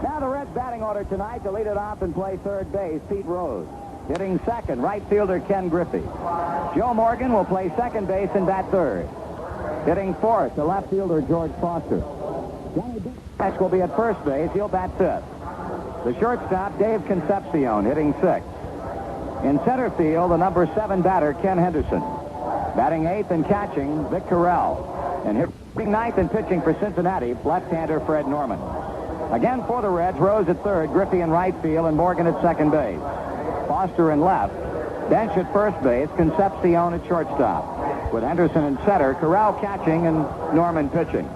Now the Reds batting order tonight to lead it off and play third base, Pete Rose. Hitting second, right fielder Ken Griffey. Joe Morgan will play second base and bat third. Hitting fourth, the left fielder George Foster. Johnny Cash will be at first base. He'll bat fifth. The shortstop, Dave Concepcion, hitting sixth. In center field, the number 7 batter, Ken Henderson. Batting eighth and catching, Vic Corral. And hitting ninth and pitching for Cincinnati, left-hander Fred Norman. Again for the Reds, Rose at third, Griffey in right field, and Morgan at second base. Foster in left. Bench at first base, Concepcion at shortstop. With Henderson in center, Corral catching, and Norman pitching.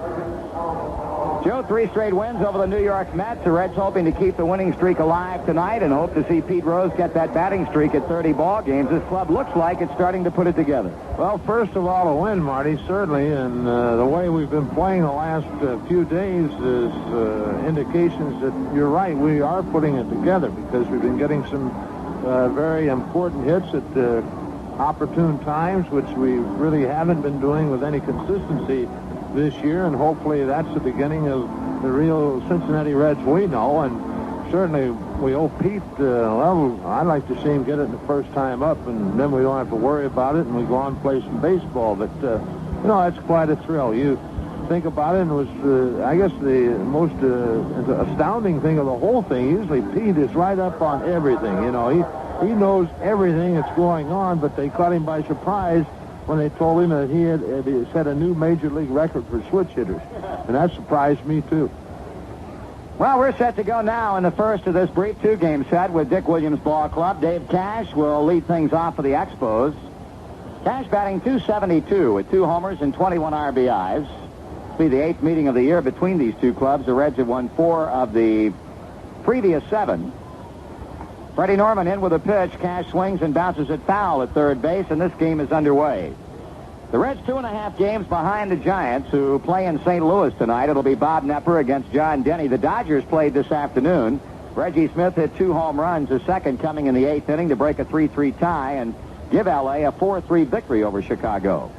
Joe, 3 straight wins over the New York Mets. The Reds hoping to keep the winning streak alive tonight and hope to see Pete Rose get that batting streak at 30 ball games. This club looks like it's starting to put it together. Well, first of all, a win, Marty, certainly. And the way we've been playing the last few days is indications that you're right. We are putting it together because we've been getting some very important hits at opportune times, which we really haven't been doing with any consistency this year, and hopefully that's the beginning of the real Cincinnati Reds we know. And certainly we owe Pete, well, I'd like to see him get it the first time up, and then we don't have to worry about it, and we go on and play some baseball. But, you know, that's quite a thrill. You think about it, and it was, I guess, the most astounding thing of the whole thing. Usually Pete is right up on everything. You know, he knows everything that's going on, but they caught him by surprise when they told him that he had set a new major league record for switch hitters. And that surprised me, too. Well, we're set to go now in the first of this brief 2-game set with Dick Williams Ball Club. Dave Cash will lead things off for the Expos. Cash batting .272 with 2 homers and 21 RBIs. This will be the 8th meeting of the year between these two clubs. The Reds have won 4 of the previous 7. Freddie Norman in with a pitch. Cash swings and bounces it foul at third base, and this game is underway. The Reds 2.5 games behind the Giants, who play in St. Louis tonight. It'll be Bob Nepper against John Denny. The Dodgers played this afternoon. Reggie Smith hit 2 home runs, the second coming in the 8th inning to break a 3-3 tie and give L.A. a 4-3 victory over Chicago.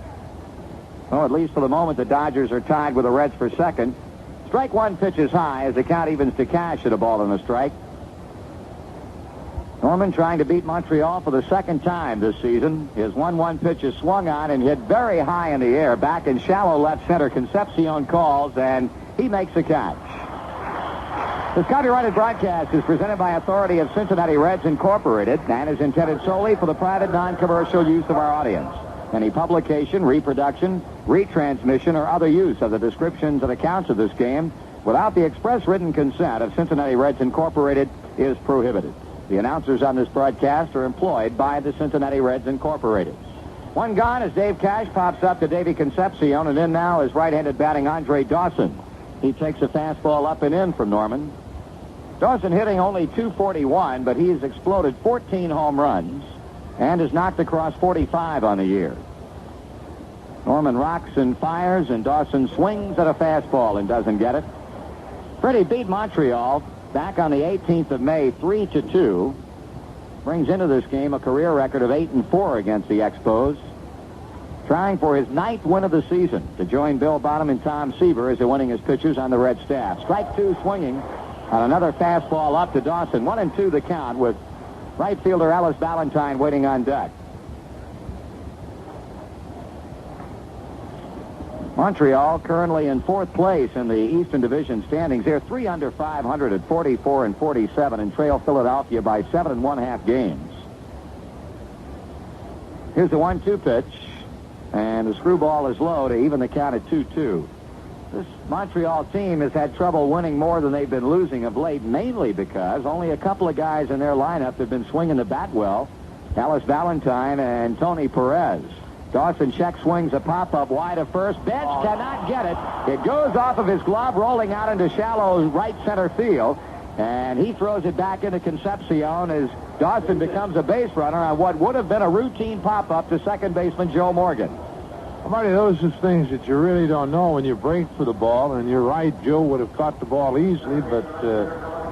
Well, at least for the moment, the Dodgers are tied with the Reds for second. Strike one pitch is high as the count evens to Cash at a ball and a strike. Norman trying to beat Montreal for the second time this season. His 1-1 pitch is swung on and hit very high in the air. Back in shallow left center, Concepcion calls, and he makes the catch. This copyrighted broadcast is presented by authority of Cincinnati Reds Incorporated and is intended solely for the private, non-commercial use of our audience. Any publication, reproduction, retransmission, or other use of the descriptions and accounts of this game without the express written consent of Cincinnati Reds Incorporated is prohibited. The announcers on this broadcast are employed by the Cincinnati Reds Incorporated. One gone as Dave Cash pops up to Davey Concepcion, and in now is right-handed batting Andre Dawson. He takes a fastball up and in from Norman. Dawson hitting only .241, but he's exploded 14 home runs and has knocked across 45 on the year. Norman rocks and fires, and Dawson swings at a fastball and doesn't get it. Freddie beat Montreal back on the 18th of May, 3-2. Brings into this game a career record of 8-4 against the Expos. Trying for his 9th win of the season to join Bill Bottom and Tom Seaver as they're winning his pitchers on the Red staff. Strike 2 swinging on another fastball up to Dawson. 1-2 the count with right fielder Alice Valentine waiting on deck. Montreal currently in 4th place in the Eastern Division standings. They're 3 under 500 at 44 and 47 and trail Philadelphia by 7 1/2 games. Here's the 1-2 pitch, and the screwball is low to even the count at 2-2. This Montreal team has had trouble winning more than they've been losing of late, mainly because only a couple of guys in their lineup have been swinging the bat well. Alice Valentine and Tony Perez. Dawson check swings a pop-up wide of first. Bench cannot get it. It goes off of his glove, rolling out into shallow right center field. And he throws it back into Concepcion as Dawson becomes a base runner on what would have been a routine pop-up to second baseman Joe Morgan. Well, Marty, those are things that you really don't know when you break for the ball. And you're right, Joe would have caught the ball easily, but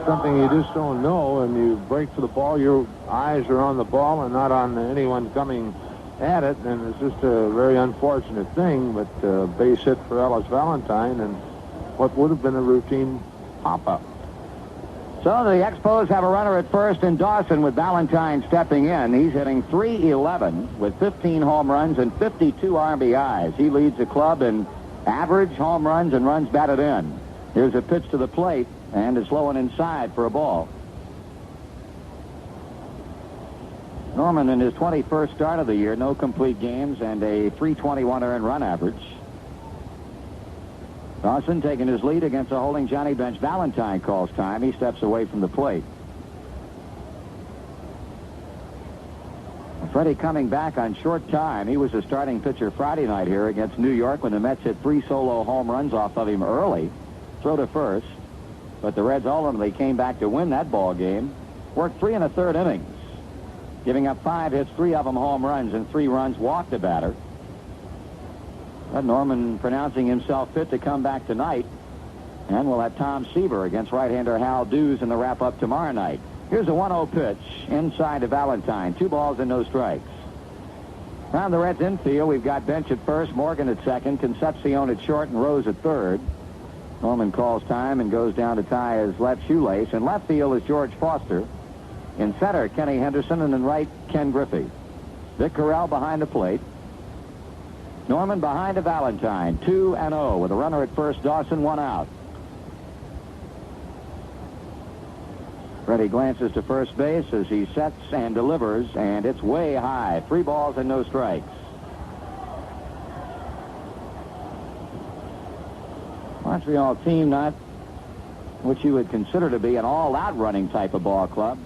something you just don't know. And you break for the ball, your eyes are on the ball and not on anyone coming at it, and it's just a very unfortunate thing, but base hit for Alice Valentine and what would have been a routine pop-up. So the Expos have a runner at first in Dawson with Valentine stepping in. He's hitting .311 with 15 home runs and 52 RBIs. He leads the club in average home runs and runs batted in. Here's a pitch to the plate, and it's low and inside for a ball. Norman in his 21st start of the year, no complete games and a .321 earned run average. Dawson taking his lead against a holding Johnny bench. Valentine calls time. He steps away from the plate. Freddie coming back on short time. He was a starting pitcher Friday night here against New York when the Mets hit 3 solo home runs off of him early. Throw to first. But the Reds ultimately came back to win that ball game. Worked 3 1/3 innings. Giving up 5 hits, 3 of them home runs, and 3 runs walked a batter. But Norman pronouncing himself fit to come back tonight. And we'll have Tom Seaver against right-hander Hal Dews in the wrap-up tomorrow night. Here's a 1-0 pitch inside to Valentine. 2 balls and no strikes. Around the Reds infield, we've got Bench at first, Morgan at second, Concepcion at short, and Rose at third. Norman calls time and goes down to tie his left shoelace. In left field is George Foster. In center, Kenny Henderson, and in right, Ken Griffey. Vic Corral behind the plate. Norman behind to Valentine, 2-0 with a runner at first, Dawson, 1 out. Freddie glances to first base as he sets and delivers, and it's way high. 3 balls and no strikes. Montreal team not what you would consider to be an all-out running type of ball club.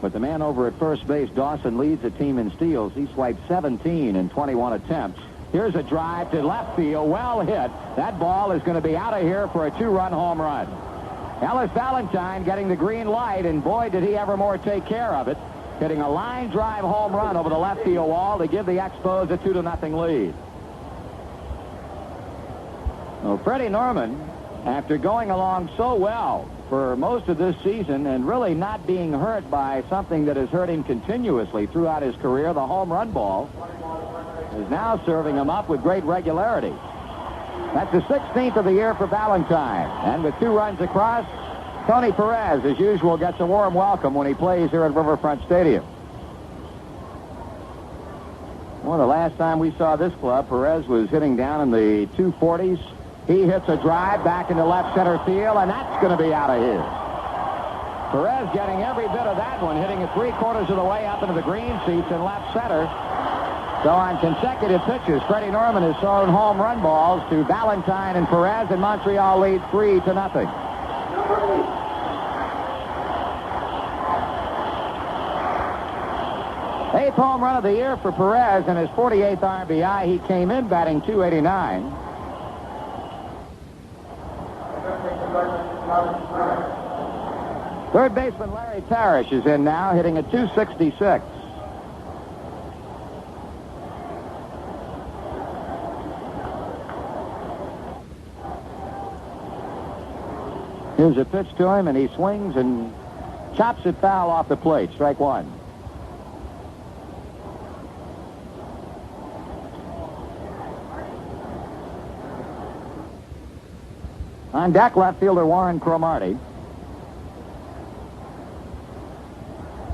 But the man over at first base, Dawson, leads the team in steals. He swiped 17 in 21 attempts. Here's a drive to left field. Well hit. That ball is going to be out of here for a 2-run home run. Ellis Valentine getting the green light, and boy, did he ever more take care of it. Hitting a line drive home run over the left field wall to give the Expos a 2-0 lead. Well, Freddie Norman, after going along so well for most of this season and really not being hurt by something that has hurt him continuously throughout his career, the home run ball, is now serving him up with great regularity. That's the 16th of the year for Valentine. And with 2 runs across, Tony Perez, as usual, gets a warm welcome when he plays here at Riverfront Stadium. Well, the last time we saw this club, Perez was hitting down in the 240s. He hits a drive back into left center field, and that's going to be out of here. Perez getting every bit of that one, hitting it 3/4 of the way up into the green seats in left center. So on consecutive pitches, Freddie Norman has thrown home run balls to Valentine and Perez, and Montreal leads 3-0. Eighth home run of the year for Perez and his 48th RBI. He came in batting .289. Third baseman Larry Parrish is in now, hitting a .266. Here's a pitch to him, and he swings and chops it foul off the plate. Strike 1. On deck, left fielder Warren Cromartie.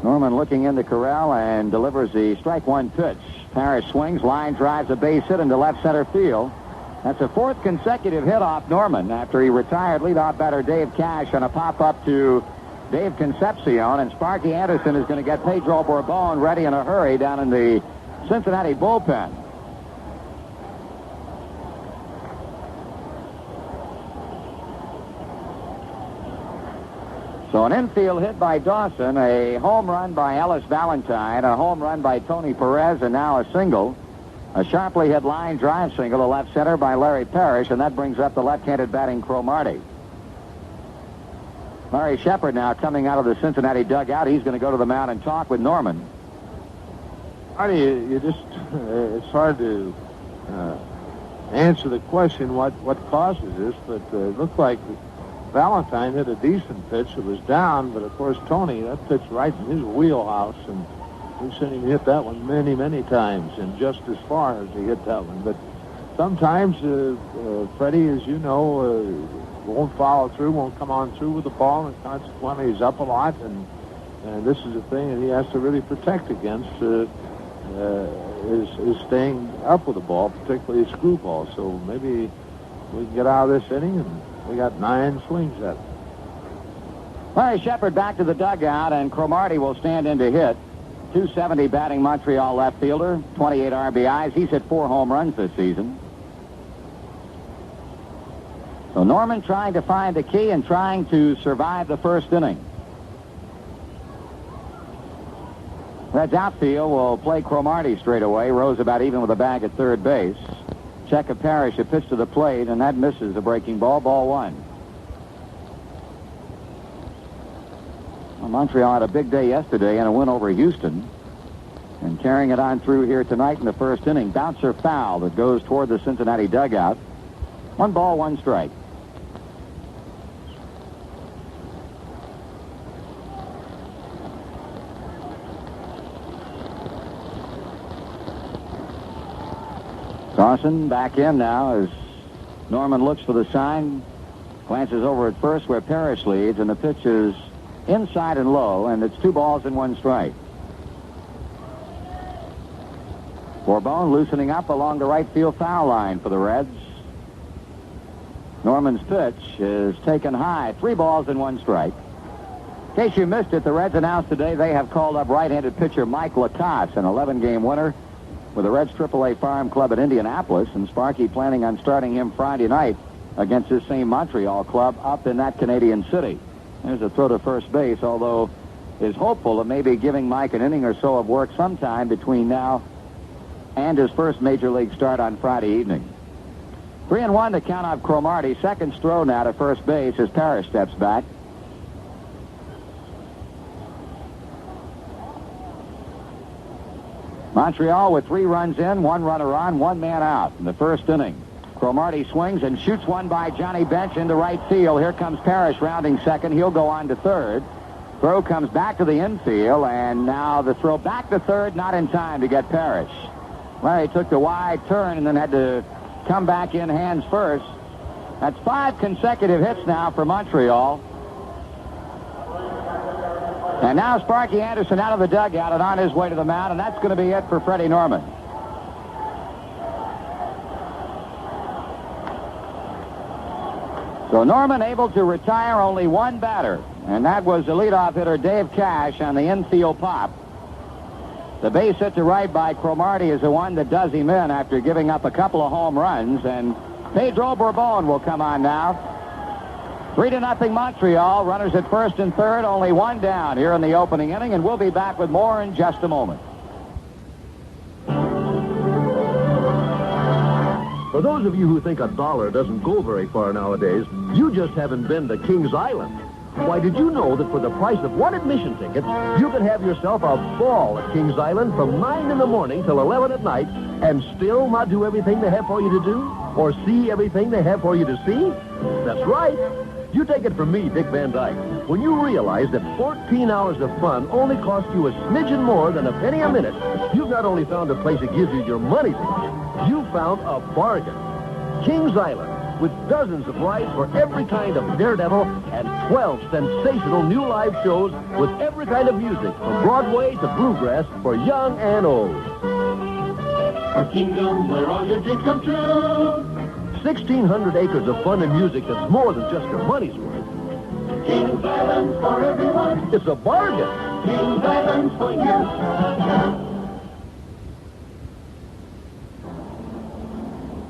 Norman looking into Corral and delivers the strike 1 pitch. Parrish swings, line drives a base hit into left center field. That's a 4th consecutive hit off Norman after he retired leadoff batter Dave Cash on a pop-up to Dave Concepcion, and Sparky Anderson is going to get Pedro Bourbon ready in a hurry down in the Cincinnati bullpen. So an infield hit by Dawson, a home run by Ellis Valentine, a home run by Tony Perez, and now a single. A sharply hit line drive single to left center by Larry Parrish, and that brings up the left-handed batting Cromartie. Larry Shepard now coming out of the Cincinnati dugout. He's going to go to the mound and talk with Norman. Marty, it's hard to answer the question what causes this, but it looked like Valentine hit a decent pitch. It was down, but of course Tony, that pitch right in his wheelhouse, and we've seen him hit that one many, many times, and just as far as he hit that one. But sometimes Freddie, as you know, won't follow through, won't come on through with the ball, and consequently he's up a lot, and this is a thing that he has to really protect against, is staying up with the ball, particularly screwball. So maybe we can get out of this inning, and we got 9 swings at it. Larry Shepard back to the dugout, and Cromartie will stand in to hit. .270 batting Montreal left fielder, 28 RBIs. He's hit 4 home runs this season. So Norman trying to find the key and trying to survive the first inning. Reds outfield will play Cromartie straight away. Rose about even with a bag at third base. Check of Parrish, a pitch to the plate, and that misses a breaking ball. Ball 1. Well, Montreal had a big day yesterday and a win over Houston. And carrying it on through here tonight in the first inning. Bouncer foul that goes toward the Cincinnati dugout. 1 ball, 1 strike. Dawson back in now as Norman looks for the sign. Glances over at first where Parrish leads, and the pitch is inside and low, and it's 2 balls and 1 strike. Bourbon loosening up along the right field foul line for the Reds. Norman's pitch is taken high. 3 balls and 1 strike. In case you missed it, the Reds announced today they have called up right-handed pitcher Mike Lacasse, an 11-game winner with the Reds AAA Farm Club at Indianapolis, and Sparky planning on starting him Friday night against this same Montreal club up in that Canadian city. There's a throw to first base, although is hopeful of maybe giving Mike an inning or so of work sometime between now and his first major league start on Friday evening. 3-1 to count off Cromartie. Second throw now to first base as Parrish steps back. Montreal with 3 runs in, 1 runner on, 1 man out in the first inning. Cromartie swings and shoots one by Johnny Bench into right field. Here comes Parrish rounding second. He'll go on to third. Throw comes back to the infield, and now the throw back to third, not in time to get Parrish. Larry took the wide turn and then had to come back in hands first. That's 5 consecutive hits now for Montreal. And now Sparky Anderson out of the dugout and on his way to the mound, and that's going to be it for Freddie Norman. So Norman able to retire only 1 batter, and that was the leadoff hitter Dave Cash on the infield pop. The base hit to right by Cromartie is the one that does him in after giving up a couple of home runs, and Pedro Bourbon will come on now. 3-0 Montreal. Runners at first and third, only 1 down here in the opening inning, and we'll be back with more in just a moment. For those of you who think $1 doesn't go very far nowadays, you just haven't been to Kings Island. Why, did you know that for the price of 1 admission ticket, you can have yourself a ball at Kings Island from 9 in the morning till 11 at night and still not do everything they have for you to do or see everything they have for you to see? That's right. You take it from me, Dick Van Dyke. When you realize that 14 hours of fun only cost you a smidgen more than a penny a minute, you've not only found a place that gives you your money's worth, you've found a bargain. Kings Island, with dozens of rides for every kind of daredevil and 12 sensational new live shows with every kind of music, from Broadway to bluegrass for young and old. A kingdom where all your dreams come true. 1,600 acres of fun and music that's more than just your money's worth. Kings Island for everyone. It's a bargain. Kings Island for you.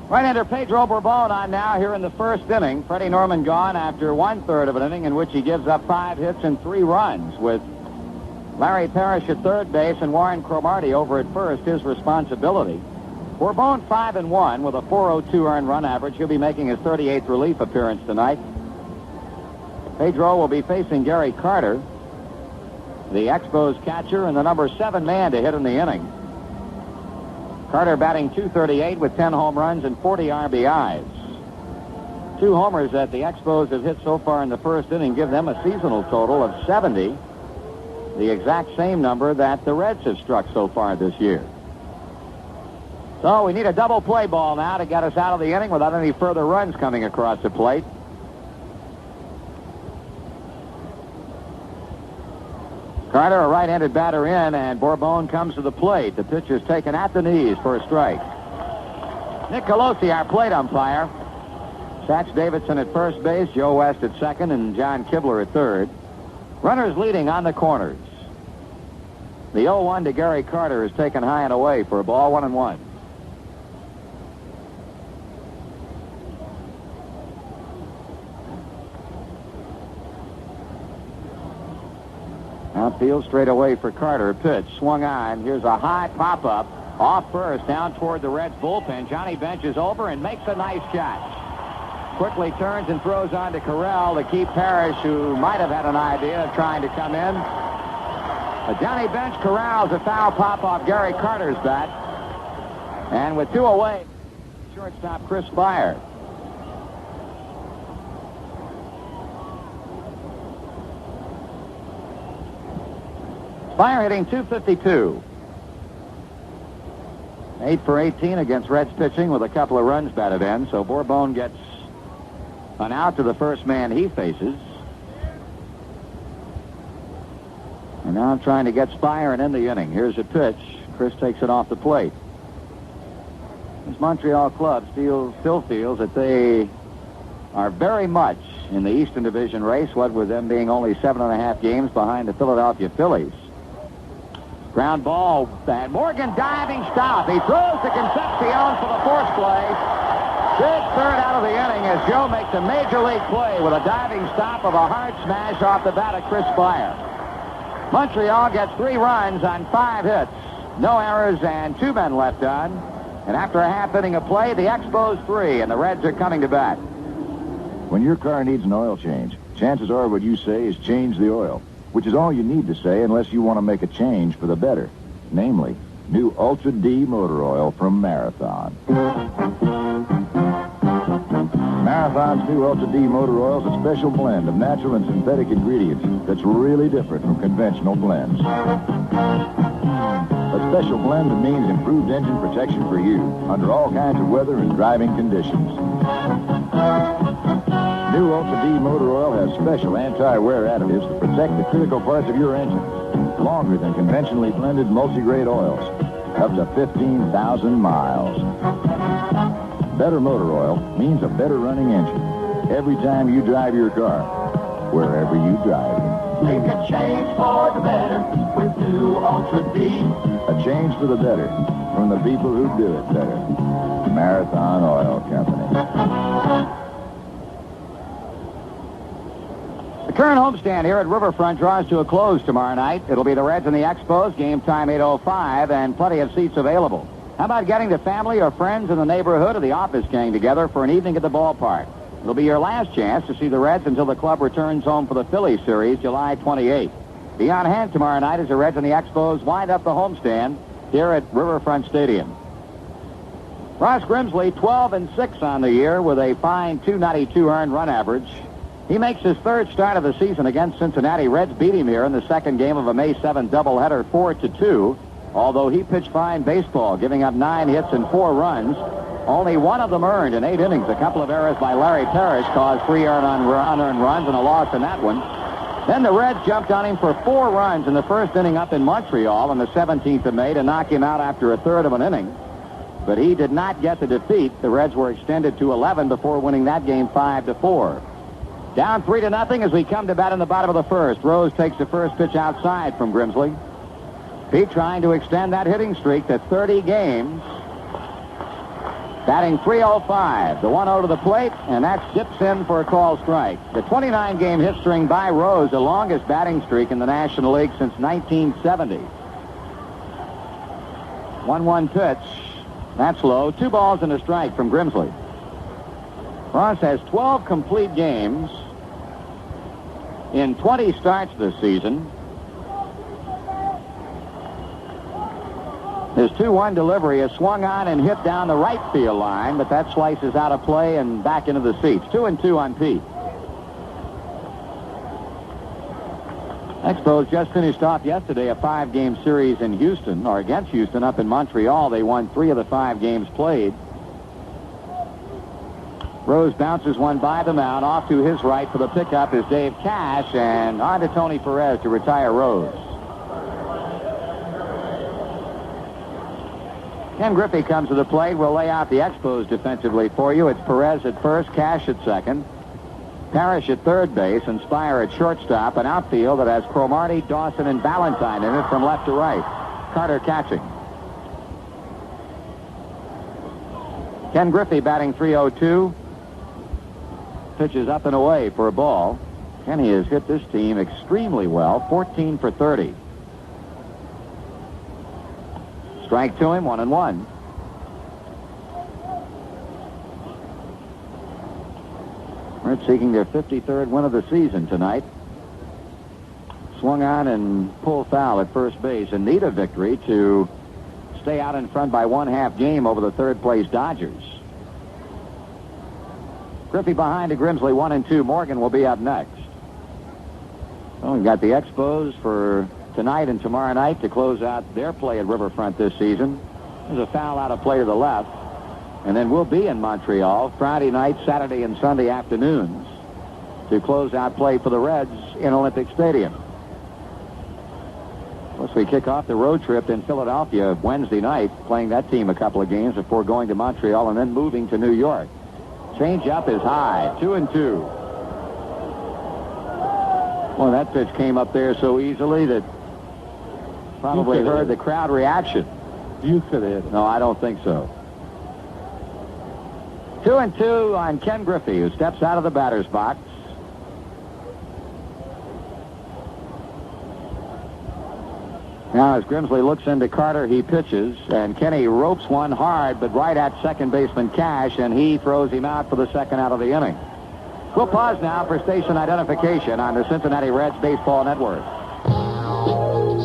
Right-hander Pedro Bourbon on now here in the first inning. Freddie Norman gone after 1/3 of an inning in which he gives up 5 hits and 3 runs, with Larry Parrish at third base and Warren Cromartie over at first, his responsibility. Bourbon 5-1 with a .402 earned run average. He'll be making his 38th relief appearance tonight. Pedro will be facing Gary Carter, the Expos catcher, and the number 7 man to hit in the inning. Carter batting .238 with 10 home runs and 40 RBIs. 2 homers that the Expos have hit so far in the first inning give them a seasonal total of 70, the exact same number that the Reds have struck so far this year. So we need a double play ball now to get us out of the inning without any further runs coming across the plate. Carter, a right-handed batter in, and Bourbon comes to the plate. The pitch is taken at the knees for a strike. Nick Colosi, our plate umpire. Satch Davidson at first base, Joe West at second, and John Kibler at third. Runners leading on the corners. The 0-1 to Gary Carter is taken high and away for a ball, 1-1. Outfield straight away for Carter. Pitch swung on. Here's a high pop-up. Off first, down toward the Reds bullpen. Johnny Bench is over and makes a nice catch. Quickly turns and throws on to Corral to keep Parrish, who might have had an idea of trying to come in. But Johnny Bench corrals a foul pop off Gary Carter's bat. And with 2 away, shortstop Chris Spire. Spire hitting .252. 8 for 18 against Reds pitching with a couple of runs batted in. So Bourbon gets an out to the first man he faces. And now I'm trying to get Spire and end the inning. Here's a pitch. Chris takes it off the plate. This Montreal club still feels that they are very much in the Eastern Division race, what with them being only 7.5 games behind the Philadelphia Phillies. Ground ball, and Morgan diving stop. He throws to Concepcion for the force play. Big third out of the inning as Joe makes a major league play with a diving stop of a hard smash off the bat of Chris Spire. Montreal gets 3 runs on 5 hits. No errors and 2 men left on. And after a half inning of play, the Expos 3, and the Reds are coming to bat. When your car needs an oil change, chances are what you say is change the oil, which is all you need to say unless you want to make a change for the better. Namely, new Ultra D motor oil from Marathon. Marathon's new Ultra D motor oil is a special blend of natural and synthetic ingredients that's really different from conventional blends. A special blend that means improved engine protection for you under all kinds of weather and driving conditions. New Ultra D motor oil has special anti-wear additives that protect the critical parts of your engine longer than conventionally blended multi-grade oils, up to 15,000 miles. Better motor oil means a better running engine every time you drive your car, wherever you drive it. Make a change for the better with new Ultra D. A change for the better from the people who do it better. Marathon Oil Company. The current homestand here at Riverfront draws to a close tomorrow night. It'll be the Reds and the Expos, game time 8:05, and plenty of seats available. How about getting the family or friends in the neighborhood or the office gang together for an evening at the ballpark? It'll be your last chance to see the Reds until the club returns home for the Phillies series July 28th. Be on hand tomorrow night as the Reds and the Expos wind up the homestand here at Riverfront Stadium. Ross Grimsley, 12-6 on the year with a fine .292 earned run average. He makes his 3rd start of the season against Cincinnati. Reds beat him here in the 2nd game of a May 7 doubleheader 4-2. Although he pitched fine baseball, giving up 9 hits and 4 runs. Only 1 of them earned in 8 innings. A couple of errors by Larry Parrish caused 3 unearned runs and a loss in that one. Then the Reds jumped on him for 4 runs in the 1st inning up in Montreal on the 17th of May to knock him out after a third of an inning. But he did not get the defeat. The Reds were extended to 11 before winning that game 5-4. Down 3-0 as we come to bat in the bottom of the 1st. Rose takes the first pitch outside from Grimsley. Pete trying to extend that hitting streak to 30 games. Batting .305. The 1-0 to the plate, and that dips in for a call strike. The 29-game hit string by Rose, the longest batting streak in the National League since 1970. 1-1 pitch. That's low. 2 balls and a strike from Grimsley. Ross has 12 complete games in 20 starts this season. His 2-1 delivery is swung on and hit down the right field line, but that slices out of play and back into the seats. 2-2 on Pete. Expos just finished off yesterday a 5-game series in Houston, or against Houston up in Montreal. They won 3 of the 5 games played. Rose bounces one by the mound. Off to his right for the pickup is Dave Cash, and on to Tony Perez to retire Rose. Ken Griffey comes to the plate. We'll lay out the Expos defensively for you. It's Perez at first, Cash at second, Parrish at third base, and Spire at shortstop. An outfield that has Cromartie, Dawson, and Valentine in it from left to right. Carter catching. Ken Griffey batting .302. Pitches up and away for a ball. Kenny has hit this team extremely well, 14 for 30. Strike to him, 1-1. Reds seeking their 53rd win of the season tonight. Swung on and pulled foul at first base and need a victory to stay out in front by 1/2 game over the third-place Dodgers. Griffey behind to Grimsley, 1-2. Morgan will be up next. Well, we've got the Expos for tonight and tomorrow night to close out their play at Riverfront this season. There's a foul out of play to the left. And then we'll be in Montreal Friday night, Saturday, and Sunday afternoons to close out play for the Reds in Olympic Stadium. Plus, we kick off the road trip in Philadelphia Wednesday night, playing that team a couple of games before going to Montreal and then moving to New York. Change-up is high, 2-2. Well, that pitch came up there so easily that probably heard the crowd reaction. You could hit it. No, I don't think so. 2-2 on Ken Griffey, who steps out of the batter's box. Now, as Grimsley looks into Carter, he pitches, and Kenny ropes one hard, but right at second baseman Cash, and he throws him out for the second out of the inning. We'll pause now for station identification on the Cincinnati Reds Baseball Network.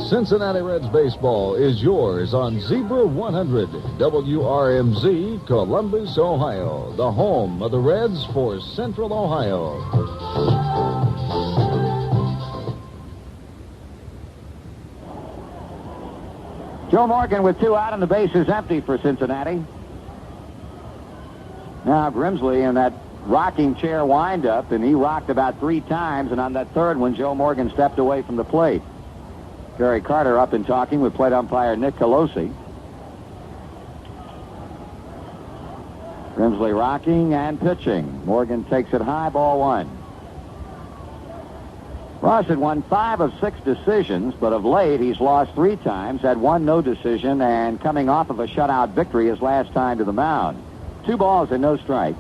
Cincinnati Reds baseball is yours on Zebra 100, WRMZ, Columbus, Ohio, the home of the Reds for Central Ohio. Joe Morgan with 2 out and the base is empty for Cincinnati. Now Grimsley in that rocking chair windup, and he rocked about 3 times, and on that third one, Joe Morgan stepped away from the plate. Gary Carter up and talking with plate umpire Nick Colosi. Grimsley rocking and pitching. Morgan takes it high, ball 1. Ross had won 5 of 6 decisions, but of late he's lost 3 times, had 1 no decision, and coming off of a shutout victory his last time to the mound. 2 balls and no strikes.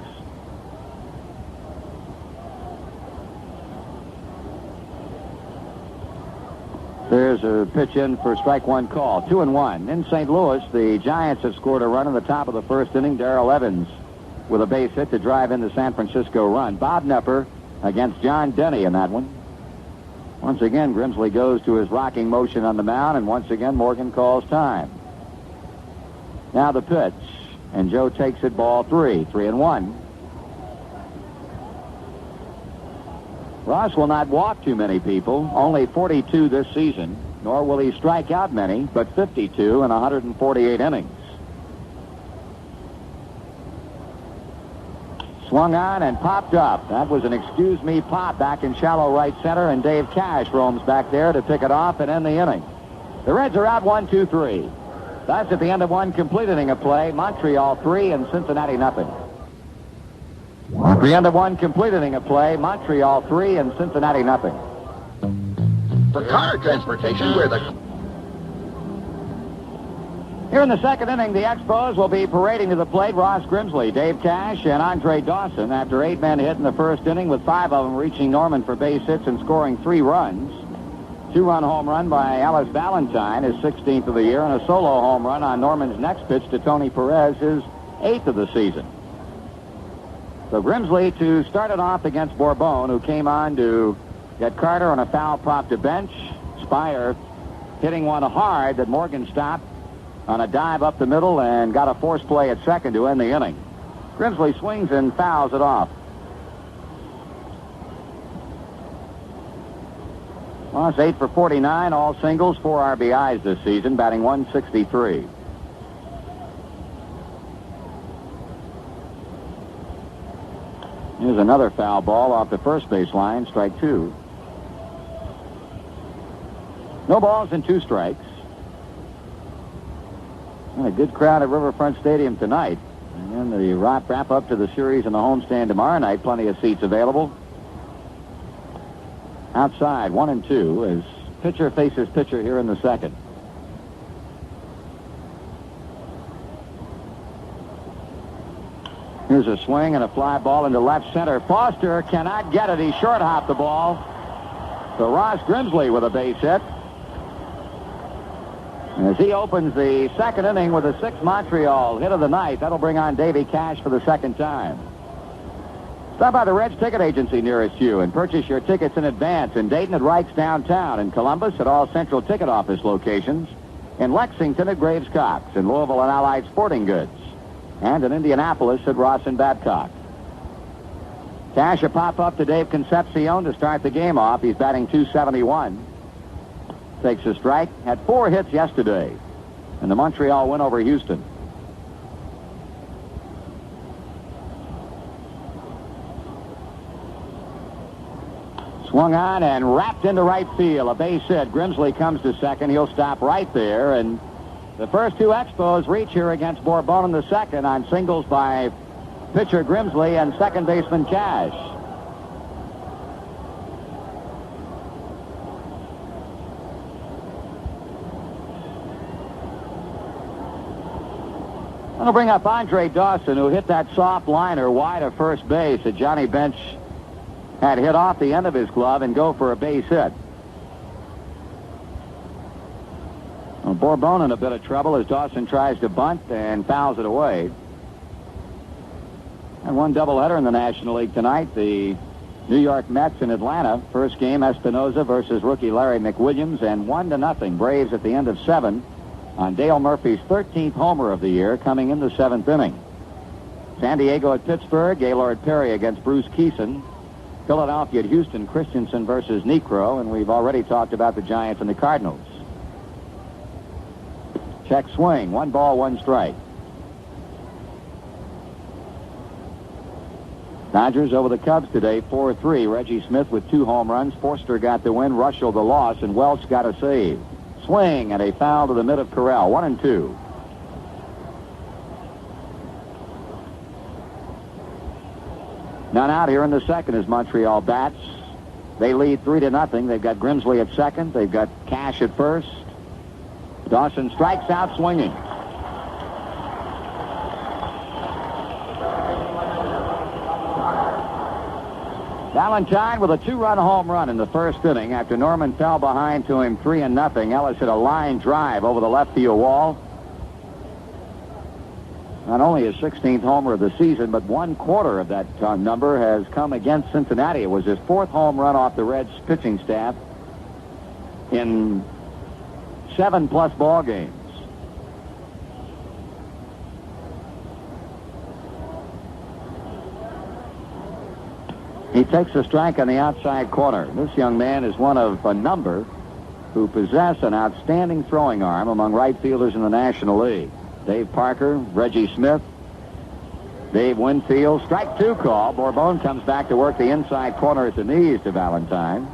There's a pitch in for strike 1 call. 2-1. In St. Louis, the Giants have scored a run in the top of the first inning. Darrell Evans with a base hit to drive in the San Francisco run. Bob Knepper against John Denny in that one. Once again, Grimsley goes to his rocking motion on the mound, and once again, Morgan calls time. Now the pitch, and Joe takes it, ball 3, 3-1. Ross will not walk too many people, only 42 this season, nor will he strike out many, but 52 in 148 innings. Swung on and popped up. That was an excuse me pop back in shallow right center, and Dave Cash roams back there to pick it off and end the inning. The Reds are out 1-2-3. That's at the end of 1 complete inning of play. Montreal 3 and Cincinnati nothing. At the end of 1 complete inning of play, Montreal 3 and Cincinnati nothing. For car transportation, where the... Here in the second inning, the Expos will be parading to the plate Ross Grimsley, Dave Cash, and Andre Dawson after 8 men hit in the first inning, with 5 of them reaching Norman for base hits and scoring 3 runs. 2-run home run by Alice Valentine, his 16th of the year, and a solo home run on Norman's next pitch to Tony Perez, his 8th of the season. So Grimsley to start it off against Bourbon, who came on to get Carter on a foul prop to bench. Spire hitting one hard that Morgan stopped on a dive up the middle and got a force play at second to end the inning. Grimsley swings and fouls it off. Moss 8 for 49, all singles, 4 RBIs this season, batting .163. Here's another foul ball off the first base line, strike 2. No balls and 2 strikes. And a good crowd at Riverfront Stadium tonight. And then the wrap up to the series in the homestand tomorrow night. Plenty of seats available. Outside, 1-2 as pitcher faces pitcher here in the second. Here's a swing and a fly ball into left center. Foster cannot get it. He short hopped the ball. So Ross Grimsley with a base hit. As he opens the second inning with a 6th Montreal hit of the night, that'll bring on Davy Cash for the second time. Stop by the Reds ticket agency nearest you and purchase your tickets in advance in Dayton at Reich's downtown, in Columbus at all Central Ticket Office locations, in Lexington at Graves Cox, in Louisville and Allied Sporting Goods, and in Indianapolis at Ross and Babcock. Cash a pop-up to Dave Concepcion to start the game off. He's batting .271. Takes a strike. Had 4 hits yesterday in the Montreal win over Houston. Swung on and wrapped into right field. A base hit. Grimsley comes to second. He'll stop right there. And the first 2 Expos reach here against Bourbon in the second on singles by pitcher Grimsley and second baseman Cash. I'll bring up Andre Dawson, who hit that soft liner wide of first base that Johnny Bench had hit off the end of his glove and go for a base hit. Well, Bourbon in a bit of trouble as Dawson tries to bunt and fouls it away. And one doubleheader in the National League tonight. The New York Mets in Atlanta. First game, Espinosa versus rookie Larry McWilliams, and 1-0. Braves at the end of 7 on Dale Murphy's 13th homer of the year, coming in the 7th inning. San Diego at Pittsburgh, Gaylord Perry against Bruce Keeson. Philadelphia at Houston, Christensen versus Necro, and we've already talked about the Giants and the Cardinals. Check swing, 1 ball, 1 strike. Dodgers over the Cubs today, 4-3. Reggie Smith with 2 home runs. Forster got the win, Russell the loss, and Welch got a save. Swing and a foul to the mid of Corral, 1-2. None out here in the second as Montreal bats. They lead 3-0. They've got Grimsley at second. They've got Cash at first. Dawson strikes out swinging. Valentine with a 2-run home run in the first inning after Norman fell behind to him 3-0. Ellis hit a line drive over the left field wall. Not only his 16th homer of the season, but 1/4 of that number has come against Cincinnati. It was his 4th home run off the Reds pitching staff in 7+ ball games. He takes a strike on the outside corner. This young man is one of a number who possess an outstanding throwing arm among right fielders in the National League. Dave Parker, Reggie Smith, Dave Winfield. Strike 2 call. Bourbon comes back to work the inside corner at the knees to Valentine.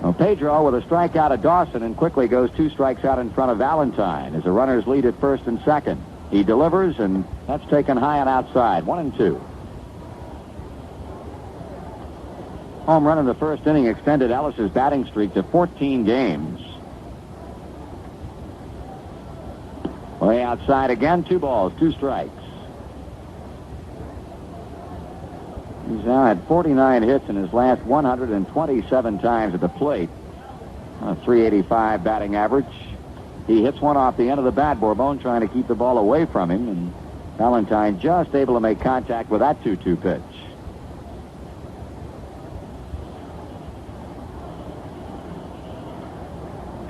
Well, Pedro with a strikeout of Dawson and quickly goes 2 strikes out in front of Valentine as the runners lead at first and second. He delivers, and that's taken high and outside. 1-2. Home run in the first inning extended Ellis's batting streak to 14 games. Way outside again, 2 balls, 2 strikes. He's now had 49 hits in his last 127 times at the plate. A .385 batting average. He hits one off the end of the bat. Bourbon trying to keep the ball away from him, and Valentine just able to make contact with that 2-2 pitch.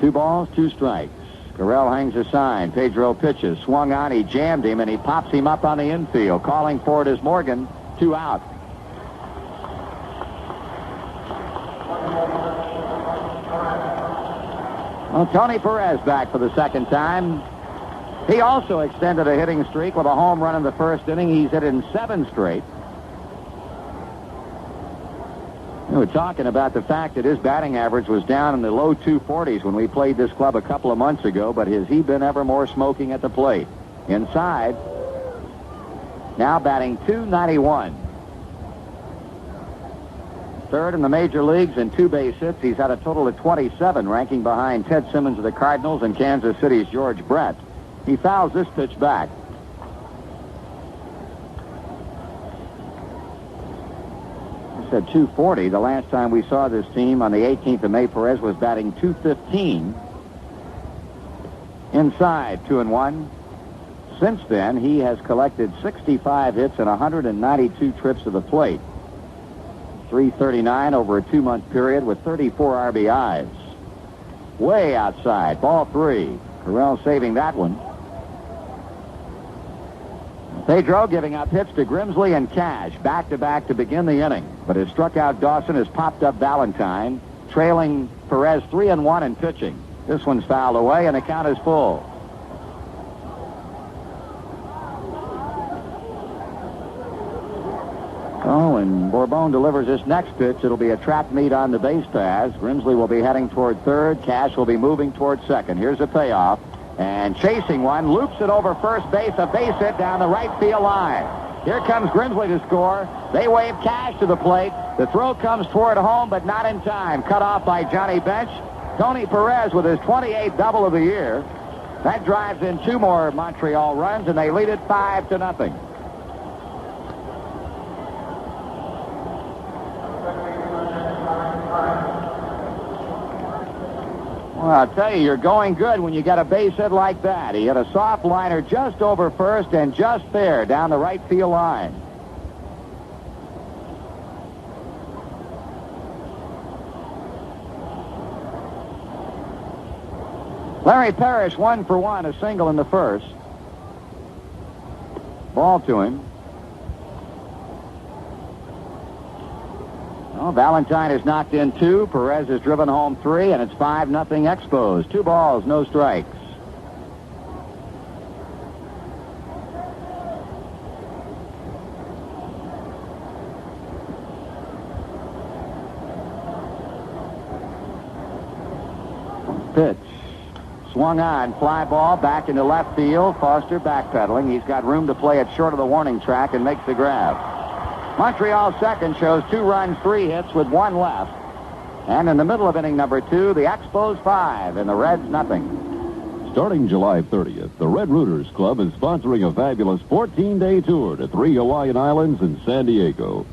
Two balls, 2 strikes. Corral hangs a sign. Pedro pitches. Swung on. He jammed him, and he pops him up on the infield. Calling for it is Morgan. 2 out. Well, Tony Perez back for the second time. He also extended a hitting streak with a home run in the first inning. He's hit in 7 straight. We were talking about the fact that his batting average was down in the low 240s when we played this club a couple of months ago, but has he been ever more smoking at the plate? Inside, now batting .291. Third in the major leagues in 2 base hits. He's had a total of 27, ranking behind Ted Simmons of the Cardinals and Kansas City's George Brett. He fouls this pitch back. I said 240. The last time we saw this team on the 18th of May, Perez was batting .215. Inside, 2-1. Since then, he has collected 65 hits and 192 trips to the plate. .339 over a 2-month period with 34 RBIs. Way outside, ball 3. Carell saving that one. Pedro giving up hits to Grimsley and Cash back-to-back to begin the inning. But has struck out Dawson, has popped up Valentine, trailing Perez 3-1 in pitching. This one's fouled away, and the count is full. Oh, and Bourbon delivers this next pitch. It'll be a trap meet on the base paths. Grimsley will be heading toward third. Cash will be moving toward second. Here's a payoff. And chasing one, loops it over first base, a base hit down the right field line. Here comes Grimsley to score. They wave Cash to the plate. The throw comes toward home, but not in time. Cut off by Johnny Bench. Tony Perez with his 28th double of the year. That drives in 2 more Montreal runs, and they lead it 5-0. Well, I'll tell you, you're going good when you get a base hit like that. He hit a soft liner just over first and just there down the right field line. Larry Parrish 1 for 1, a single in the first. Ball to him. Well, Valentine is knocked in 2. Perez has driven home 3, and it's 5-0 Expos. 2 balls, no strikes. Pitch. Swung on. Fly ball back into left field. Foster backpedaling. He's got room to play it short of the warning track and makes the grab. Montreal second shows 2 runs, 3 hits with 1 left. And in the middle of inning number 2, the Expos 5 and the Reds nothing. Starting July 30th, the Red Rooters Club is sponsoring a fabulous 14-day tour to 3 Hawaiian islands and San Diego.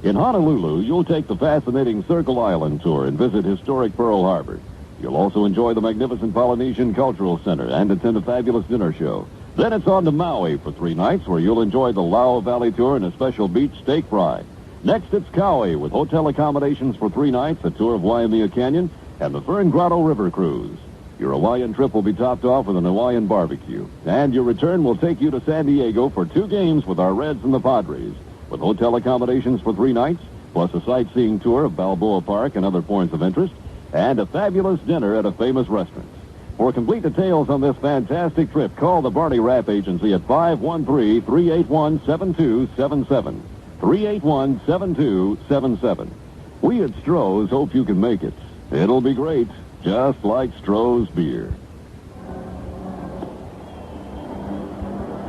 In Honolulu, you'll take the fascinating Circle Island tour and visit historic Pearl Harbor. You'll also enjoy the magnificent Polynesian Cultural Center and attend a fabulous dinner show. Then it's on to Maui for 3 nights, where you'll enjoy the Lau Valley Tour and a special beach steak fry. Next, it's Kauai with hotel accommodations for 3 nights, a tour of Waimea Canyon, and the Fern Grotto River Cruise. Your Hawaiian trip will be topped off with an Hawaiian barbecue. And your return will take you to San Diego for 2 games with our Reds and the Padres, with hotel accommodations for 3 nights, plus a sightseeing tour of Balboa Park and other points of interest, and a fabulous dinner at a famous restaurant. For complete details on this fantastic trip, call the Barney Rapp Agency at 513-381-7277. 381-7277. We at Stroh's hope you can make it. It'll be great, just like Stroh's beer.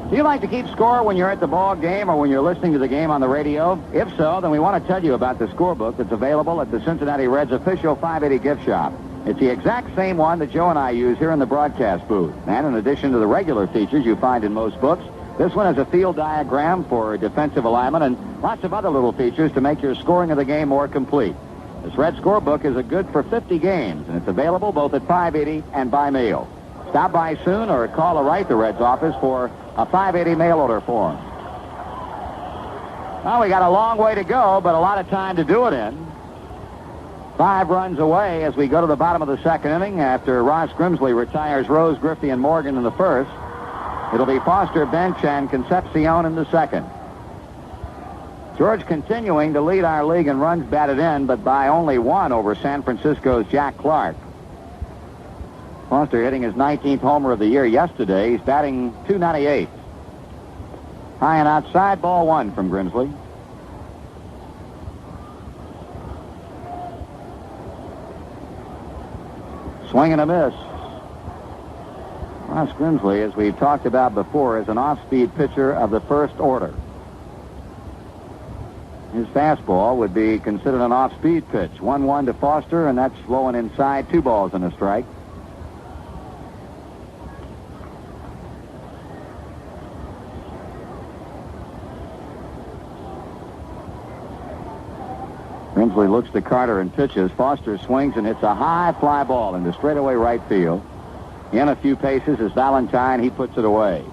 Do you like to keep score when you're at the ball game or when you're listening to the game on the radio? If so, then we want to tell you about the scorebook that's available at the Cincinnati Reds official 580 gift shop. It's the exact same one that Joe and I use here in the broadcast booth. And in addition to the regular features you find in most books, this one has a field diagram for defensive alignment and lots of other little features to make your scoring of the game more complete. This Red Scorebook is a good for 50 games, and it's available both at 580 and by mail. Stop by soon or call or write the Reds office for a 580 mail order form. Well, we got a long way to go, but a lot of time to do it in. 5 runs away as we go to the bottom of the second inning after Ross Grimsley retires Rose, Griffey, and Morgan in the first. It'll be Foster, Bench, and Concepcion in the second. George continuing to lead our league in runs batted in, but by only 1 over San Francisco's Jack Clark. Foster hitting his 19th homer of the year yesterday. He's batting .298. High and outside, ball one from Grimsley. Swing and a miss. Ross Grimsley, as we've talked about before, is an off-speed pitcher of the first order. His fastball would be considered an off-speed pitch. 1-1 to Foster, and that's low and inside, 2 balls and a strike. Grimsley looks to Carter and pitches. Foster swings and hits a high fly ball into straightaway right field. In a few paces is Valentine. He puts it away.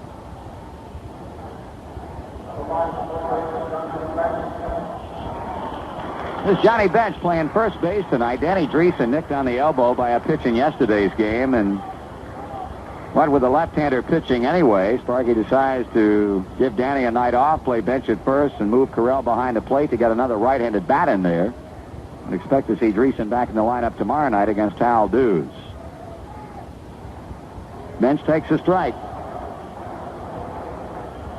This is Johnny Bench playing first base tonight. Danny Dreesen nicked on the elbow by a pitch in yesterday's game, and what with the left-hander pitching anyway, Sparky decides to give Danny a night off, play Bench at first, and move Carell behind the plate to get another right-handed bat in there. And expect to see Dreesen back in the lineup tomorrow night against Hal Dews. Bench takes a strike.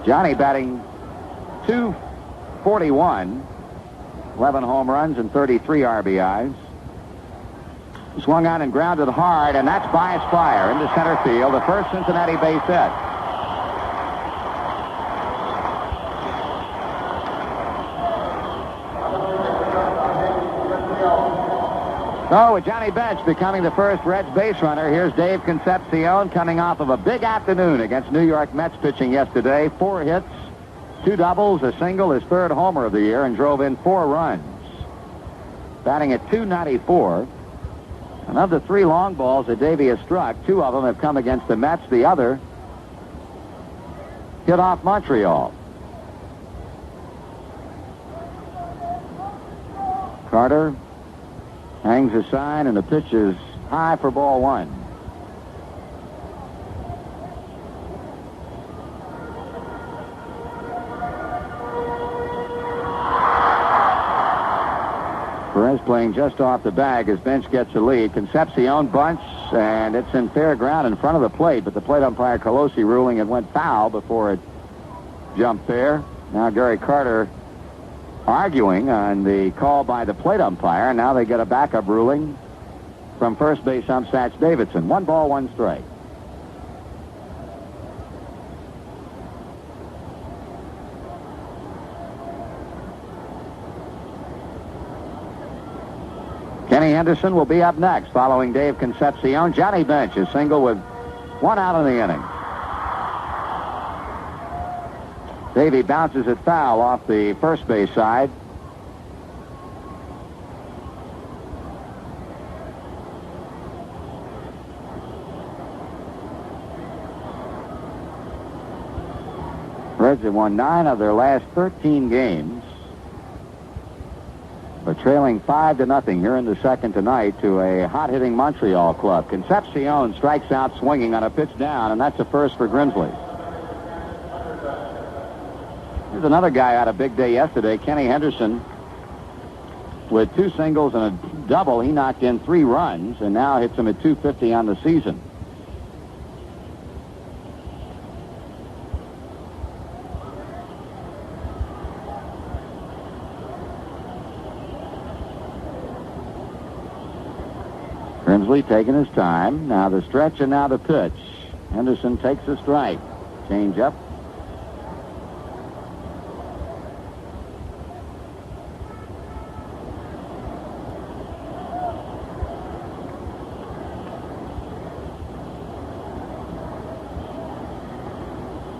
Johnny batting .241, 11 home runs and 33 RBIs. Swung on and grounded hard, and that's Bias Fire into center field, the first Cincinnati base hit. So with Johnny Bench becoming the first Reds base runner, here's Dave Concepcion coming off of a big afternoon against New York Mets pitching yesterday. 4 hits, 2 doubles, a single, his 3rd homer of the year, and drove in 4 runs. Batting at .294. And of the 3 long balls that Davey has struck, 2 of them have come against the Mets. The other hit off Montreal. Carter hangs a sign, and the pitch is high for ball 1. Perez playing just off the bag as Bench gets a lead. Concepcion bunts, and it's in fair ground in front of the plate, but the plate umpire Colosi ruling it went foul before it jumped fair. Now Gary Carter arguing on the call by the plate umpire. Now they get a backup ruling from first base ump Satch Davidson. 1 ball, 1 strike. Kenny Henderson will be up next following Dave Concepcion. Johnny Bench is single with 1 out in the inning. Davey bounces it foul off the first base side. Reds have won 9 of their last 13 games. But trailing 5-0 here in the second tonight to a hot-hitting Montreal club. Concepcion strikes out swinging on a pitch down, and that's a first for Grimsley. Here's another guy had a big day yesterday, Kenny Henderson, with 2 singles and a double. He knocked in 3 runs and now hits him at .250 on the season. Grimsley taking his time. Now the stretch and now the pitch. Henderson takes a strike. Change up.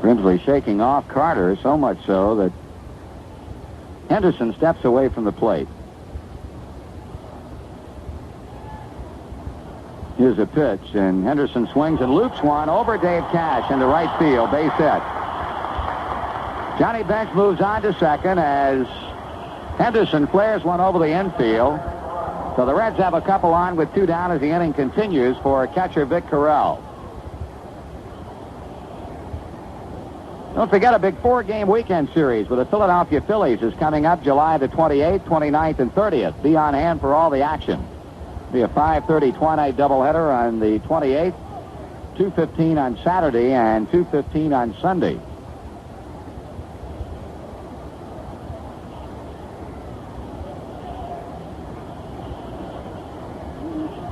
Grimsley shaking off Carter, so much so that Henderson steps away from the plate. Here's a pitch, and Henderson swings and loops one over Dave Cash into right field, base hit. Johnny Bench moves on to second as Henderson flares one over the infield. So the Reds have a couple on with 2 down as the inning continues for catcher Vic Carell. Don't forget a big 4-game weekend series with the Philadelphia Phillies is coming up July the 28th, 29th, and 30th. Be on hand for all the action. Be a 5:30 twilight doubleheader on the 28th, 2:15 on Saturday and 2:15 on Sunday.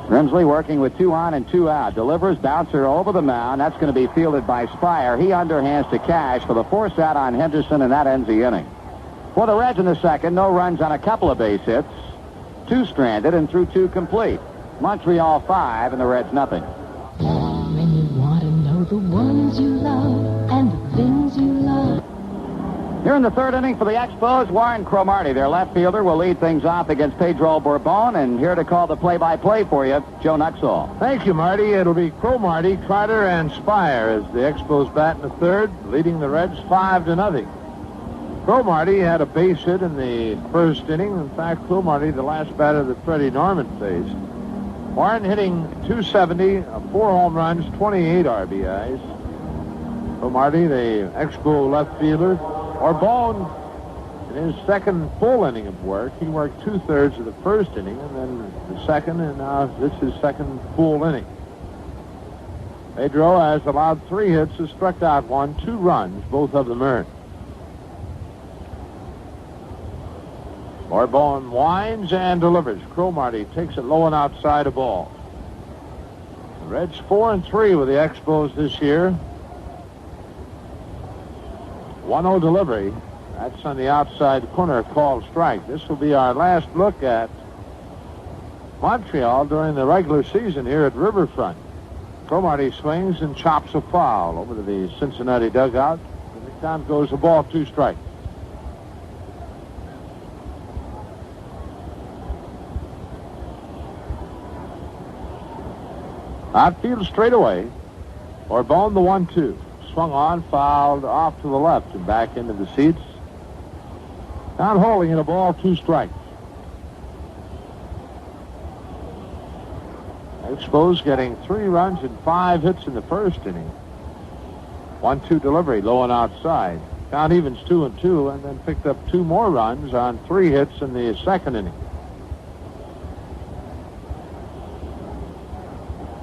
Grimsley working with 2 on and 2 out. Delivers, bouncer over the mound. That's going to be fielded by Spire. He underhands to Cash for the force out on Henderson, and that ends the inning. For the Reds in the second, no runs on a couple of base hits. 2 stranded and through 2 complete. Montreal 5 and the Reds nothing. When you want to know the ones you love and the things you love. Here in the third inning for the Expos, Warren Cromartie, their left fielder, will lead things off against Pedro Bourbon. And here to call the play-by-play for you, Joe Nuxall. Thank you, Marty. It'll be Cromartie, Carter, and Spire as the Expos bat in the third, leading the Reds 5-0. Cromartie had a base hit in the first inning. In fact, Cromartie, the last batter that Freddie Norman faced. Warren hitting .270, 4 home runs, 28 RBIs. Cromartie, the Expo left fielder. Bourbon, in his second full inning of work, he worked 2/3 of the first inning and then the second, and now this is second full inning. Pedro has allowed 3 hits, has struck out 1, 2 runs, both of them earned. Bourbon winds and delivers. Cromartie takes it low and outside a ball. The Reds 4-3 with the Expos this year. 1-0 delivery. That's on the outside corner, called strike. This will be our last look at Montreal during the regular season here at Riverfront. Cromartie swings and chops a foul over to the Cincinnati dugout. And the count goes a ball, 2 strikes. Outfield straightaway. Bourbon the 1-2. Swung on, fouled off to the left and back into the seats. Not holding it, a ball, 2 strikes. Expos getting 3 runs and 5 hits in the first inning. 1-2 delivery, low and outside. Count evens 2-2, and then picked up 2 more runs on 3 hits in the second inning.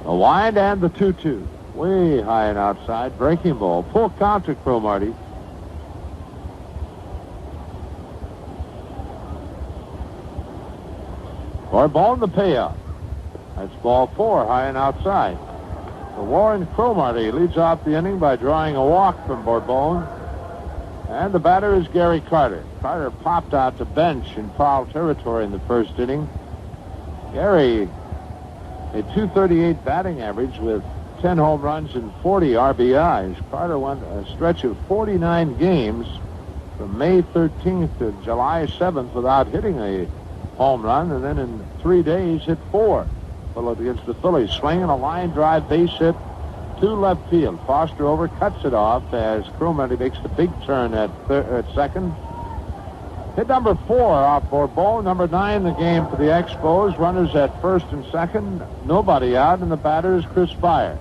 The wind and the 2-2. Way high and outside. Breaking ball. Full count to Cromartie. Bourbon the payoff. That's ball 4, high and outside. So Warren Cromartie leads off the inning by drawing a walk from Bourbon. And the batter is Gary Carter. Carter popped out to bench in foul territory in the first inning. Gary, a .238 batting average with 10 home runs and 40 RBIs. Carter went a stretch of 49 games from May 13th to July 7th without hitting a home run, and then in 3 days hit 4. Followed against the Phillies. Swinging a line drive base hit to left field. Foster over, cuts it off as Cromartie makes the big turn at second. Hit number 4 off Bourbon. Number 9 in the game for the Expos. Runners at first and second. Nobody out, and the batter is Chris Spire.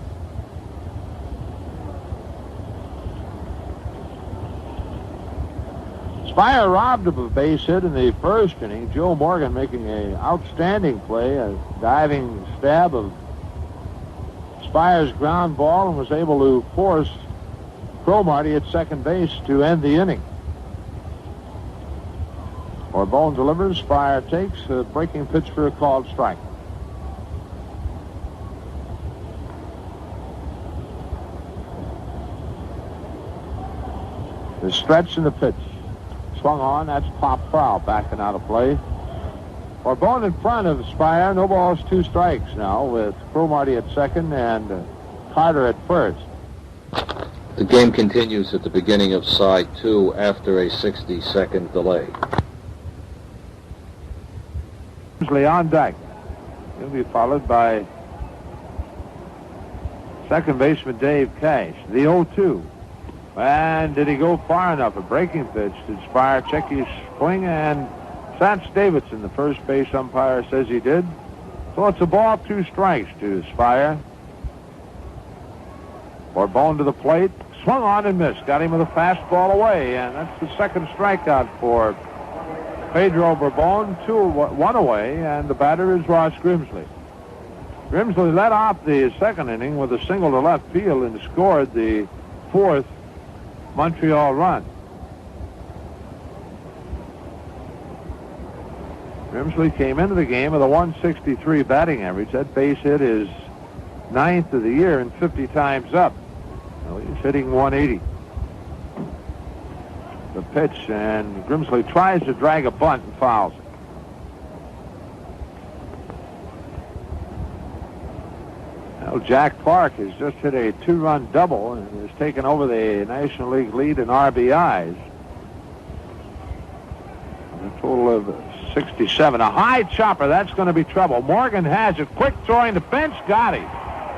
Spire robbed of a base hit in the first inning. Joe Morgan making an outstanding play, a diving stab of Spire's ground ball, and was able to force Cromartie at second base to end the inning. Bourbon delivers. Spire takes a breaking pitch for a called strike. The stretch and the pitch. Swung on, that's pop foul, backing out of play. Bourbon in front of Spire, no balls, 2 strikes now, with Cromartie at second and Carter at first. The game continues at the beginning of side 2 after a 60-second delay. On deck. He'll be followed by second baseman Dave Cash. The 0-2. And did he go far enough? A breaking pitch. Did Spire check his swing? And Sance Davidson, the first base umpire, says he did. So it's a ball, 2 strikes to Spire. Bourbon to the plate. Swung on and missed. Got him with a fastball away. And that's the second strikeout for Pedro Bourbon. 2-1 away. And the batter is Ross Grimsley. Grimsley led off the second inning with a single to left field and scored the fourth Montreal run. Grimsley came into the game with a 163 batting average. That base hit is 9th of the year and 50 times up. Well, he's hitting 180. The pitch, and Grimsley tries to drag a bunt and fouls it. Well, Jack Clark has just hit a 2-run double and has taken over the National League lead in RBIs. A total of 67. A high chopper. That's going to be trouble. Morgan has it. Quick throwing to bench. Got it.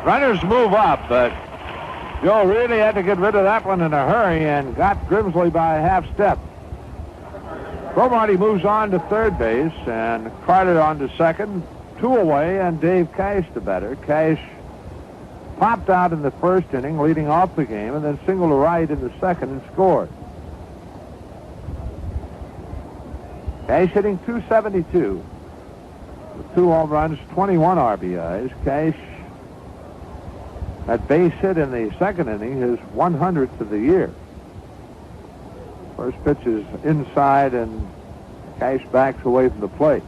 Runners move up, but Joe really had to get rid of that one in a hurry and got Grimsley by a half step. Cromartie moves on to third base, and Carter on to second. 2 away, and Dave Cash the batter. Cash popped out in the first inning, leading off the game, and then singled to right in the second and scored. Cash hitting .272 with 2 home runs, 21 RBIs. Cash, that base hit in the second inning, his 100th of the year. First pitch is inside, and Cash backs away from the plate.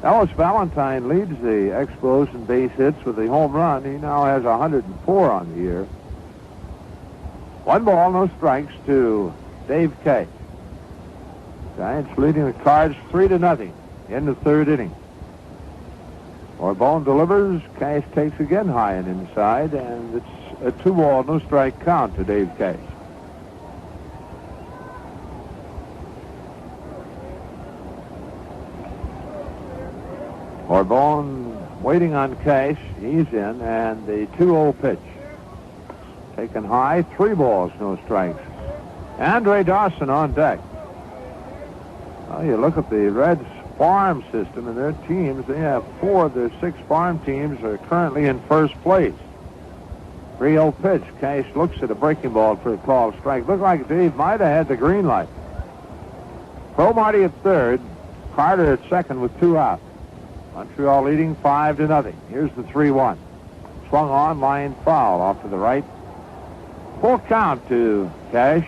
Ellis Valentine leads the Expos in base hits with the home run. He now has 104 on the year. 1 ball, no strikes to Dave Cash. Giants leading the Cards 3-0 in the third inning. Orbone delivers. Cash takes again high and inside, and it's a 2 ball, no strike count to Dave Cash. Orbone waiting on Cash. He's in, and the 2-0 pitch. Taken high, 3 balls, no strikes. Andre Dawson on deck. Well, you look at the Reds farm system and their teams, they have 4 of their 6 farm teams are currently in first place. 3-0 pitch. Cash looks at a breaking ball for a called strike. Looked like Dave might have had the green light. Cromartie at third. Carter at second with 2 out. Montreal leading 5-0. Here's the 3-1. Swung on, line foul off to the right. Full count to Cash.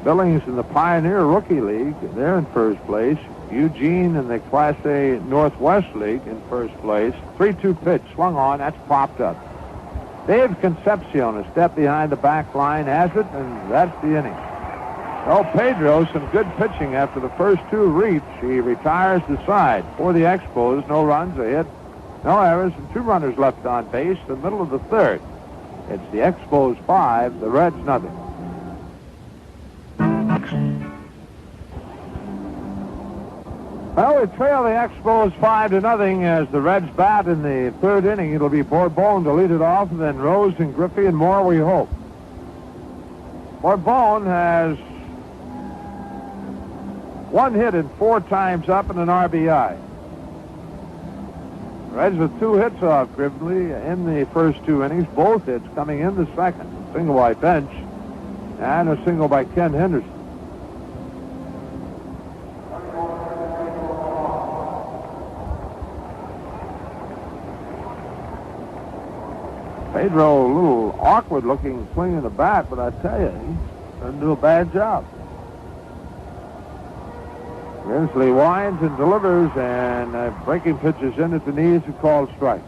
Billings in the Pioneer Rookie League, they're in first place. Eugene in the Class A Northwest League in first place. 3-2 pitch, swung on, that's popped up. Dave Concepcion, a step behind the back line, has it, and that's the inning. Oh, Pedro, some good pitching after the first 2 reach. He retires the side for the Expos. No runs, a hit, no errors, and 2 runners left on base, the middle of the third. It's the Expos 5, the Reds nothing. Well, we trail the Expos 5-0 as the Reds bat in the third inning. It'll be Bourbon to lead it off, and then Rose and Griffey and more, we hope. Bourbon has 1 hit and 4 times up and an RBI. Reds with 2 hits off Grimsley in the first 2 innings, both hits coming in the second. A single by Bench and a single by Ken Henderson. Pedro, a little awkward looking swinging the bat, but I tell you, he doesn't do a bad job. Grimsley winds and delivers, and breaking pitches in at the knees, a called strike.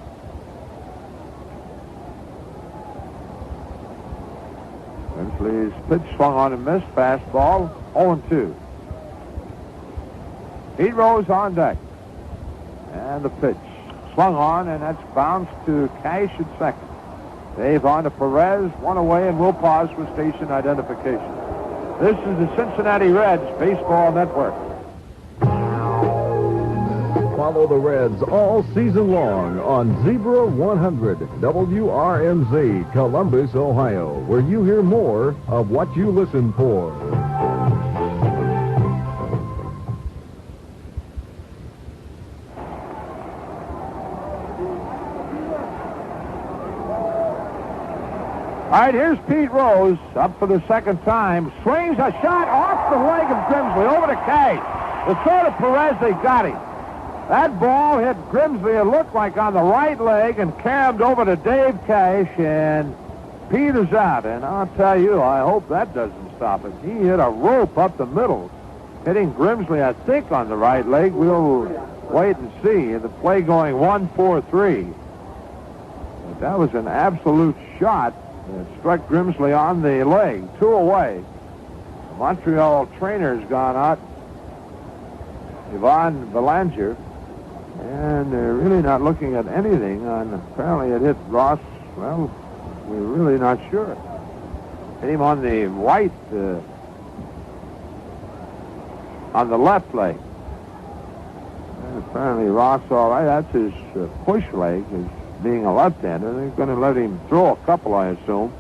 Grimsley's pitch swung on and missed, fastball, 0-2. Pete Rose on deck. And the pitch swung on, and that's bounced to Cash at second. Dave on to Perez, 1 away, and we'll pause for station identification. This is the Cincinnati Reds Baseball Network. Follow the Reds all season long on Zebra 100 WRMZ, Columbus, Ohio, where you hear more of what you listen for. All right, here's Pete Rose up for the second time. Swings a shot off the leg of Grimsley over to Cash. The throw to Perez, they got him. That ball hit Grimsley, it looked like on the right leg, and caromed over to Dave Cash, and peters out. And I'll tell you, I hope that doesn't stop it. He hit a rope up the middle, hitting Grimsley, I think, on the right leg. We'll wait and see. The play going 1-4-3. But that was an absolute shot that struck Grimsley on the leg. 2 away. The Montreal trainer's gone out, Yvonne Belanger, and they're really not looking at anything. Apparently it hit Ross. Well, we're really not sure. Hit him on the right, on the left leg. And apparently Ross, all right, that's his push leg, his being a left-hander. They're going to let him throw a couple, I assume.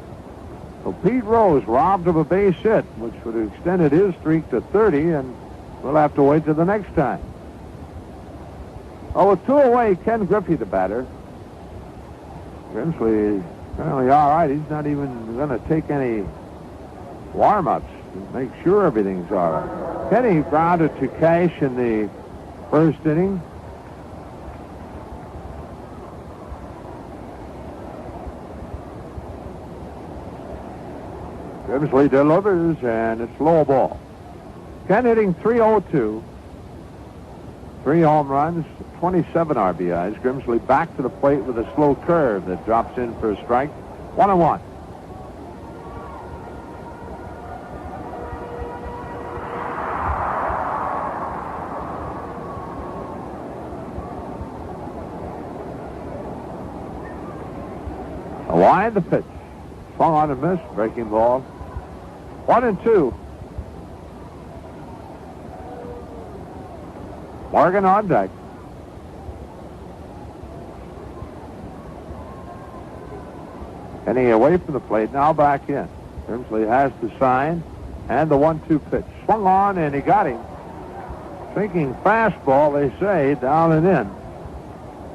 So Pete Rose robbed of a base hit, which would have extended his streak to 30, and we'll have to wait till the next time. Oh, with 2 away, Ken Griffey, the batter. Grimsley apparently all right. He's not even going to take any warm-ups to make sure everything's all right. Kenny grounded to Cash in the first inning. Grimsley delivers, and it's low ball. Ken hitting .302. 3 home runs, 27 RBIs. Grimsley back to the plate with a slow curve that drops in for a strike. 1-1. A line, the pitch. Swung on and missed. Breaking ball. 1-2. Morgan on deck. Kenny away from the plate, now back in. Grimsley has the sign and the 1-2 pitch. Swung on, and he got him. Sinking fastball, they say, down and in.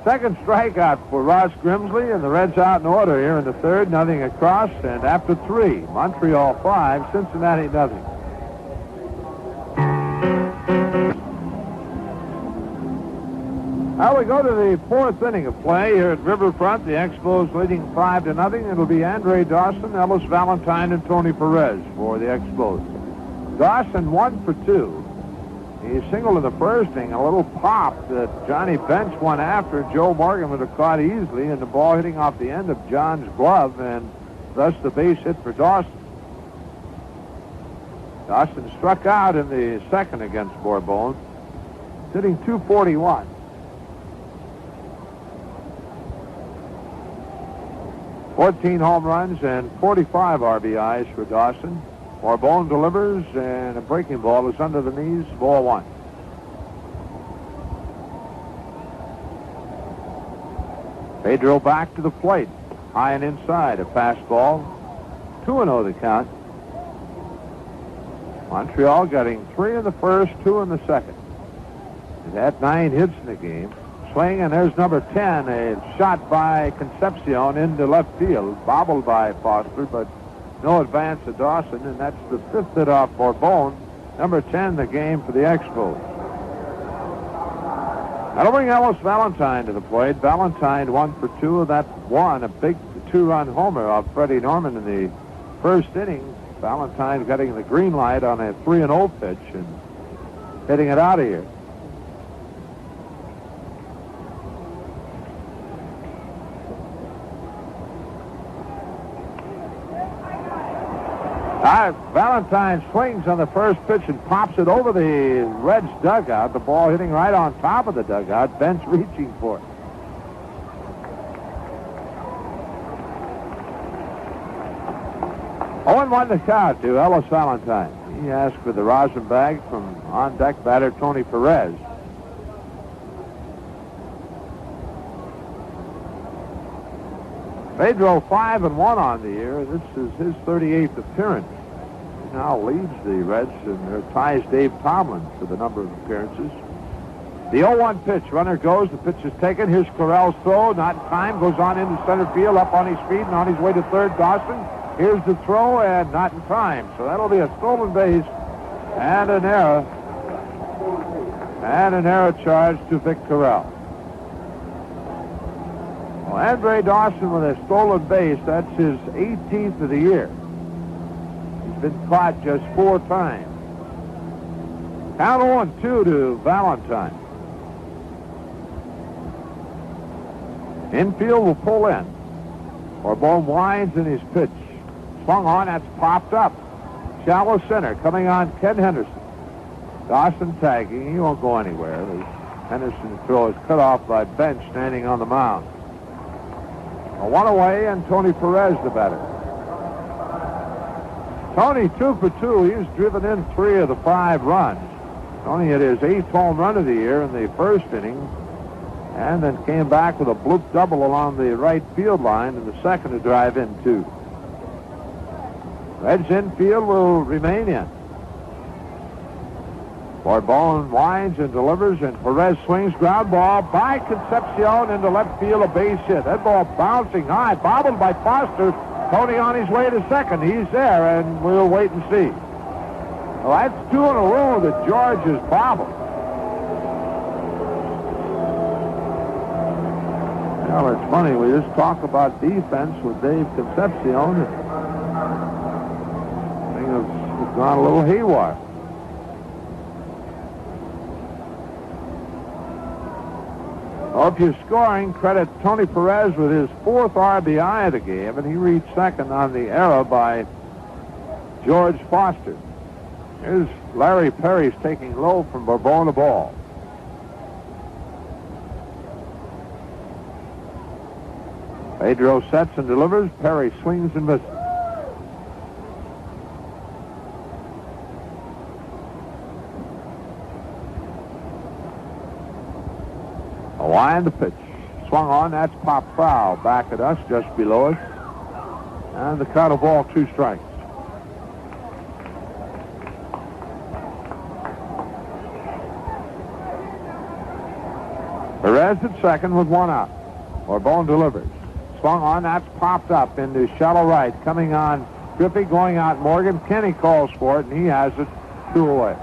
Second strikeout for Ross Grimsley, and the Reds out in order here in the third. Nothing across, and after 3, Montreal 5, Cincinnati nothing. Now we go to the 4th inning of play here at Riverfront. The Expos leading 5-0. It'll be Andre Dawson, Ellis Valentine, and Tony Perez for the Expos. Dawson 1 for 2. He singled in the first inning, a little pop that Johnny Bench went after. Joe Morgan would have caught easily, and the ball hitting off the end of John's glove, and thus the base hit for Dawson. Dawson struck out in the second against Bourbon, hitting .241. $14 home runs and 45 RBIs for Dawson. Bourbon delivers, and a breaking ball is under the knees. Ball 1. Pedro back to the plate. High and inside. A fastball. 2-0 the count. Montreal getting 3 in the first, 2 in the second. It had 9 hits in the game. Swing, and there's number 10. A shot by Concepcion into left field. Bobbled by Foster, but no advance to Dawson, and that's the 5th hit off Bourbon. Number 10 the game for the Expos. That'll bring Ellis Valentine to the plate. Valentine 1 for 2 of that one. A big 2-run homer off Freddie Norman in the first inning. Valentine getting the green light on a 3-0 pitch and hitting it out of here. Valentine swings on the first pitch and pops it over the Reds dugout. The ball hitting right on top of the dugout. Bench reaching for it. Oh, 1 the count to Ellis Valentine. He asked for the rosin bag from on-deck batter Tony Perez. Pedro 5-1 on the year. This is his 38th appearance. He now leads the Reds and ties Dave Tomlin for the number of appearances. The 0-1 pitch. Runner goes. The pitch is taken. Here's Correll's throw. Not in time. Goes on into center field. Up on his feet and on his way to third. Dawson. Here's the throw, and not in time. So that'll be a stolen base and an error. And an error charge to Vic Terrell. Well, Andre Dawson with a stolen base, that's his 18th of the year. He's been caught just 4 times. Count 0-2 to Valentine. Infield will pull in. Corbone winds in his pitch. Swung on, that's popped up. Shallow center, coming on Ken Henderson. Dawson tagging, he won't go anywhere. The Henderson throw is cut off by Bench standing on the mound. A 1 away, and Tony Perez the batter. Tony 2 for 2. He's driven in 3 of the 5 runs. Tony hit his 8th home run of the year in the first inning, and then came back with a bloop double along the right field line in the second to drive in 2. Reds infield will remain in. Corbone winds and delivers, and Perez swings, ground ball by Concepcion into left field, a base hit. That ball bouncing high, bobbled by Foster. Tony on his way to second. He's there, and we'll wait and see. Well, that's 2 in a row that George has bobbled. Well, it's funny. We just talk about defense with Dave Concepcion, and things have gone a little haywire. Well, if you're scoring, credit Tony Perez with his 4th RBI of the game, and he reached second on the error by George Foster. Here's Larry Perry's taking low from Bourbon the ball. Pedro sets and delivers. Perry swings and misses. A line to pitch. Swung on, that's pop foul. Back at us, just below us. And the count of ball, 2 strikes. Perez at second with 1 out. Bourbon delivers. Swung on, that's popped up into shallow right. Coming on Griffey, going out Morgan. Kenny calls for it, and he has it 2 away.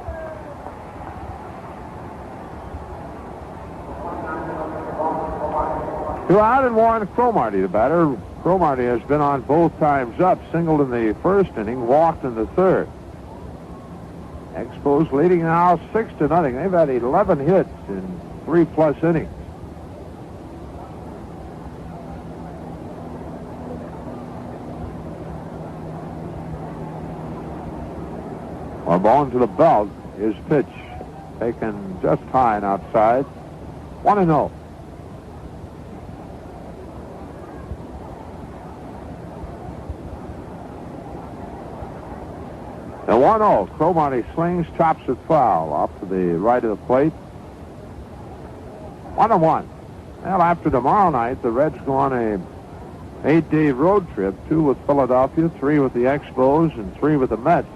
Two out and one. Cromartie, the batter. Cromartie has been on both times up. Singled in the first inning, walked in the third. Expos leading now 6-0. They've had 11 hits in 3+ innings. Ball to the belt. His pitch taken just high and outside. 1-0. The 1-0. Cromartie slings, chops it foul off to the right of the plate. 1-1. Well, after tomorrow night, the Reds go on a 8-day road trip, 2 with Philadelphia, 3 with the Expos, and 3 with the Mets.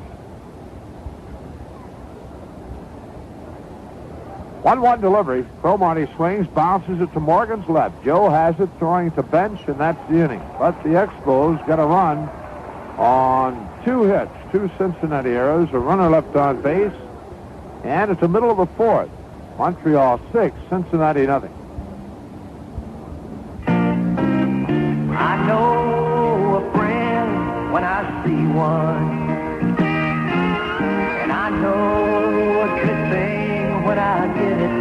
1-1 delivery. Cromartie swings, bounces it to Morgan's left. Joe has it, throwing to Bench, and that's the inning. But the Expos got a run on 2 hits, 2 Cincinnati errors, a runner left on base, and it's the middle of the 4th. Montreal 6, Cincinnati nothing. I know a friend when I see one, and I know a good thing when I get it.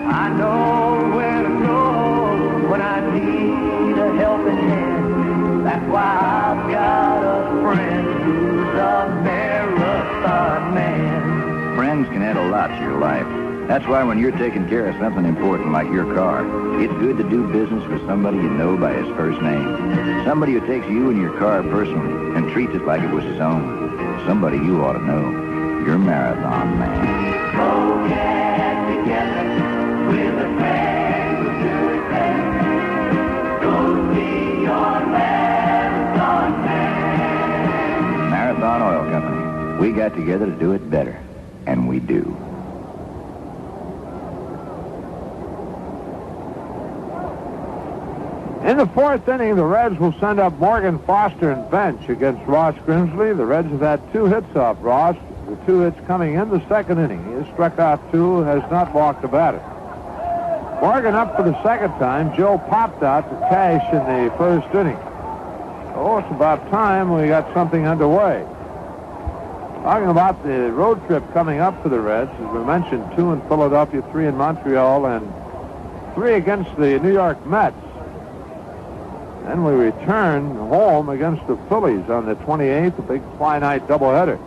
I know where to go when I need a helping hand. That's why I've got a friend who's a marathon man. Friends can add a lot to your life. That's why when you're taking care of something important like your car, it's good to do business with somebody you know by his first name. Somebody who takes you and your car personally and treats it like it was his own. Somebody you ought to know. Your marathon man. Go get together with a friend who'll do it better. Go be your marathon man. Marathon Oil Company. We got together to do it better. And we do. In the 4th inning, the Reds will send up Morgan, Foster, and Bench against Ross Grimsley. The Reds have had 2 hits off Ross. The 2 hits coming in the second inning. He has struck out 2, has not walked a batter. Morgan up for the second time. Joe popped out to Cash in the first inning. Oh, it's about time we got something underway. Talking about the road trip coming up for the Reds, as we mentioned, 2 in Philadelphia, 3 in Montreal, and 3 against the New York Mets. Then we return home against the Phillies on the 28th, a big fly night doubleheader.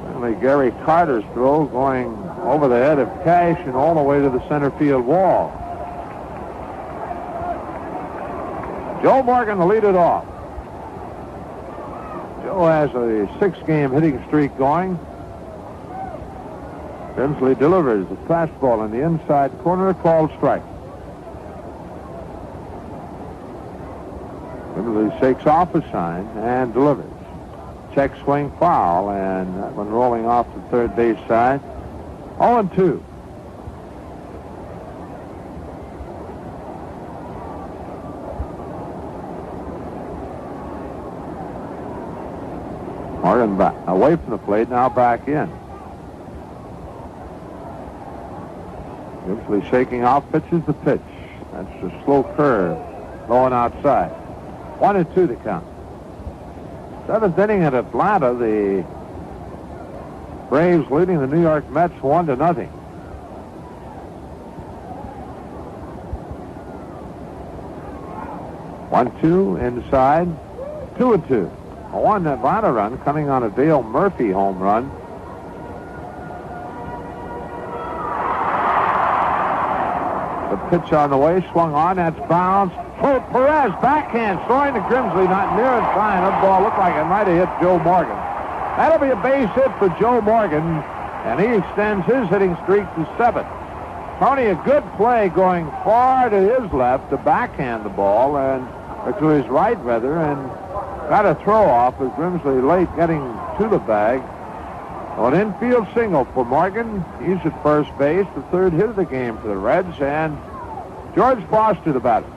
Finally, Gary Carter's throw going over the head of Cash and all the way to the center field wall. Joe Morgan to lead it off. Joe has a 6-game hitting streak going. Grimsley delivers a fastball in the inside corner, called strike. Grimsley shakes off a sign and delivers. Check swing foul, and that one rolling off the third base side. 0-2. Morgan back, away from the plate, now back in. Grimsley shaking off, pitches the pitch. That's a slow curve, going outside. 1-2 to count. 7th inning at Atlanta, the Braves leading the New York Mets 1-0. 1-2 inside, 2-2. A 1 Atlanta run coming on a Dale Murphy home run. The pitch on the way, swung on, that's bounced. Oh, Perez, backhand, throwing to Grimsley, not near in time. That ball looked like it might have hit Joe Morgan. That'll be a base hit for Joe Morgan, and he extends his hitting streak to 7. Tony, a good play going far to his left to backhand the ball, and or to his right, rather, and got a throw off as Grimsley late getting to the bag. An infield single for Morgan. He's at first base, the 3rd hit of the game for the Reds, and George Foster the batter.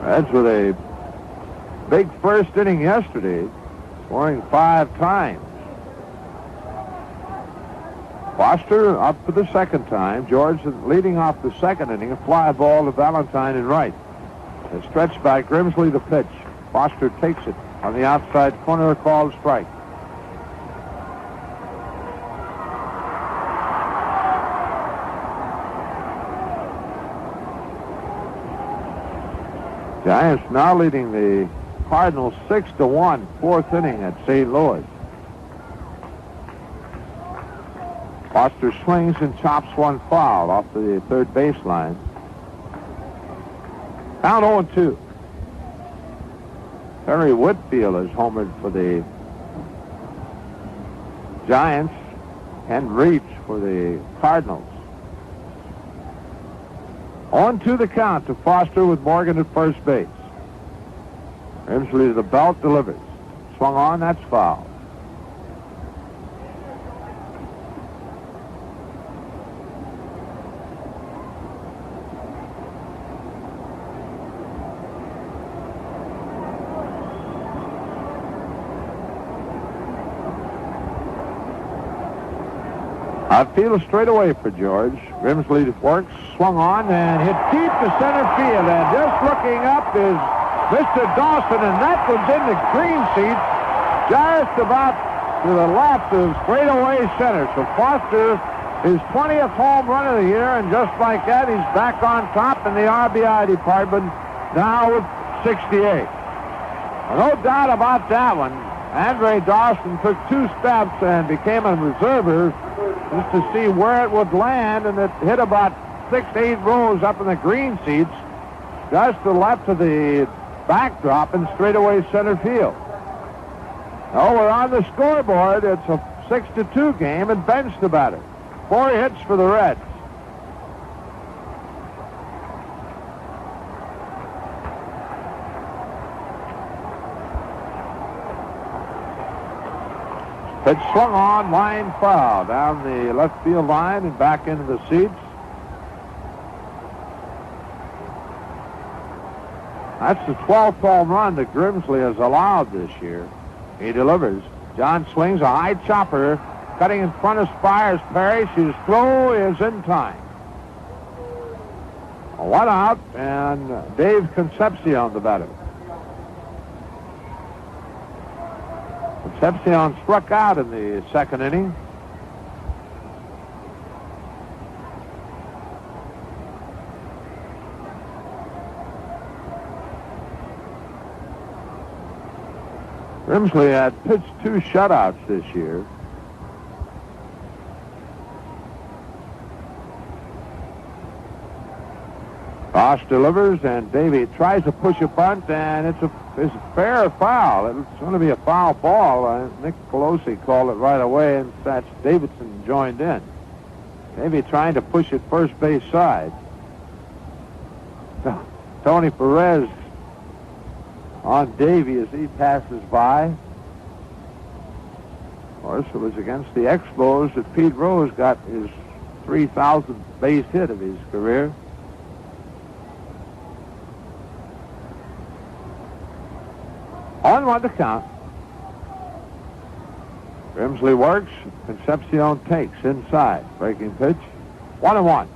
Reds with a big first inning yesterday, scoring 5 times. Foster up for the second time. George leading off the second inning, a fly ball to Valentine in right. A stretch by Grimsley, the pitch. Foster takes it on the outside corner, called strike. Giants now leading the Cardinals 6-1, 4th inning at St. Louis. Foster swings and chops one foul off the third baseline. Down 0-2. Terry Whitfield has homered for the Giants. Ken Reach for the Cardinals. 0-2 the count to Foster with Morgan at first base. Grimsley to the belt, delivers. Swung on, that's foul. Outfield straight away for George. Grimsley works, swung on, and hit deep to center field. And just looking up is Mr. Dawson, and that one's in the green seats, just about to the left of straightaway center. So Foster, his 20th home run of the year, and just like that, he's back on top in the RBI department, now with 68. Well, no doubt about that one. Andre Dawson took 2 steps and became a reserver just to see where it would land, and it hit about 6 to 8 rows up in the green seats, just to the left of the backdrop in straightaway center field. Oh, we're on the scoreboard. It's a 6-2 game, and Bench the batter. 4 hits for the Reds. Pitch swung on, line foul, down the left field line and back into the seats. That's the 12th home run that Grimsley has allowed this year. He delivers. John swings a high chopper, cutting in front of Spires. Parrish. His throw is in time. One out, and Dave Concepcion, the batter. Concepcion struck out in the second inning. Grimsley had pitched 2 shutouts this year. Ross delivers, and Davey tries to push a bunt, and it's a fair foul. It's going to be a foul ball. Nick Pelosi called it right away, and that's Davidson joined in. Davey trying to push it first base side. Tony Perez on Davey as he passes by. Of course, it was against the Expos that Pete Rose got his 3,000th base hit of his career. On 1 to count. Grimsley works. Concepcion takes inside. Breaking pitch. 1-1.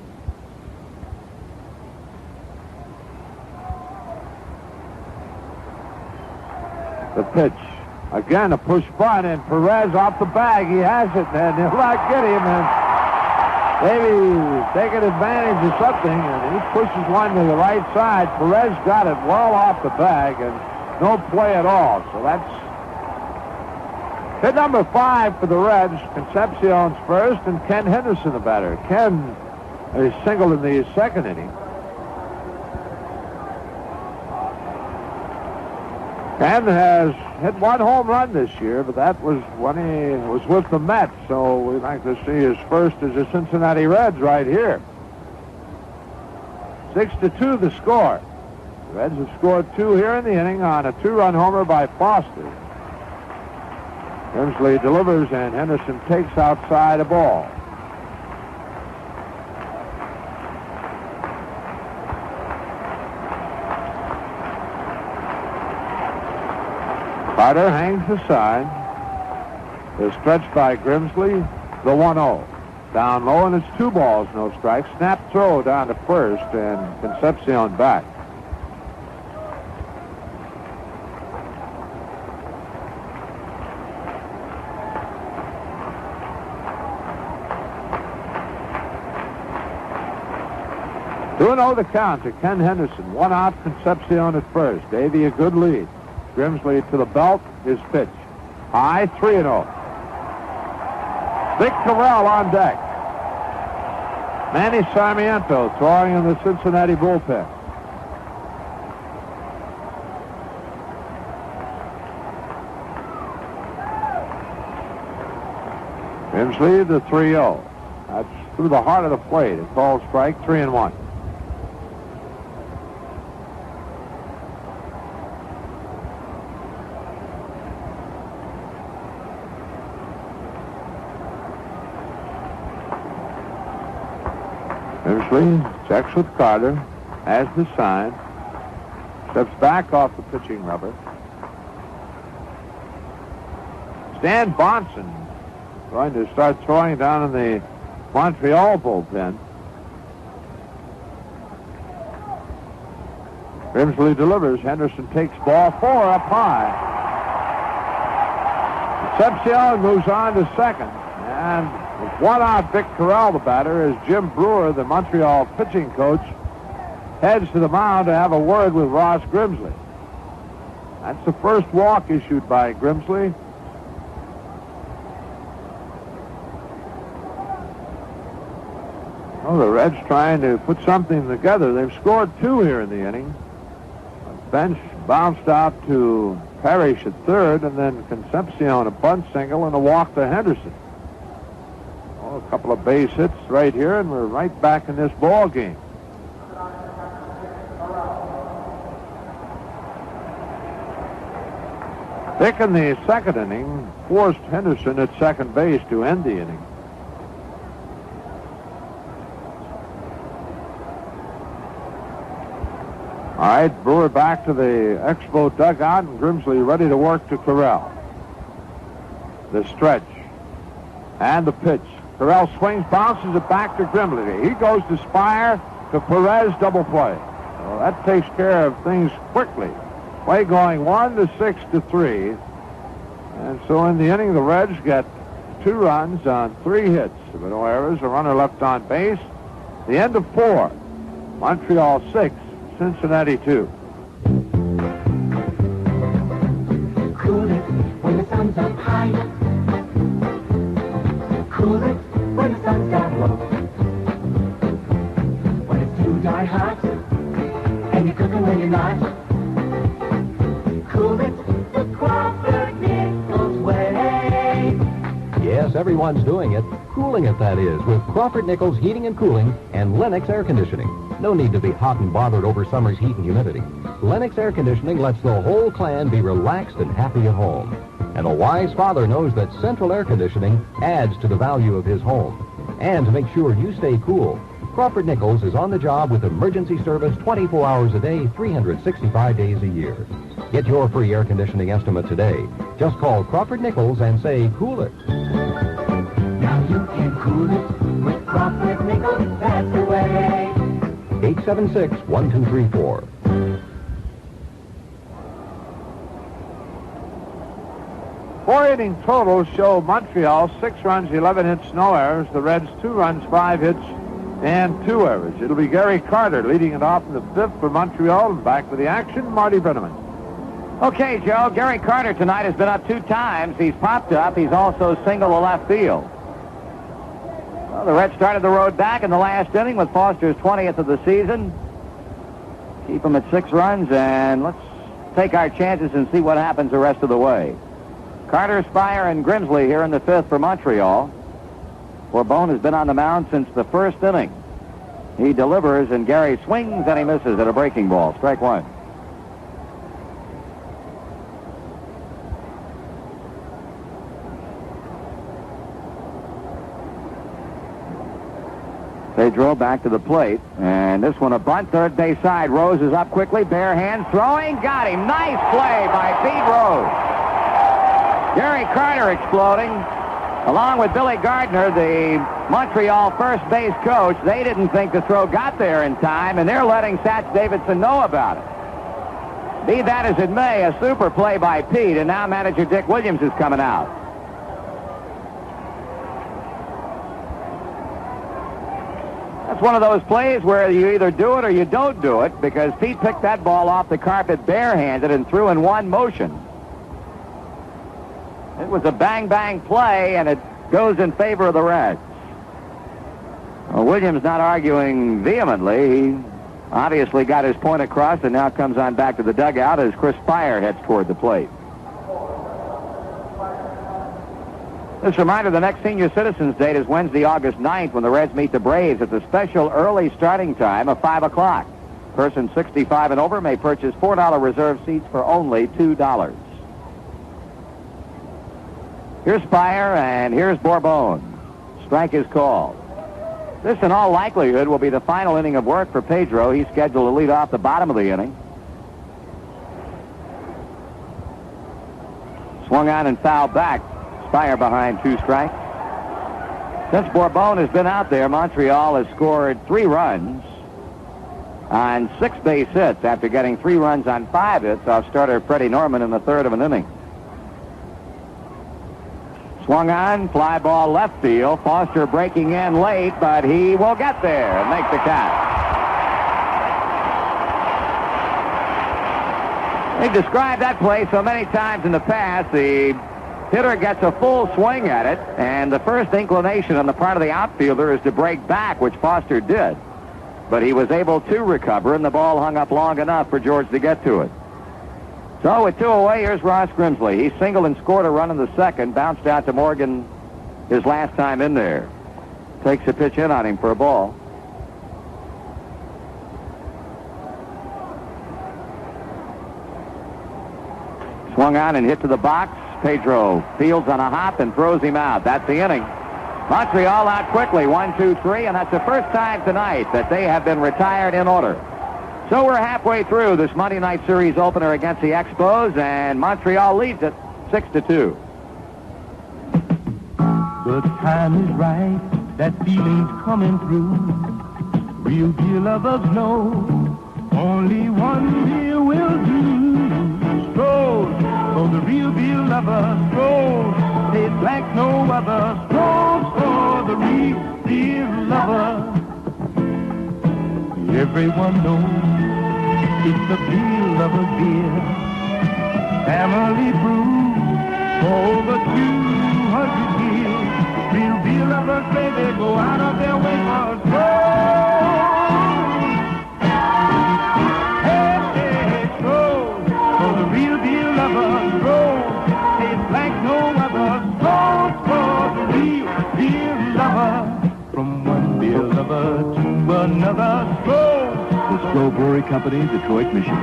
The pitch. Again, a push bunt, and Perez off the bag. He has it, and he'll not get him. And maybe taking advantage of something, and he pushes one to the right side. Perez got it well off the bag, and no play at all. So that's hit number 5 for the Reds. Concepcion's first, and Ken Henderson the batter. Ken is singled in the second inning. Ken has hit 1 home run this year, but that was when he was with the Mets. So we'd like to see his first as the Cincinnati Reds right here. 6-2 the score. The Reds have scored 2 here in the inning on a 2-run homer by Foster. Grimsley delivers, and Henderson takes outside a ball. Carter hangs aside. Is stretched by Grimsley. The 1-0. Down low, and it's 2 balls, no strikes. Snap throw down to first, and Concepcion back. The count to Ken Henderson. 1 out, Concepcion at first. Davey a good lead. Grimsley to the belt. His pitch. High, 3-0. Vic Corral on deck. Manny Sarmiento throwing in the Cincinnati bullpen. Grimsley the 3-0. That's through the heart of the plate. A called strike, 3-1. Grimsley checks with Carter, has the sign, steps back off the pitching rubber. Stan Bonson going to start throwing down in the Montreal bullpen. Grimsley delivers. Henderson takes ball 4 up high. Concepcion moves on to second, and with 1 out, Vic Corral, the batter, as Jim Brewer, the Montreal pitching coach, heads to the mound to have a word with Ross Grimsley. That's the first walk issued by Grimsley. Oh, the Reds trying to put something together. They've scored 2 here in the inning. The bench bounced out to Parrish at third, and then Concepcion a bunt single and a walk to Henderson. A couple of base hits right here, and we're right back in this ball game. Vic in the second inning forced Henderson at second base to end the inning. right, Brewer back to the Expo dugout, and Grimsley ready to work to Corral. The stretch. And the pitch. Corral swings, bounces it back to Grimsley. He goes to Spire, to Perez, double play. So that takes care of things quickly. Play going 1-6 to 3. And so in the inning, the Reds get 2 runs on 3 hits. But no errors, a runner left on base. The end of 4. Montreal 6, Cincinnati 2. Cool it when the sun's up high. Cool it when the sun's down low. When it's too darn hot and you're cooking when you're not. Cool it the Crawford Nichols way. Yes, everyone's doing it. Cooling it, that is, with Crawford Nichols Heating and Cooling and Lennox Air Conditioning. No need to be hot and bothered over summer's heat and humidity. Lennox Air Conditioning lets the whole clan be relaxed and happy at home. And a wise father knows that central air conditioning adds to the value of his home. And to make sure you stay cool, Crawford Nichols is on the job with emergency service 24 hours a day, 365 days a year. Get your free air conditioning estimate today. Just call Crawford Nichols and say, cool it. Now you can cool it with Crawford Nichols, that's the way. 876-1234. 4 inning totals show Montreal 6 runs, 11 hits, no errors. The Reds 2 runs, 5 hits, and 2 errors. It'll be Gary Carter leading it off in the 5th for Montreal. And back with the action, Marty Brenneman. Okay, Joe, Gary Carter tonight has been up 2 times. He's popped up. He's also singled to left field. Well, the Reds started the road back in the last inning with Foster's 20th of the season. Keep him at 6 runs, and let's take our chances and see what happens the rest of the way. Carter, Spire, and Grimsley here in the 5th for Montreal. Bourbon has been on the mound since the 1st inning. He delivers, and Gary swings, and he misses at a breaking ball. Strike 1. Pedro back to the plate, and this one a bunt, third base side. Rose is up quickly, bare hands, throwing, got him. Nice play by Pete Rose. Gary Carter exploding, along with Billy Gardner, the Montreal first base coach. They didn't think the throw got there in time, and they're letting Satch Davidson know about it. Be that as it may, a super play by Pete, and now manager Dick Williams is coming out. That's one of those plays where you either do it or you don't do it, because Pete picked that ball off the carpet barehanded and threw in one motion. It was a bang-bang play, and it goes in favor of the Reds. Well, Williams not arguing vehemently. He obviously got his point across and now comes on back to the dugout as Chris Spire heads toward the plate. This reminder, the next Senior Citizens date is Wednesday, August 9th, when the Reds meet the Braves at the special early starting time of 5 o'clock. Persons 65 and over may purchase $4 reserve seats for only $2. Here's Spire, and here's Bourbon. Strike is called. This, in all likelihood, will be the final inning of work for Pedro. He's scheduled to lead off the bottom of the inning. Swung on and fouled back. Spire behind 2 strikes. Since Bourbon has been out there, Montreal has scored 3 runs on 6 base hits after getting 3 runs on 5 hits off starter Freddie Norman in the 3rd of an inning. Swung on, fly ball left field. Foster breaking in late, but he will get there and make the catch. They've described that play so many times in the past. The hitter gets a full swing at it, and the first inclination on the part of the outfielder is to break back, which Foster did. But he was able to recover, and the ball hung up long enough for George to get to it. So with 2 away, here's Ross Grimsley. He singled and scored a run in the 2nd, bounced out to Morgan his last time in there. Takes a pitch in on him for a ball. Swung on and hit to the box. Pedro fields on a hop and throws him out. That's the inning. Montreal out quickly, 1, 2, 3, and that's the first time tonight that they have been retired in order. So we're halfway through this Monday night series opener against the Expos, and Montreal leads it 6-2. The time is right, that feeling's coming through. Real deal lovers know only one deal will do. Stroll for the real deal lover, stroll, tastes like no other. Stroll for the real deal lover. Everyone knows it's the real lover beer. Family brew for over 200 years. Real deal lovers, baby, go out of their way for a stroll. Hey, hey, stroll for the real deal lovers, stroll. Tastes like no other. Stroll for the real deal lover. From one beer lover to another, stroll. The Stroll Brewery Company, Detroit, Michigan.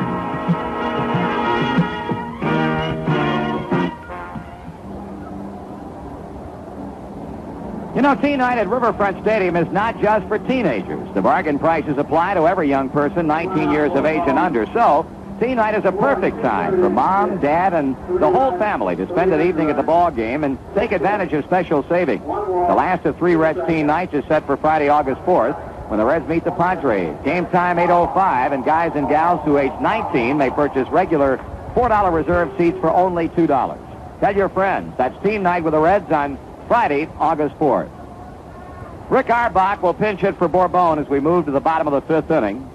You know, teen night at Riverfront Stadium is not just for teenagers. The bargain prices apply to every young person 19 years of age and under. So, teen night is a perfect time for mom, dad, and the whole family to spend an evening at the ball game and take advantage of special savings. The last of 3 Reds teen nights is set for Friday, August 4th, when the Reds meet the Padres. Game time 8:05, and guys and gals who age 19 may purchase regular $4 reserve seats for only $2. Tell your friends. That's teen night with the Reds on Friday, August 4th. Rick Auerbach will pinch hit for Bourbon as we move to the bottom of the 5th inning.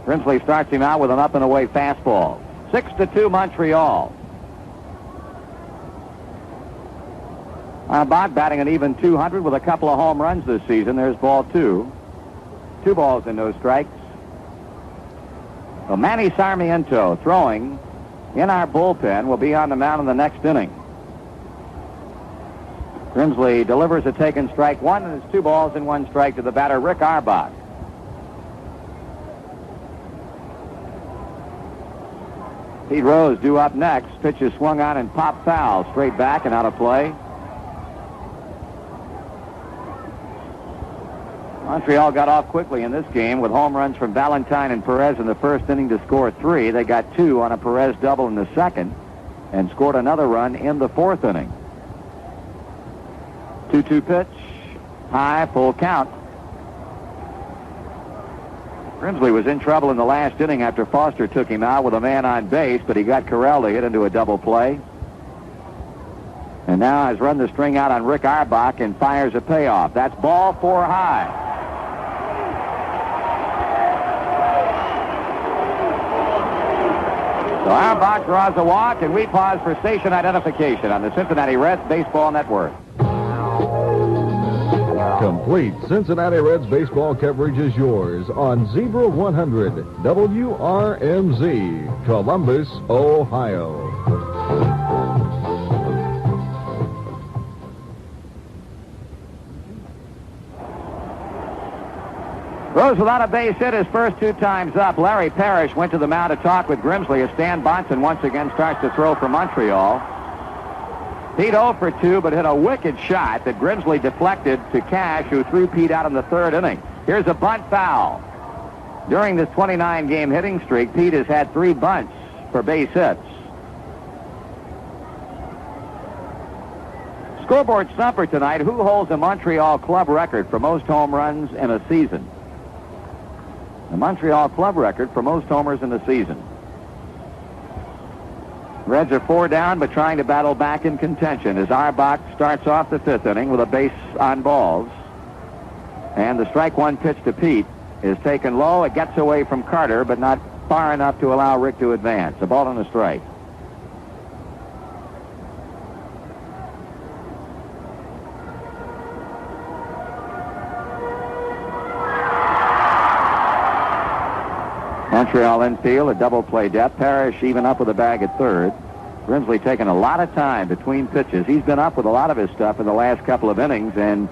Grimsley starts him out with an up-and-away fastball. 6-2 Montreal. Auerbach batting an even 200 with a couple of home runs this season. There's ball 2. 2 balls and no strikes. So Manny Sarmiento throwing in our bullpen will be on the mound in the next inning. Grimsley delivers a taken strike 1, and it's 2 balls and 1 strike to the batter, Rick Auerbach. Pete Rose due up next. Pitch is swung on and popped foul. Straight back and out of play. Montreal got off quickly in this game with home runs from Valentine and Perez in the first inning to score 3. They got 2 on a Perez double in the second and scored another run in the 4th inning. 2-2 pitch. High, full count. Grimsley was in trouble in the last inning after Foster took him out with a man on base, but he got Corral to hit into a double play. And now has run the string out on Rick Auerbach and fires a payoff. That's ball 4 high. So Auerbach draws a walk, and we pause for station identification on the Cincinnati Reds Baseball Network. Complete Cincinnati Reds baseball coverage is yours on Zebra 100 WRMZ, Columbus, Ohio. Rose without a base hit his first 2 times up. Larry Parrish went to the mound to talk with Grimsley as Stan Bonson once again starts to throw for Montreal. Pete 0 for 2, but hit a wicked shot that Grimsley deflected to Cash, who threw Pete out in the 3rd inning. Here's a bunt foul. During this 29-game hitting streak, Pete has had 3 bunts for base hits. Scoreboard stumper tonight. Who holds the Montreal club record for most home runs in a season? The Montreal club record for most homers in the season. Reds are 4 down, but trying to battle back in contention as Auerbach starts off the 5th inning with a base on balls. And the strike 1 pitch to Pete is taken low. It gets away from Carter, but not far enough to allow Rick to advance. A ball and a strike. Montreal infield, a double play depth. Parrish even up with a bag at 3rd. Grimsley taking a lot of time between pitches. He's been up with a lot of his stuff in the last couple of innings, and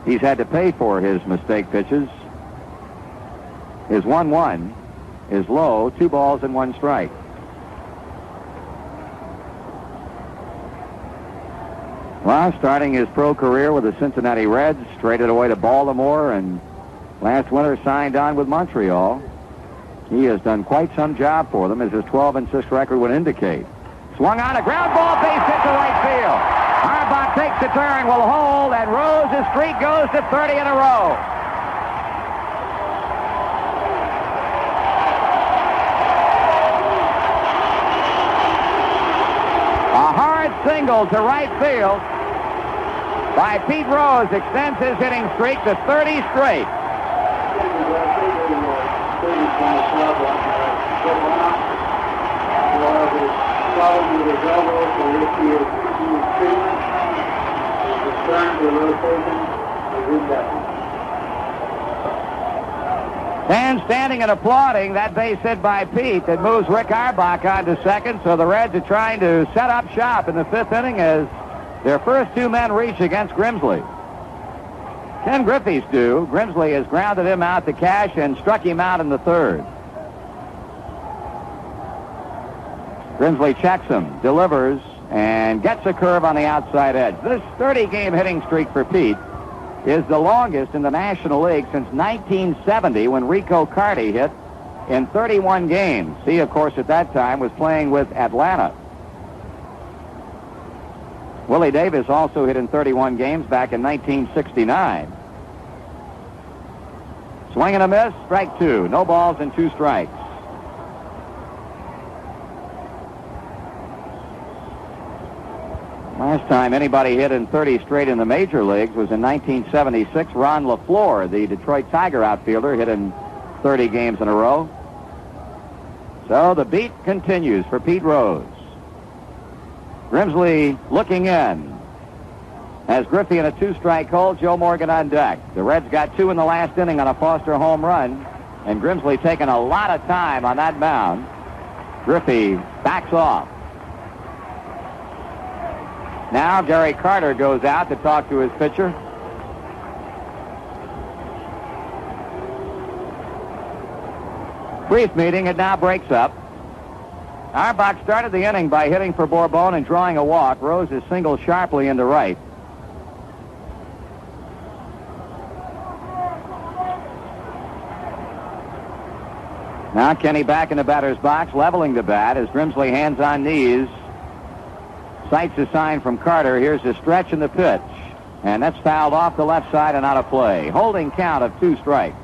he's had to pay for his mistake pitches. His 1-1 is low, 2 balls and 1 strike. Well, starting his pro career with the Cincinnati Reds, traded away to Baltimore, and last winter signed on with Montreal. He has done quite some job for them, as his 12-6 record would indicate. Swung on a ground ball, base hit to right field. Auerbach takes the turn, will hold, and Rose's streak goes to 30 in a row. A hard single to right field by Pete Rose extends his hitting streak to 30 straight. Fans standing and applauding that base hit by Pete that moves Rick Auerbach on to second, so the Reds are trying to set up shop in the 5th inning as their first 2 men reach against Grimsley. Ken Griffey's due. Grimsley has grounded him out to cash and struck him out in the 3rd. Grimsley checks him, delivers, and gets a curve on the outside edge. This 30-game hitting streak for Pete is the longest in the National League since 1970 when Rico Carty hit in 31 games. He, of course, at that time was playing with Atlanta. Willie Davis also hit in 31 games back in 1969. Swing and a miss, strike 2. No balls and 2 strikes. Last time anybody hit in 30 straight in the major leagues was in 1976. Ron LaFleur, the Detroit Tiger outfielder, hit in 30 games in a row. So the beat continues for Pete Rose. Grimsley looking in. Has Griffey in a 2-strike hold, Joe Morgan on deck. The Reds got 2 in the last inning on a Foster home run, and Grimsley taking a lot of time on that mound. Griffey backs off. Now Gary Carter goes out to talk to his pitcher. Brief meeting, it now breaks up. Auerbach started the inning by hitting for Bourbon and drawing a walk. Rose is singled sharply into right. Now Kenny back in the batter's box, leveling the bat as Grimsley hands on knees. Sights a sign from Carter. Here's a stretch in the pitch. And that's fouled off the left side and out of play. Holding count of 2 strikes.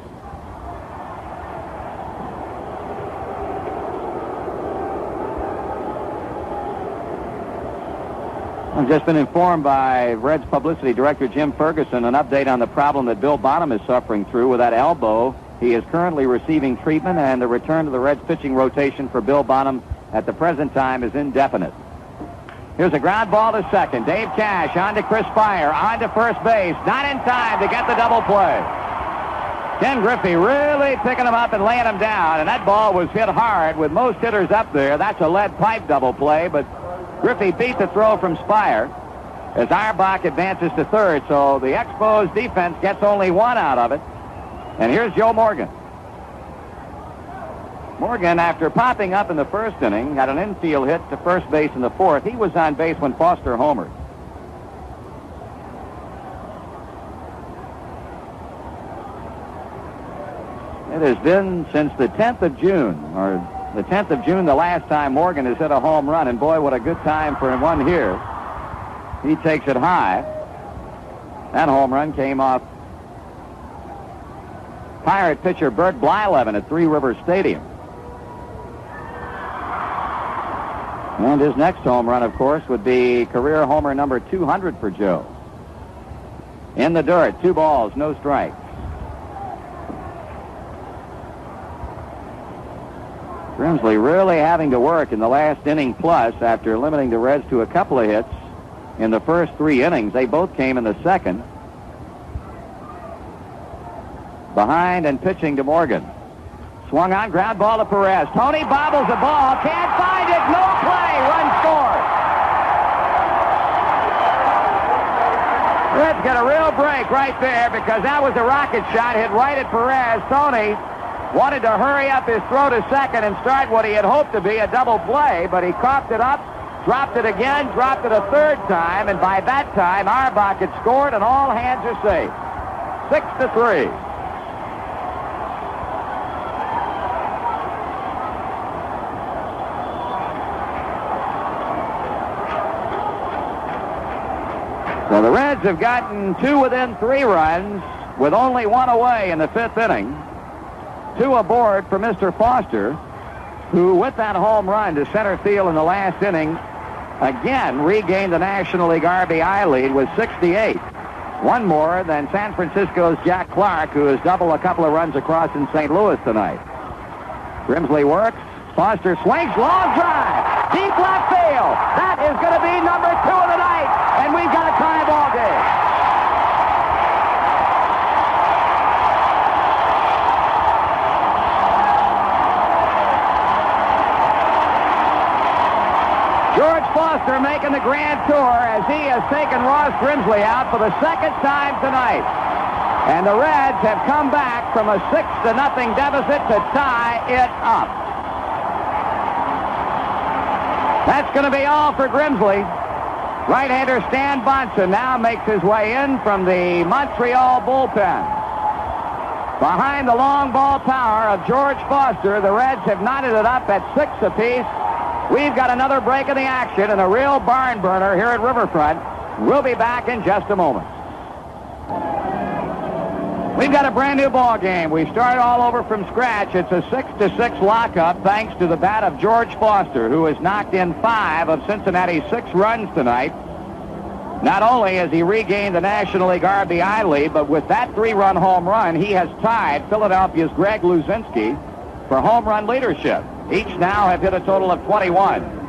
I've just been informed by Reds publicity director Jim Ferguson an update on the problem that Bill Bonham is suffering through with that elbow. He is currently receiving treatment, and the return to the Reds pitching rotation for Bill Bonham at the present time is indefinite. Here's a ground ball to second. Dave Cash on to Chris Spire, on to first base. Not in time to get the double play. Ken Griffey really picking him up and laying him down, and that ball was hit hard with most hitters up there. That's a lead pipe double play, but Griffey beat the throw from Spire as Auerbach advances to third, so the Expos defense gets only 1 out of it. And here's Joe Morgan. Morgan, after popping up in the first inning, had an infield hit to first base in the 4th. He was on base when Foster homered. It has been since the 10th of June, or the 10th of June, the last time Morgan has hit a home run, and boy, what a good time for one here. He takes it high. That home run came off Pirate pitcher Bert Blyleven at Three Rivers Stadium. And his next home run, of course, would be career homer number 200 for Joe. In the dirt, 2 balls, no strikes. Grimsley really having to work in the last inning plus after limiting the Reds to a couple of hits in the first 3 innings. They both came in the second. Behind and pitching to Morgan. Swung on, ground ball to Perez. Tony bobbles the ball, can't find it, no play, run scored. Reds get a real break right there because that was a rocket shot hit right at Perez. Tony wanted to hurry up his throw to second and start what he had hoped to be a double play, but he coughed it up, dropped it again, dropped it a 3rd time, and by that time, Auerbach had scored and all hands are safe. 6-3. So the Reds have gotten 2 within 3 runs with only 1 away in the 5th inning. 2 aboard for Mr. Foster, who, with that home run to center field in the last inning, again regained the National League RBI lead with 68. 1 more than San Francisco's Jack Clark, who has doubled a couple of runs across in St. Louis tonight. Grimsley works. Foster swings. Long drive. Deep left field. That is going to be number 2 of the night. And we've got a tie ball game. George Foster making the grand tour as he has taken Ross Grimsley out for the 2nd time tonight. And the Reds have come back from a 6-0 deficit to tie it up. That's going to be all for Grimsley. Right-hander Stan Bonson now makes his way in from the Montreal bullpen. Behind the long ball power of George Foster, the Reds have knotted it up at 6 apiece. We've got another break in the action and a real barn burner here at Riverfront. We'll be back in just a moment. We've got a brand new ball game. We start all over from scratch. It's a 6-6 lockup thanks to the bat of George Foster, who has knocked in 5 of Cincinnati's 6 runs tonight. Not only has he regained the National League RBI lead, but with that 3-run home run, he has tied Philadelphia's Greg Luzinski for home run leadership. Each now have hit a total of 21.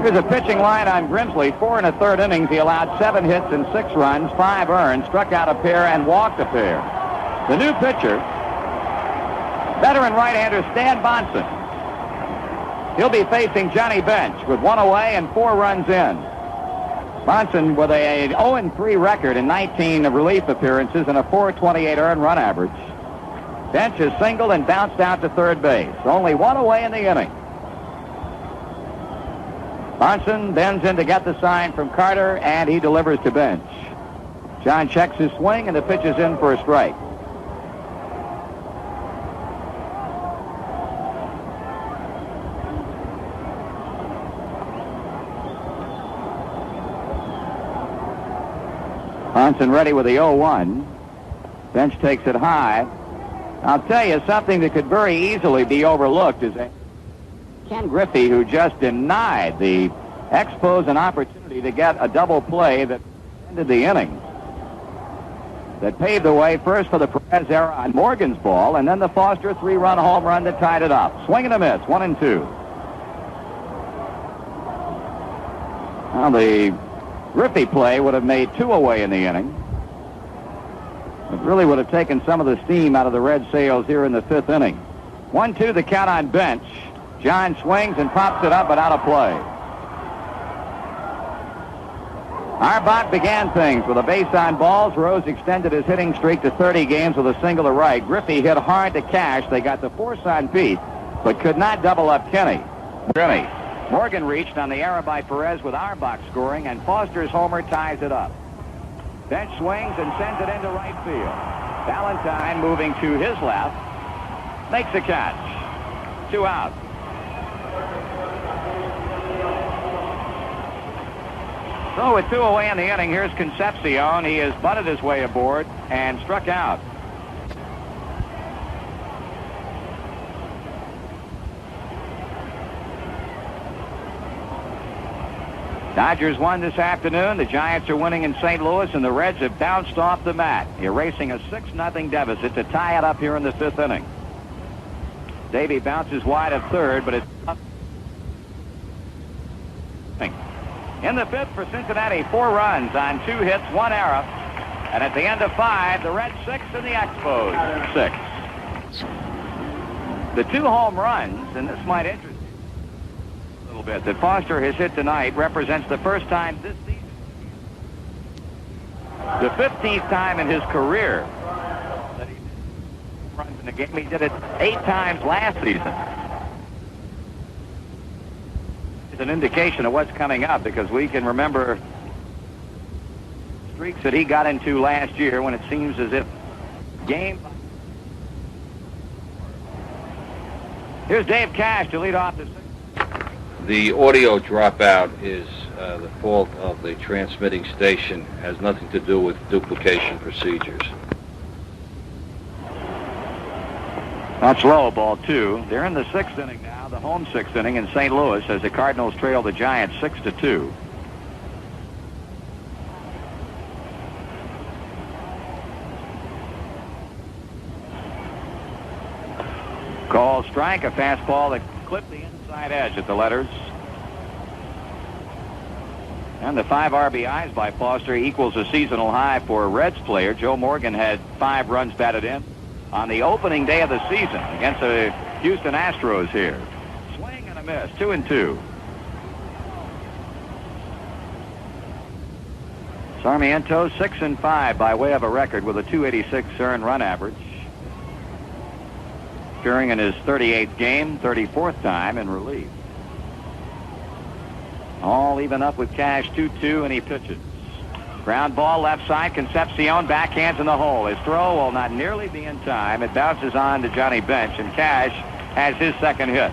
Here's a pitching line on Grimsley. 4 1/3 innings. He allowed 7 hits and 6 runs, 5 earned, struck out a pair, and walked a pair. The new pitcher, veteran right-hander Stan Bonson. He'll be facing Johnny Bench with 1 away and 4 runs in. Bonson with a 0-3 record in 19 relief appearances and a .428 earned run average. Bench has singled and bounced out to third base. Only 1 away in the inning. Bonson bends in to get the sign from Carter, and he delivers to Bench. John checks his swing, and the pitch is in for a strike. Bonson ready with the 0-1. Bench takes it high. I'll tell you something that could very easily be overlooked is Ken Griffey, who just denied the Expos an opportunity to get a double play that ended the inning. That paved the way first for the Perez error on Morgan's ball, and then the Foster 3-run home run that tied it up. Swing and a miss, 1-2. Now the Griffey play would have made 2 away in the inning. It really would have taken some of the steam out of the Red sails here in the 5th inning. 1-2 the count on Bench. John swings and pops it up, but out of play. Arbach began things with a base on balls. Rose extended his hitting streak to 30 games with a single to right. Griffey hit hard to Cash. They got the force on Pete, but could not double up Kenny. Morgan reached on the error by Perez with Arbach scoring, and Foster's homer ties it up. Bench swings and sends it into right field. Valentine moving to his left. Makes a catch. 2 out. So with 2 away in the inning, here's Concepcion. He has butted his way aboard and struck out. Dodgers won this afternoon. The Giants are winning in St. Louis, and the Reds have bounced off the mat, erasing a 6-0 deficit to tie it up here in the 5th inning. Davey bounces wide of third, but it's up. In the 5th for Cincinnati, 4 runs on 2 hits, 1 error. And at the end of 5, the Reds 6 and the Expos 6. The 2 home runs, and this might interest you a little bit, that Foster has hit tonight represents the first time this season. The 15th time in his career that he runs in the game. He did it 8 times last season. It's an indication of what's coming up, because we can remember streaks that he got into last year when it seems as if game. Here's Dave Cash to lead off the 6th. The audio dropout is the fault of the transmitting station. Has nothing to do with duplication procedures. That's low, ball 2. They're in the 6th inning now, the home 6th inning in St. Louis, as the Cardinals trail the Giants 6-2. Call strike, a fastball that clipped the inside edge at the letters. And the 5 RBIs by Foster equals a seasonal high for a Reds player. Joe Morgan had 5 runs batted in on the opening day of the season against the Houston Astros here. Swing and a miss, 2-2. Sarmiento 6-5 by way of a record with a 286 earned run average. Appearing in his 38th game, 34th time in relief. All even up with Cash, 2-2, and he pitches. Ground ball left side, Concepcion backhands in the hole. His throw will not nearly be in time. It bounces on to Johnny Bench, and Cash has his second hit.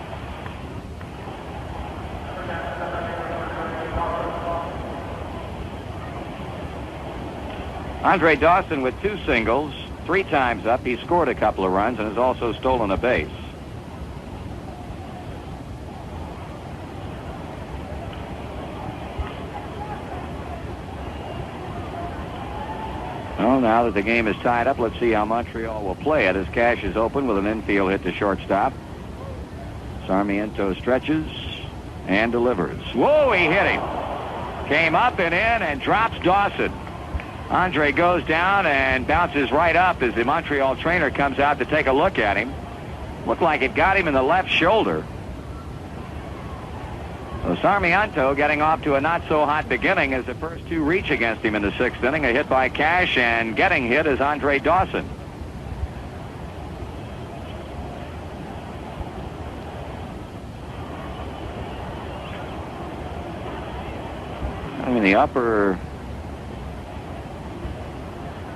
Andre Dawson with 2 singles, 3 times up. He scored a couple of runs and has also stolen a base. Well, now that the game is tied up, let's see how Montreal will play it as Cash is open with an infield hit to shortstop. Sarmiento stretches and delivers. Whoa, he hit him. Came up and in and drops Dawson. Andre goes down and bounces right up as the Montreal trainer comes out to take a look at him. Looked like it got him in the left shoulder. So Sarmiento getting off to a not-so-hot beginning as the first 2 reach against him in the 6th inning. A hit by Cash, and getting hit is Andre Dawson. I mean, the upper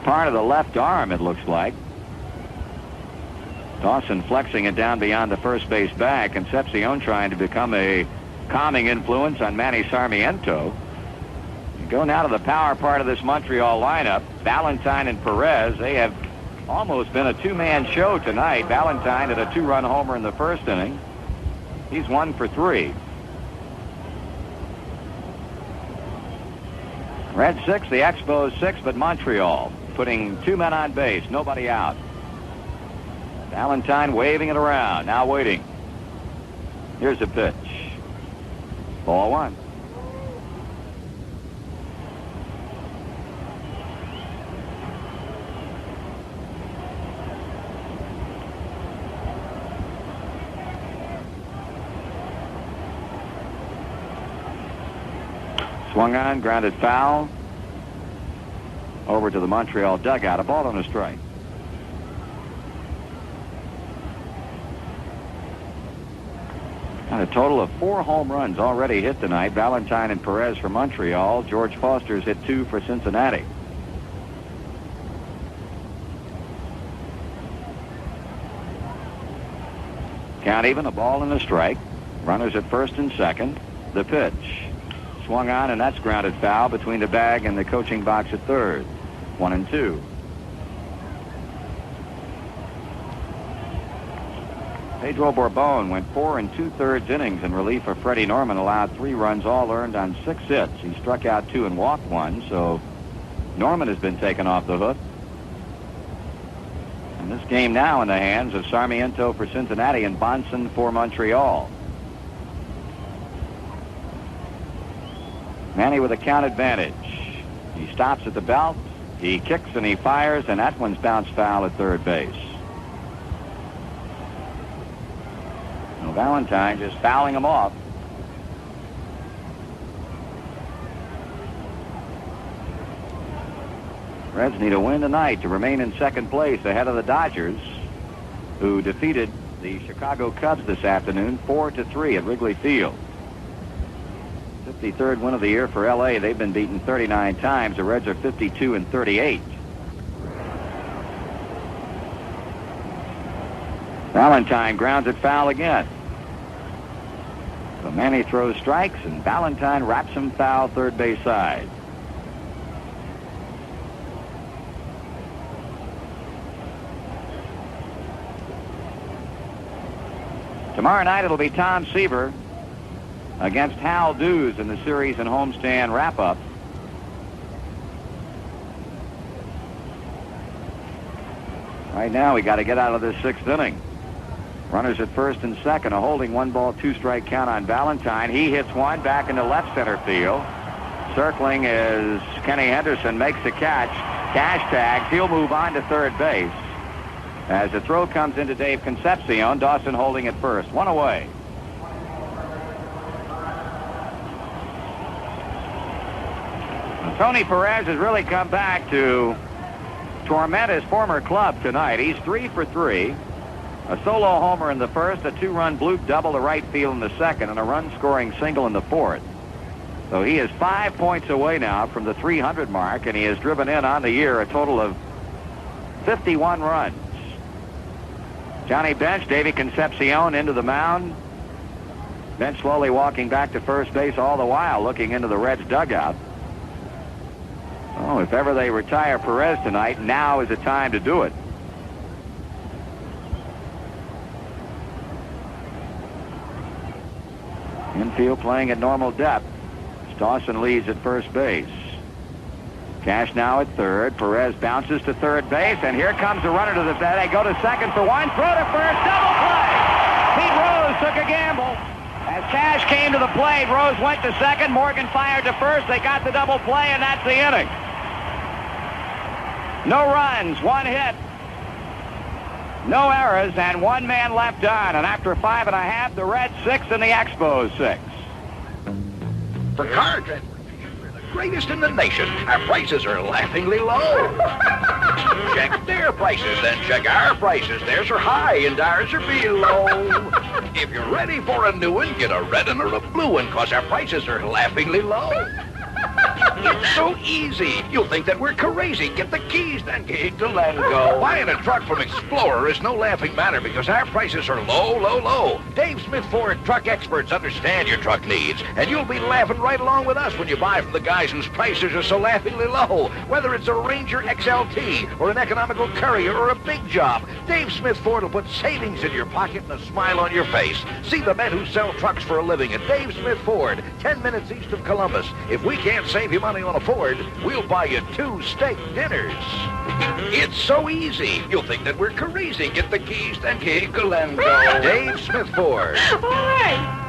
part of the left arm, it looks like. Dawson flexing it down beyond the first base bag. Concepcion trying to become a calming influence on Manny Sarmiento. You go now to the power part of this Montreal lineup. Valentine and Perez, they have almost been a 2-man show tonight. Valentine hit a 2-run homer in the 1st inning. He's 1 for 3. Red 6, the Expos 6, but Montreal putting 2 men on base, nobody out. Valentine waving it around, now waiting. Here's a pitch. Ball 1. Swung on, grounded foul. Over to the Montreal dugout, a ball and a strike. And a total of 4 home runs already hit tonight. Valentine and Perez for Montreal. George Foster's hit 2 for Cincinnati. Count even, a ball and a strike. Runners at first and second. The pitch. Swung on, and that's grounded foul between the bag and the coaching box at third. 1-2. Pedro Borbon went 4 2/3 innings in relief of Freddie Norman, allowed 3 runs, all earned on 6 hits. He struck out 2 and walked 1, so Norman has been taken off the hook. And this game now in the hands of Sarmiento for Cincinnati and Bonson for Montreal. Manny with a count advantage. He stops at the belt. He kicks and he fires, and that one's bounced foul at third base. Well, Valentine just fouling him off. Reds need a win tonight to remain in second place ahead of the Dodgers, who defeated the Chicago Cubs this afternoon 4-3 at Wrigley Field. 53rd win of the year for L.A. They've been beaten 39 times. The Reds are 52-38. Valentine grounds it foul again. So Manny throws strikes, and Valentine wraps him foul third base side. Tomorrow night it'll be Tom Seaver against Hal Dews in the series and homestand wrap-up. Right now we got to get out of this sixth inning. Runners at first and second, a holding 1-ball, 2-strike count on Valentine. He hits one back into left center field. Circling is Kenny Henderson, makes the catch. Cash tags. He'll move on to third base. As the throw comes into Dave Concepcion, Dawson holding at first. One away. And Tony Perez has really come back to torment his former club tonight. He's 3 for 3. A solo homer in the first, a 2-run bloop double to right field in the second, and a run-scoring single in the fourth. So he is 5 points away now from the 300 mark, and he has driven in on the year a total of 51 runs. Johnny Bench, Davey Concepcion into the mound. Bench slowly walking back to first base, all the while looking into the Reds' dugout. Oh, if ever they retire Perez tonight, now is the time to do it. Infield playing at normal depth. Dawson leads at first base. Cash now at third. Perez bounces to third base, and here comes the runner to the bat. They go to second for one. Throw to first. Double play. Pete Rose took a gamble. As Cash came to the plate, Rose went to second. Morgan fired to first. They got the double play, and that's the inning. No runs, one hit, no errors, and one man left on. And after 5.5, the Reds 6 and the Expos 6. For car transportation, we're the greatest in the nation. Our prices are laughingly low. Check their prices, then check our prices. Theirs are high and ours are below. If you're ready for a new one, get a red one or a blue one, cause our prices are laughingly low. It's so easy. You'll think that we're crazy. Get the keys, then gig to let go. Buying a truck from Explorer is no laughing matter because our prices are low, low, low. Dave Smith Ford truck experts understand your truck needs, and you'll be laughing right along with us when you buy from the guys whose prices are so laughingly low. Whether it's a Ranger XLT or an economical Courier or a big job, Dave Smith Ford will put savings in your pocket and a smile on your face. See the men who sell trucks for a living at Dave Smith Ford, 10 minutes east of Columbus. If we can't save you money on a Ford, we'll buy you 2 steak dinners. It's so easy. You'll think that we're crazy. Get the keys, then giggle and go. Dave Smith Ford. All right.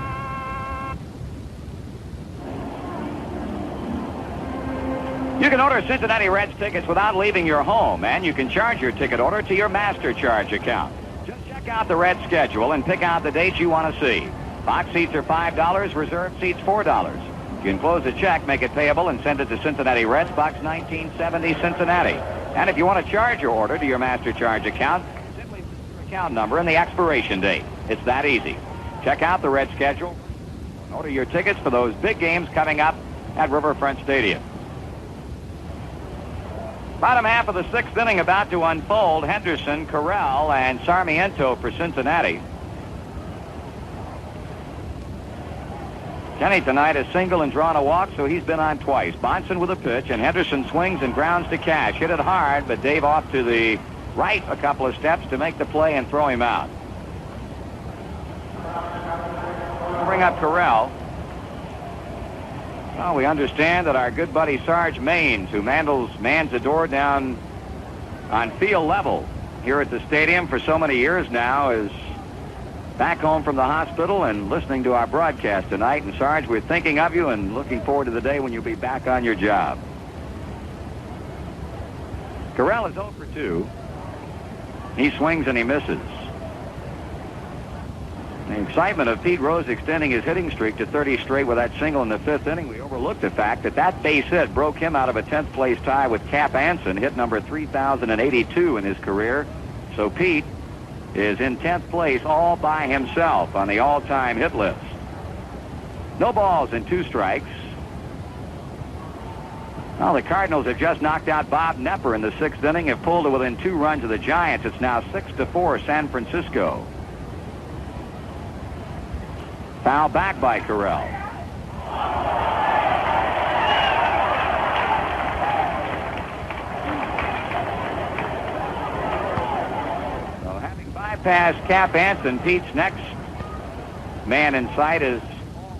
You can order Cincinnati Reds tickets without leaving your home, and you can charge your ticket order to your Master Charge account. Just check out the Reds schedule and pick out the dates you want to see. Box seats are $5, reserved seats $4. You enclose a check, make it payable, and send it to Cincinnati Reds, Box 1970, Cincinnati. And if you want to charge your order to your Master Charge account, simply put your account number and the expiration date. It's that easy. Check out the Red schedule and order your tickets for those big games coming up at Riverfront Stadium. Bottom half of the sixth inning about to unfold. Henderson, Corral, and Sarmiento for Cincinnati. Kenny tonight has singled and drawn a walk, so he's been on twice. Bonson with a pitch, and Henderson swings and grounds to Cash. Hit it hard, but Dave off to the right a couple of steps to make the play and throw him out. Bring up Corral. Well, we understand that our good buddy Sarge Maines, who mans the door down on field level here at the stadium for so many years now, is back home from the hospital and listening to our broadcast tonight. And Sarge, we're thinking of you and looking forward to the day when you'll be back on your job. Corral is 0 for 2. He swings and he misses. The excitement of Pete Rose extending his hitting streak to 30 straight with that single in the fifth inning, we overlooked the fact that that base hit broke him out of a 10th place tie with Cap Anson, hit number 3,082 in his career. So Pete is in 10th place all by himself on the all-time hit list. No balls and 2 strikes. Well, the Cardinals have just knocked out Bob Nepper in the 6th inning, have pulled to within 2 runs of the Giants. It's now 6-4 San Francisco. Foul back by Corral. So having bypassed Cap Anson, Pete's next man in sight is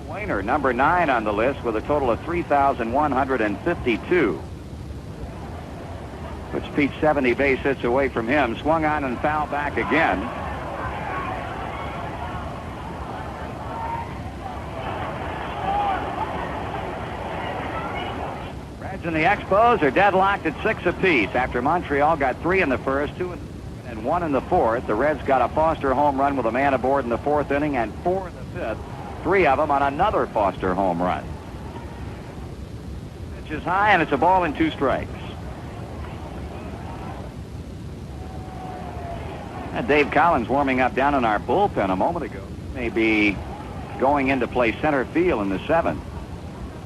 Wayner, number 9 on the list, with a total of 3,152. Puts Pete 70 base hits away from him. Swung on and fouled back again. Reds and the Expos are deadlocked at 6 apiece after Montreal got 3 in the first, 2 and 1 in the fourth. The Reds got a Foster home run with a man aboard in the 4th inning and 4 in the 5th. 3 of them on another Foster home run. Pitch is high, and it's a ball and 2 strikes. And Dave Collins warming up down in our bullpen a moment ago. May be going into play center field in the 7th.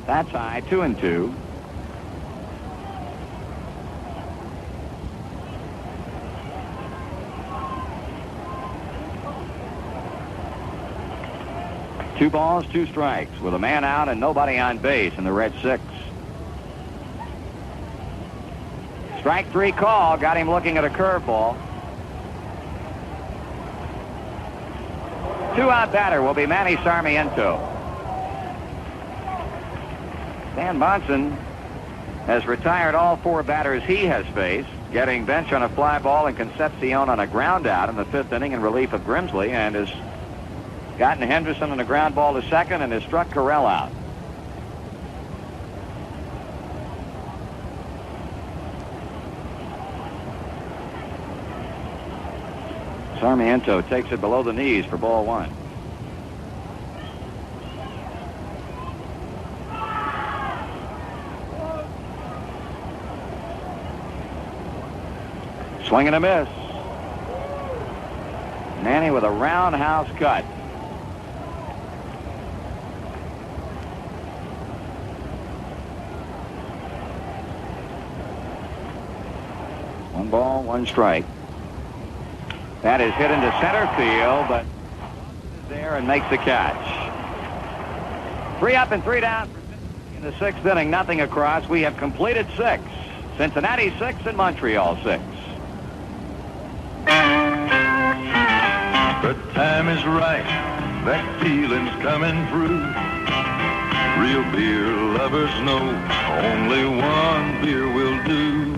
That's high, 2-2. Two balls, 2 strikes, with a man out and nobody on base in the Red 6. Strike 3 call got him looking at a curveball. 2-out batter will be Manny Sarmiento. Dan Monson has retired all 4 batters he has faced, getting benched on a fly ball and Concepcion on a ground out in the 5th inning in relief of Grimsley, and has gotten Henderson on a ground ball to second and has struck Corral out. Sarmiento takes it below the knees for ball 1. Swing and a miss. Manny with a roundhouse cut. One ball, 1 strike. That is hit into center field, but there and makes the catch. 3 up and 3 down in the 6th inning, nothing across. We have completed 6. Cincinnati 6 and Montreal 6. The time is right, that feeling's coming through. Real beer lovers know only one beer will do.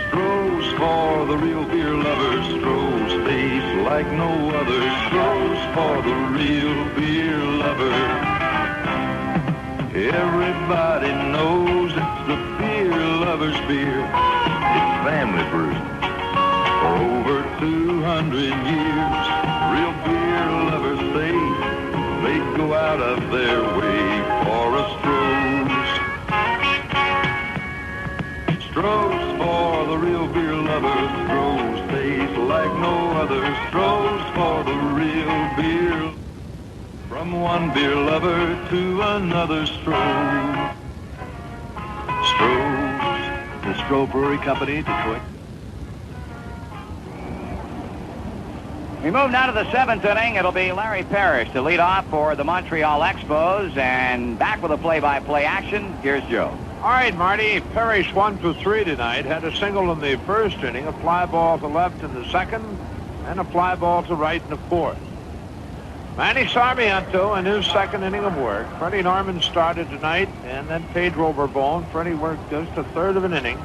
Stroh's for the real beer lovers. Stroh's tastes like no other. Stroh's for the real beer lover. Everybody knows it's the beer lover's beer. It's family brewed for over 200 years. Real beer lovers say they'd go out of their way for a Stroh's. Stroh's for the real beer lovers. Stroh's tastes like no other. Stroh's for the real beer. From one beer lover to another Stroh's. Stroh's, the Stroh Brewery Company, Detroit. We move now to the 7th inning. It'll be Larry Parrish to lead off for the Montreal Expos, and back with a play-by-play action. Here's Joe. All right, Marty. Parrish 1 for 3 tonight. Had a single in the 1st inning, a fly ball to left in the 2nd, and a fly ball to right in the 4th. Manny Sarmiento in his 2nd inning of work. Freddie Norman started tonight, and then Pedro Borbon. Freddie worked just a 1/3 of an inning.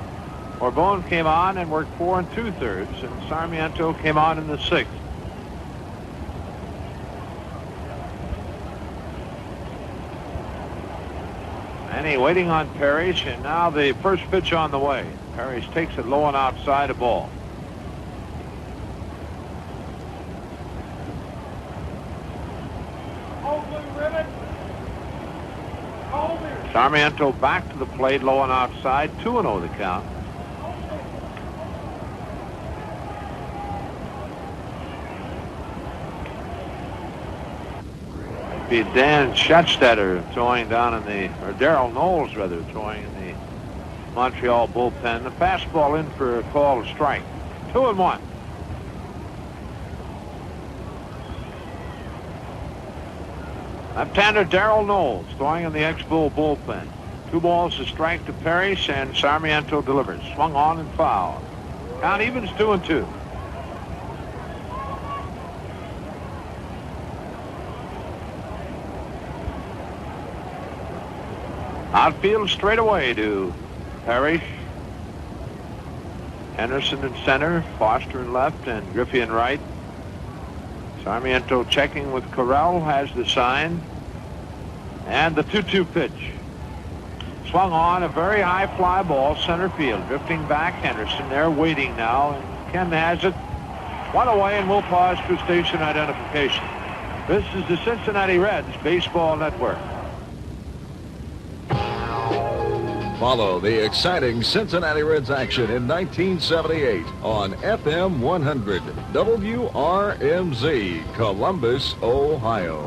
Borbon came on and worked 4 2/3, and Sarmiento came on in the 6th. Manny waiting on Parrish, and now the first pitch on the way. Parrish takes it low and outside, a ball. Sarmiento back to the plate, low and outside, 2-0 the count. Be Dan Schatzstetter throwing down in the, or Darrell Knowles rather, throwing in the Montreal bullpen. The fastball in for a call to strike. 2-1. Left-hander Darrell Knowles throwing in the Expos bullpen. 2 balls to strike to Parrish, and Sarmiento delivers. Swung on and foul. Count evens 2-2. Outfield straight away to Parrish. Henderson in center, Foster in left, and Griffey in right. Sarmiento checking with Corral, has the sign. And the 2-2 pitch. Swung on, a very high fly ball, center field. Drifting back, Henderson there, waiting now. And Ken has it. 1 away, and we'll pause for station identification. This is the Cincinnati Reds Baseball Network. Follow the exciting Cincinnati Reds action in 1978 on FM 100 WRMZ, Columbus, Ohio.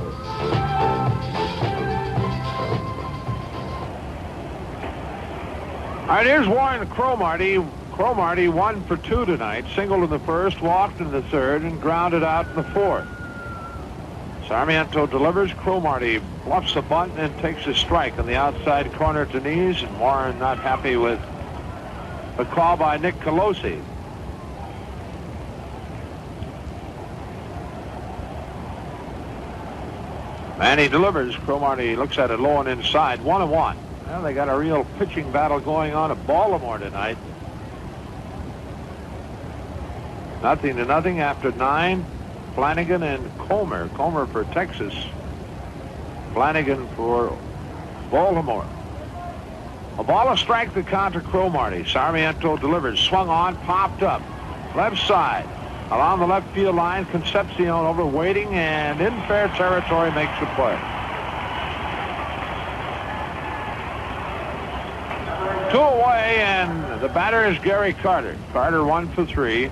All right, here's Warren Cromartie. Cromartie 1 for 2 tonight. Singled in the first, walked in the third, and grounded out in the fourth. Sarmiento delivers. Cromartie bluffs the bunt and takes a strike on the outside corner to knees, and Warren not happy with the call by Nick Colosi. And he delivers. Cromartie looks at it low and inside. 1-1. Well, they got a real pitching battle going on at Baltimore tonight. 0-0 after 9. Flanagan and Comer. Comer for Texas. Flanagan for Baltimore. A ball, a strike, the count to Cromartie. Sarmiento delivers. Swung on, popped up. Left side. Along the left field line, Concepcion over, waiting, and in fair territory makes the play. 2 away, and the batter is Gary Carter. Carter 1 for 3.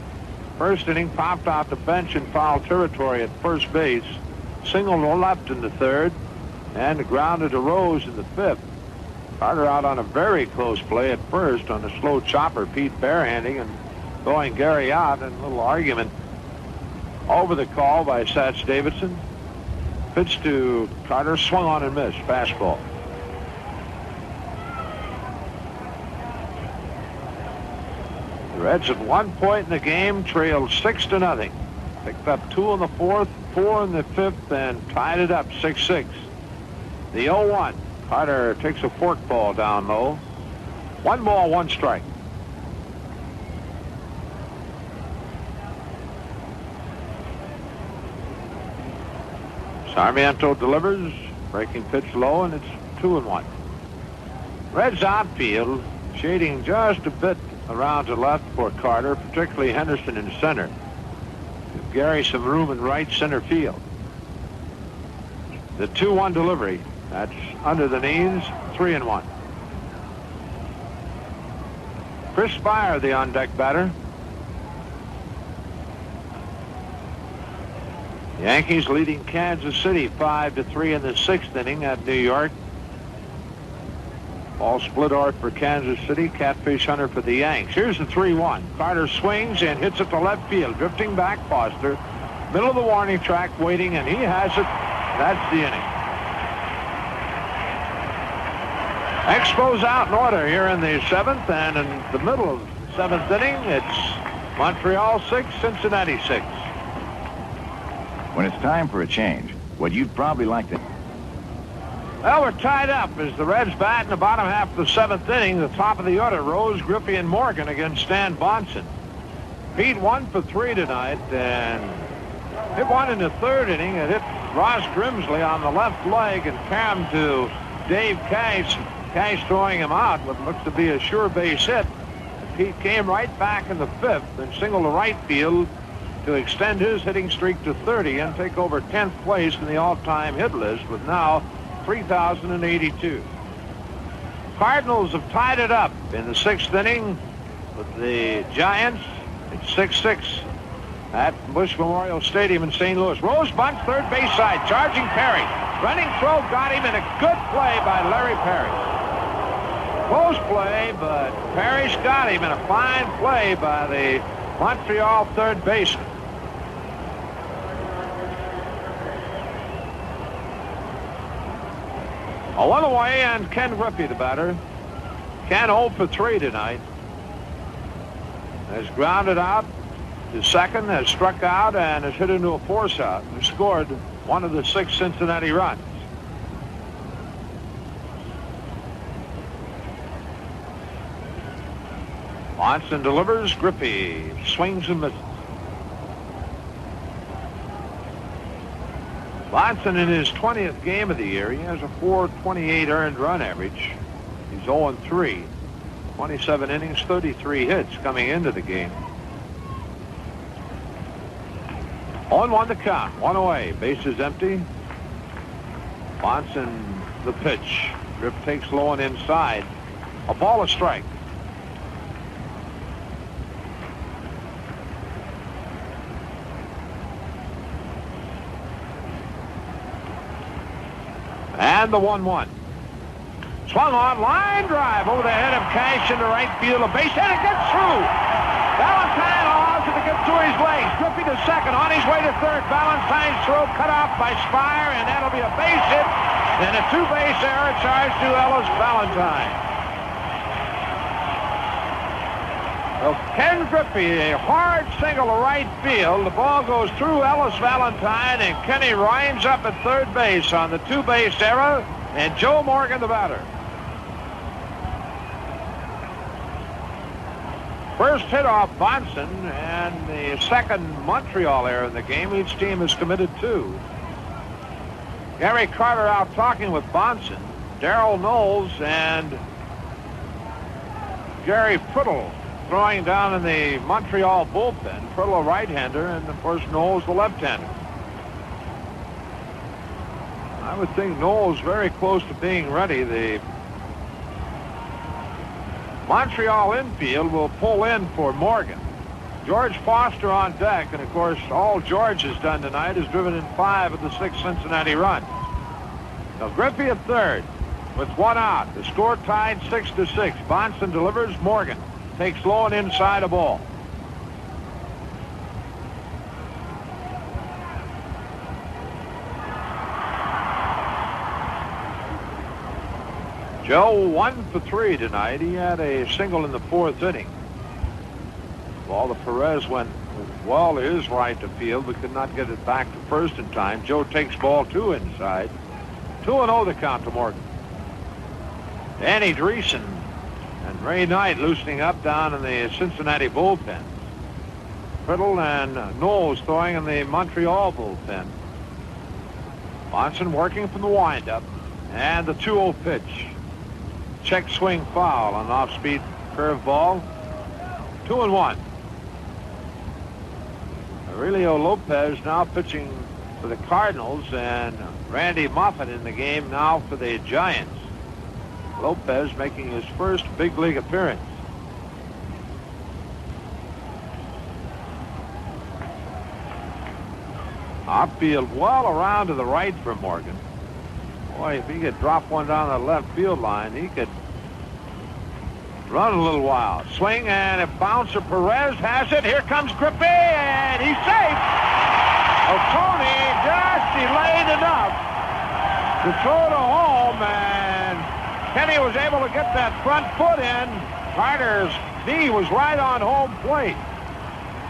First inning, popped out the bench in foul territory at first base. Single to left in the third, and grounded to Rose in the fifth. Carter out on a very close play at first on a slow chopper, Pete barehanding and going Gary out, and a little argument over the call by Satch Davidson. Pitch to Carter, swung on and missed. Fastball. The Reds at one point in the game trailed 6-0. Picked up 2 in the fourth, 4 in the fifth, and tied it up 6-6. The 0-1. Carter takes a forkball down low. 1 ball, 1 strike. Sarmiento delivers. Breaking pitch low, and it's 2-1. Reds outfield shading just a bit around to left for Carter, particularly Henderson in center. Give Gary some room in right center field. The 2-1 delivery. That's under the knees. 3-1. Chris Spire, the on-deck batter. Yankees leading Kansas City 5-3 in the 6th inning at New York. All split off for Kansas City. Catfish Hunter for the Yanks. Here's the 3-1. Carter swings and hits it to left field. Drifting back, Foster. Middle of the warning track, waiting, and he has it. That's the inning. Expos out in order here in the 7th, and in the middle of the 7th inning, it's Montreal 6, Cincinnati 6. When it's time for a change, what you'd probably like to... Well, we're tied up as the Reds bat in the bottom half of the 7th inning. The top of the order, Rose, Griffey, and Morgan against Stan Bonson. Pete 1 for 3 tonight, and hit one in the 3rd inning. It hit Ross Grimsley on the left leg and came to Dave Cash. Cash throwing him out, what looks to be a sure base hit. Pete came right back in the 5th and singled to right field to extend his hitting streak to 30 and take over 10th place in the all-time hit list with now 3,082. Cardinals have tied it up in the 6th inning with the Giants. It's 6-6 at Busch Memorial Stadium in St. Louis. Rose bunts third base side, charging Perry. Running throw got him, and a good play by Larry Perry. Close play, but Parrish got him, and a fine play by the Montreal third baseman. A one away, and Ken Griffey, the batter. Ken 0 for 3 tonight. Has grounded out to second, has struck out, and has hit into a force out and scored one of the 6 Cincinnati runs. Monson delivers. Griffey swings and misses. Monson in his 20th game of the year, he has a .428 earned run average. He's 0-3. 27 innings, 33 hits coming into the game. 0-1 to count. One away. Bases empty. Monson the pitch. Griff takes low and inside. A ball, a strike. And the 1-1. Swung on, line drive over the head of Cash into right field. A base hit, it gets through. Valentine allows it to get through his legs. Griffey to second, on his way to third. Valentine's throw cut off by Spire, and that'll be a base hit. And a 2-base error charged to Ellis Valentine. Well, Ken Griffey, a hard single to right field. The ball goes through Ellis Valentine, and Kenny winds up at third base on the 2-base error, and Joe Morgan, the batter. First hit off Bonson, and the second Montreal error in the game. Each team has committed 2. Gary Carter out talking with Bonson, Darrell Knowles, and Gary Priddle throwing down in the Montreal bullpen. Priddle a right-hander, and of course Knowles the left-hander. I would think Knowles very close to being ready. The Montreal infield will pull in for Morgan. George Foster on deck, and of course all George has done tonight is driven in 5 of the 6 Cincinnati runs. Now Griffey at third with 1 out. The score tied 6-6. Bonson delivers. Morgan takes low and inside a ball. Joe 1 for 3 tonight. He had a single in the 4th inning. Ball to Perez went well to his right to field, but could not get it back to first in time. Joe takes ball 2 inside. 2-0 to count to Morgan. Danny Dreesen and Ray Knight loosening up down in the Cincinnati bullpen. Priddle and Knowles throwing in the Montreal bullpen. Bonson working from the windup, and the 2-0 pitch. Check swing foul on off-speed curveball. 2-1. Aurelio Lopez now pitching for the Cardinals, and Randy Moffett in the game now for the Giants. Lopez making his first big league appearance. Outfield well around to the right for Morgan. Boy, if he could drop one down the left field line, he could run a little while. Swing, and a bouncer. Perez has it. Here comes Griffey, and he's safe. Tony just delayed enough to throw to home, and Kenny was able to get that front foot in. Carter's knee was right on home plate.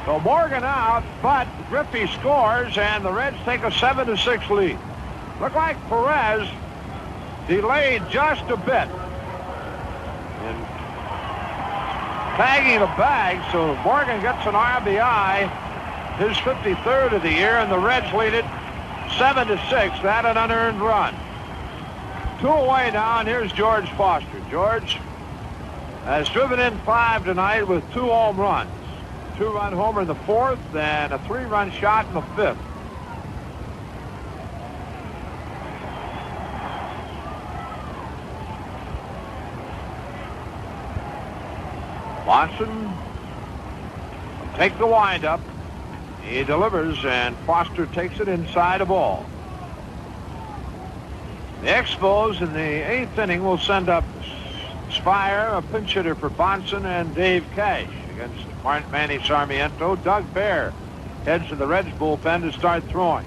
So Morgan out, but Griffey scores, and the Reds take a 7-6 lead. Looked like Perez delayed just a bit in tagging the bag, so Morgan gets an RBI, his 53rd of the year, and the Reds lead it 7-6. That an unearned run. 2 away now, and here's George Foster. George has driven in 5 tonight with 2 home runs. 2-run homer in the 4th, and a 3-run shot in the 5th. Watson will take the windup. He delivers, and Foster takes it inside a ball. The Expos in the 8th inning will send up Spire, a pinch hitter for Bonson, and Dave Cash against Manny Sarmiento. Doug Bear heads to the Reds bullpen to start throwing.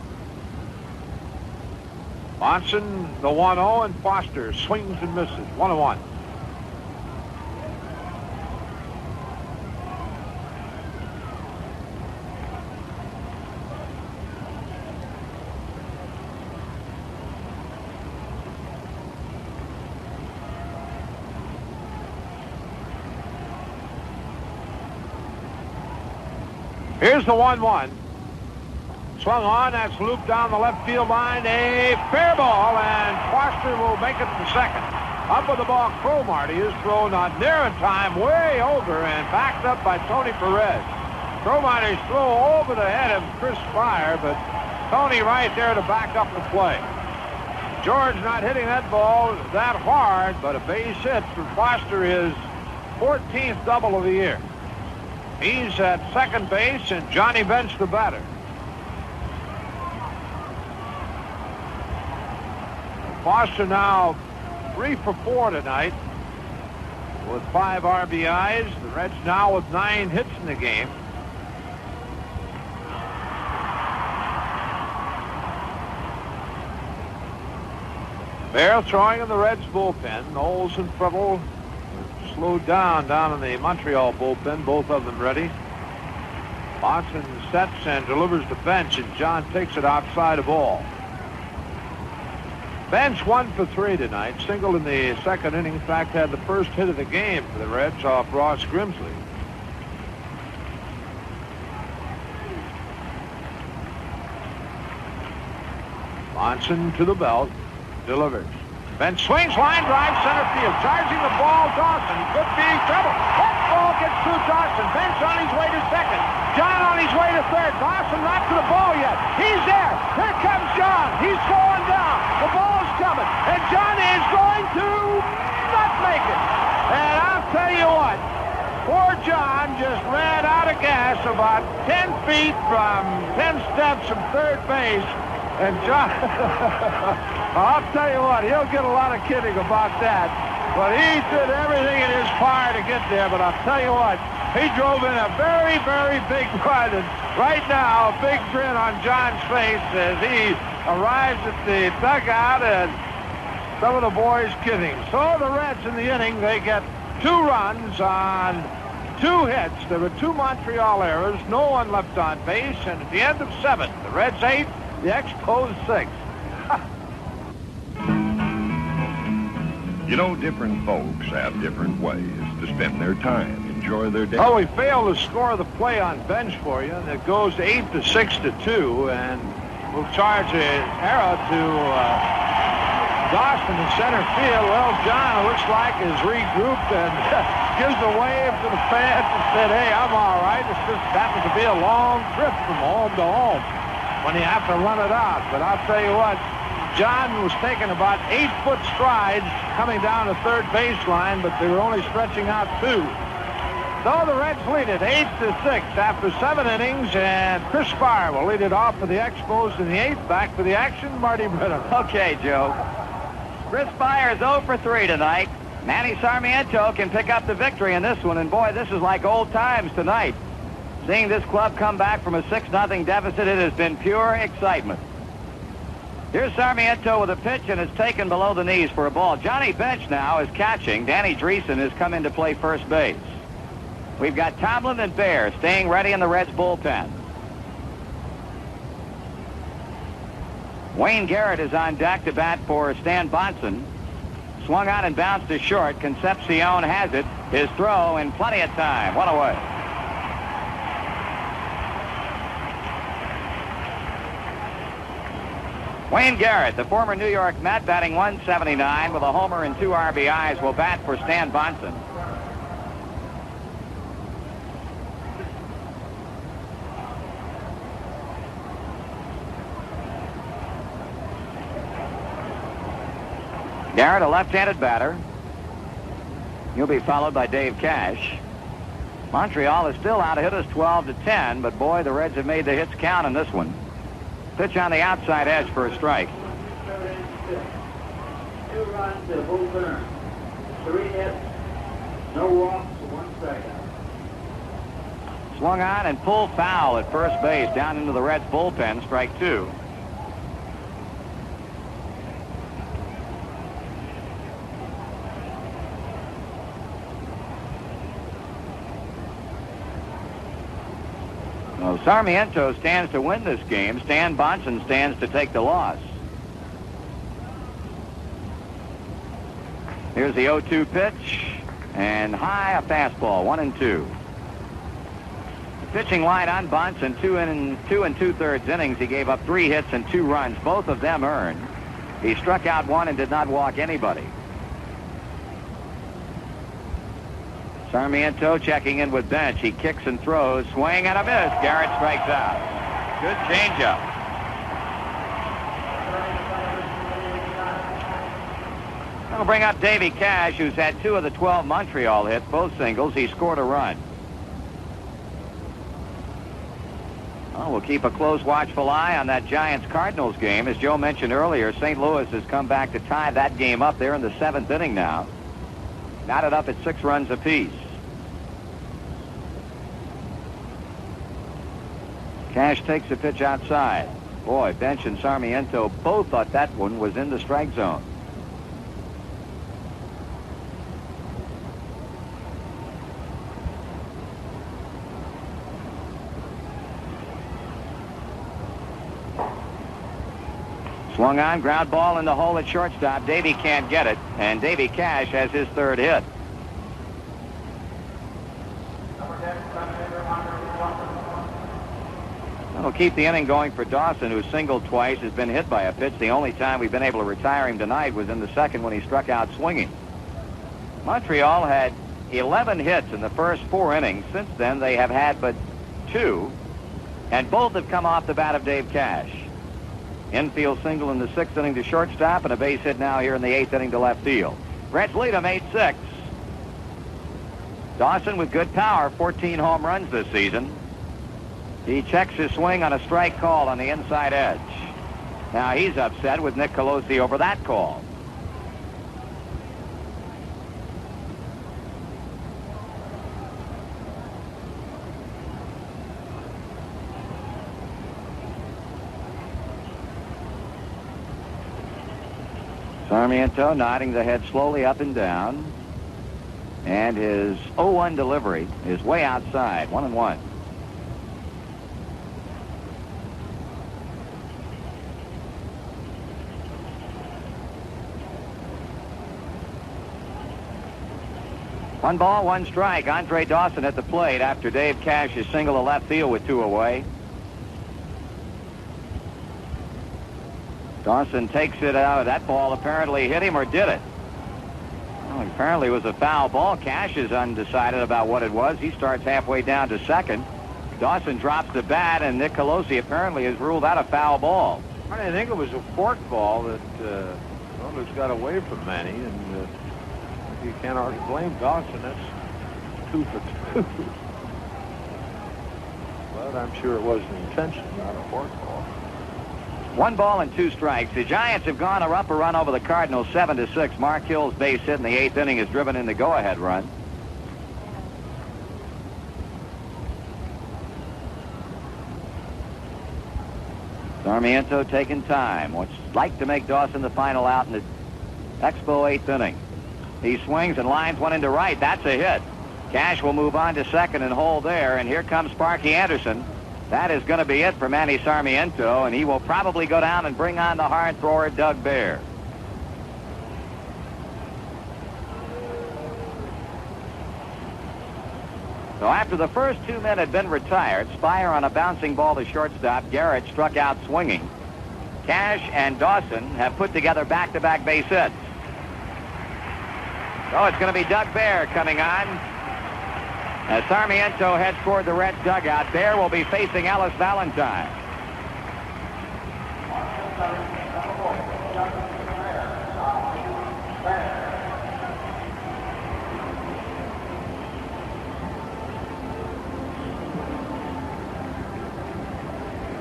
Monson, the 1-0, and Foster swings and misses. 1-1. Here's the 1-1. Swung on, that's looped down the left field line. A fair ball, and Foster will make it to second. Up with the ball, Cromartie. His throw not near in time, way over, and backed up by Tony Perez. Cromartie's throw over the head of Chris Spire, but Tony right there to back up the play. George not hitting that ball that hard, but a base hit for Foster, his 14th double of the year. He's at second base, and Johnny Bench the batter. Foster now 3 for 4 tonight with 5 RBIs. The Reds now with 9 hits in the game. Bear throwing in the Reds bullpen. Knowles and Fribble slowed down in the Montreal bullpen, both of them ready. Monson sets and delivers to Bench, and John takes it outside of ball. Bench 1 for 3 tonight. Singled in the second inning. In fact, had the first hit of the game for the Reds off Ross Grimsley. Monson to the belt. Delivers. Bench swings, line drive, center field. Charging the ball, Dawson. Could be trouble. That ball gets through Dawson. Bench on his way to second. John on his way to third. Dawson not to the ball yet. He's there. Here comes John. He's slowing down. The ball's coming. And John is going to not make it. And I'll tell you what. Poor John just ran out of gas about 10 feet from 10 steps from third base. And John, I'll tell you what, he'll get a lot of kidding about that. But he did everything in his power to get there. But I'll tell you what, he drove in a very, very big run. And right now, a big grin on John's face as he arrives at the dugout, and some of the boys kidding. So the Reds in the inning, they get 2 runs on 2 hits. There were 2 Montreal errors, no one left on base, and at the end of 7, the Reds 8, the Expos 6. You know, different folks have different ways to spend their time, enjoy their day. Oh, we failed to score the play on Bench for you, and it goes 8-6-2, and we'll charge an error to Dawson in center field. Well, John, looks like, is regrouped and gives a wave to the fans and said, hey, I'm all right. It's just happens to be a long trip from home to home when you have to run it out. But I'll tell you what, John was taking about 8-foot strides coming down the third baseline, but they were only stretching out 2. So the Reds lead it 8-6 after 7 innings, and Chris Spire will lead it off for the Expos in the 8th. Back for the action, Marty Brennan. Okay, Joe. Chris Spire is 0 for 3 tonight. Manny Sarmiento can pick up the victory in this one, and boy, this is like old times tonight. Seeing this club come back from a 6-0 deficit, it has been pure excitement. Here's Sarmiento with a pitch, and it's taken below the knees for a ball. Johnny Bench now is catching. Danny Dreesen has come in to play first base. We've got Tomlin and Bear staying ready in the Reds bullpen. Wayne Garrett is on deck to bat for Stan Bonson. Swung on and bounced to short. Concepcion has it. His throw in plenty of time. 1 away. Wayne Garrett, the former New York Met, batting 179 with a homer and 2 RBIs, will bat for Stan Bonson. Garrett, a left-handed batter. He'll be followed by Dave Cash. Montreal is still out to hit us 12-10, but boy, the Reds have made the hits count in this one. Pitch on the outside edge for a strike. 2 runs to both earned. 3 hits, no walks, 1 strikeout. Swung on and pulled foul at first base down into the Reds bullpen, strike 2. So Sarmiento stands to win this game. Stan Bonson stands to take the loss. Here's the 0-2 pitch. And high, a fastball, 1-2. The pitching line on Bonson, 2 2/3 innings. He gave up 3 hits and 2 runs, both of them earned. He struck out 1 and did not walk anybody. Sarmiento checking in with Bench. He kicks and throws. Swing and a miss. Garrett strikes out. Good changeup. We'll bring up Davy Cash, who's had 2 of the 12 Montreal hits, both singles. He scored a run. Well, we'll keep a close, watchful eye on that Giants-Cardinals game. As Joe mentioned earlier, St. Louis has come back to tie that game up. They're in the 7th inning now. Knotted up at 6 runs apiece. Cash takes a pitch outside. Boy, Bench and Sarmiento both thought that one was in the strike zone. Swung on, ground ball in the hole at shortstop. Davy can't get it, and Davy Cash has his 3rd hit. That'll keep the inning going for Dawson, who singled twice, has been hit by a pitch. The only time we've been able to retire him tonight was in the 2nd when he struck out swinging. Montreal had 11 hits in the first 4 innings. Since then, they have had but 2, and both have come off the bat of Dave Cash. Infield single in the 6th inning to shortstop, and a base hit now here in the 8th inning to left field. Reds lead them 8-6. Dawson with good power, 14 home runs this season. He checks his swing on a strike call on the inside edge. Now he's upset with Nick Colosi over that call. Sarmiento nodding the head slowly up and down. And his 0-1 delivery is way outside, 1-1. One ball, 1 strike. Andre Dawson at the plate after Dave Cash is single to left field with 2 away. Dawson takes it out. That ball apparently hit him, or did it? Well, apparently it was a foul ball. Cash is undecided about what it was. He starts halfway down to 2nd. Dawson drops the bat, and Nick Colosi apparently has ruled out a foul ball. I think it was a fork ball that Rollers got away from Manny, and you can't hardly blame Dawson. That's 2 for 2. But I'm sure it wasn't intentional, not a fork ball. 1 ball and 2 strikes. The Giants have gone up a run over the Cardinals 7-6. Mark Hill's base hit in the 8th inning has driven in the go-ahead run. Sarmiento taking time. Would like to make Dawson the final out in the Expo 8th inning. He swings and lines one into right. That's a hit. Cash will move on to 2nd and hold there. And here comes Sparky Anderson. That is going to be it for Manny Sarmiento, and he will probably go down and bring on the hard thrower, Doug Bear. So after the first 2 men had been retired, Spire on a bouncing ball to shortstop, Garrett struck out swinging. Cash and Dawson have put together back-to-back base hits. So it's going to be Doug Bear coming on. As Sarmiento heads toward the Reds dugout, Bear will be facing Ellis Valentine.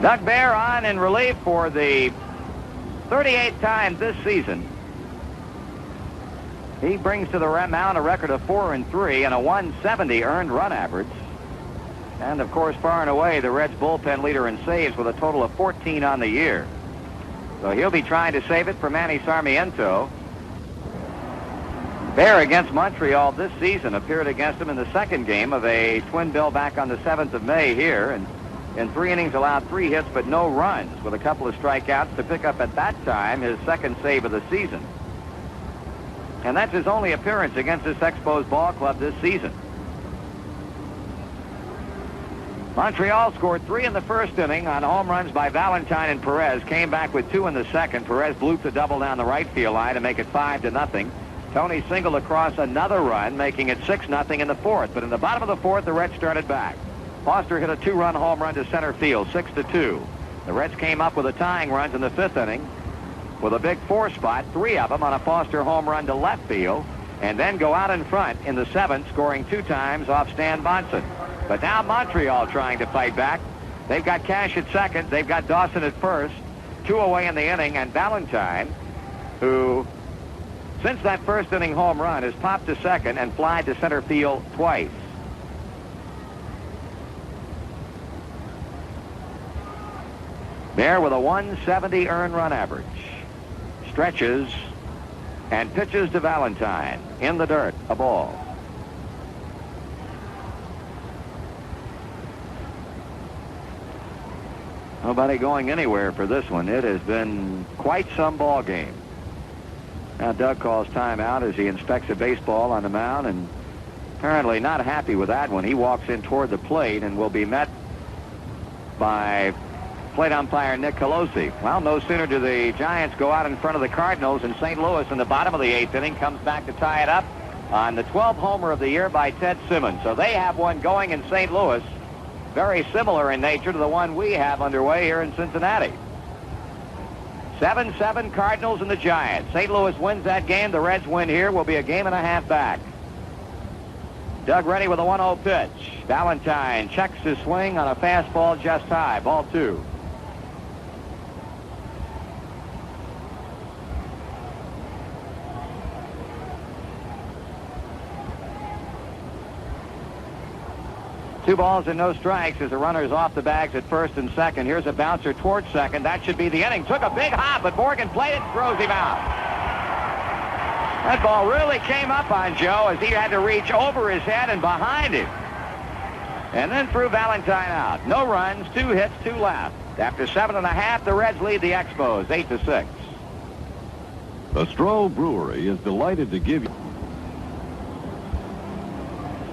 Doug Bear on in relief for the 38th time this season. He brings to the mound a record of 4-3 and a 170 earned run average. And, of course, far and away, the Reds' bullpen leader in saves with a total of 14 on the year. So he'll be trying to save it for Manny Sarmiento. Bear against Montreal this season appeared against him in the 2nd game of a twin bill back on the 7th of May here. And In 3 innings, allowed 3 hits but no runs with a couple of strikeouts to pick up at that time his second save of the season. And that's his only appearance against this Expos ball club this season. Montreal scored 3 in the first inning on home runs by Valentine and Perez. Came back with 2 in the second. Perez blooped a double down the right field line to make it 5-0. Tony singled across another run, making it 6-0 in the fourth. But in the bottom of the fourth, the Reds started back. Foster hit a 2-run home run to center field, 6-2. The Reds came up with the tying runs in the fifth inning with a big 4 spot, 3 of them on a Foster home run to left field, and then go out in front in the seventh, scoring 2 times off Stan Bonson. But now Montreal trying to fight back. They've got Cash at second. They've got Dawson at first. 2 away in the inning, and Valentine, who, since that first inning home run, has popped to second and flied to center field twice. Bear with a 170 earned run average. Stretches and pitches to Valentine. In the dirt, a ball. Nobody going anywhere for this one. It has been quite some ball game. Now Doug calls timeout as he inspects a baseball on the mound, and apparently not happy with that one. He walks in toward the plate and will be met by plate umpire Nick Colosi. Well, no sooner do the Giants go out in front of the Cardinals, and St. Louis in the bottom of the 8th inning comes back to tie it up on the 12th homer of the year by Ted Simmons. So they have one going in St. Louis, very similar in nature to the one we have underway here in Cincinnati. 7-7 Cardinals and the Giants. St. Louis wins that game. The Reds win here. Will be a game and a half back. Doug ready with a 1-0 pitch. Valentine checks his swing on a fastball just high. Ball 2. Two balls and no strikes as the runner's off the bags at first and second. Here's a bouncer towards second. That should be the inning. Took a big hop, but Morgan played it and throws him out. That ball really came up on Joe as he had to reach over his head and behind him. And then threw Valentine out. No runs, 2 hits, 2 left. After 7.5, the Reds lead the Expos 8-6. The Stroh Brewery is delighted to give you...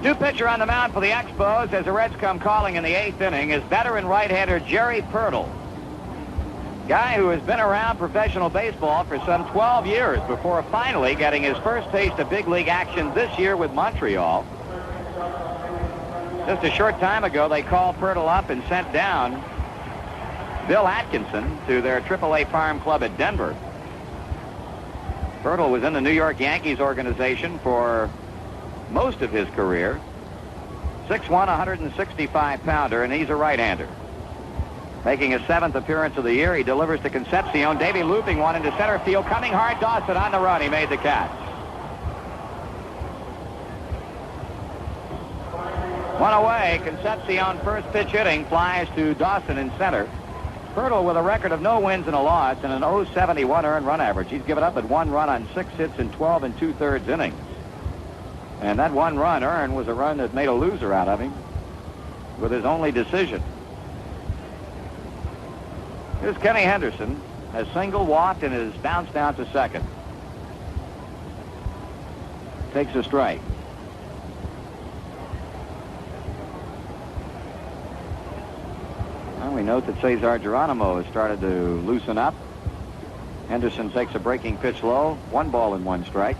New pitcher on the mound for the Expos as the Reds come calling in the 8th inning is veteran right-hander Jerry Pirtle. Guy who has been around professional baseball for some 12 years before finally getting his first taste of big league action this year with Montreal. Just a short time ago, they called Pirtle up and sent down Bill Atkinson to their AAA farm club at Denver. Pirtle was in the New York Yankees organization for most of his career. 6'1", 165-pounder, and he's a right-hander. Making his 7th appearance of the year, he delivers to Concepcion. Davey looping one into center field. Coming hard, Dawson on the run. He made the catch. 1 away. Concepcion first pitch hitting flies to Dawson in center. Pirtle with a record of no wins and a loss and an 0.71 earned run average. He's given up at 1 run on 6 hits in 12 2/3 innings. And that 1 run earned was a run that made a loser out of him with his only decision. Here's Kenny Henderson, has single, walked, and has bounced down to second. Takes a strike. Well, we note that Cesar Geronimo has started to loosen up. Henderson takes a breaking pitch low. 1 ball and 1 strike.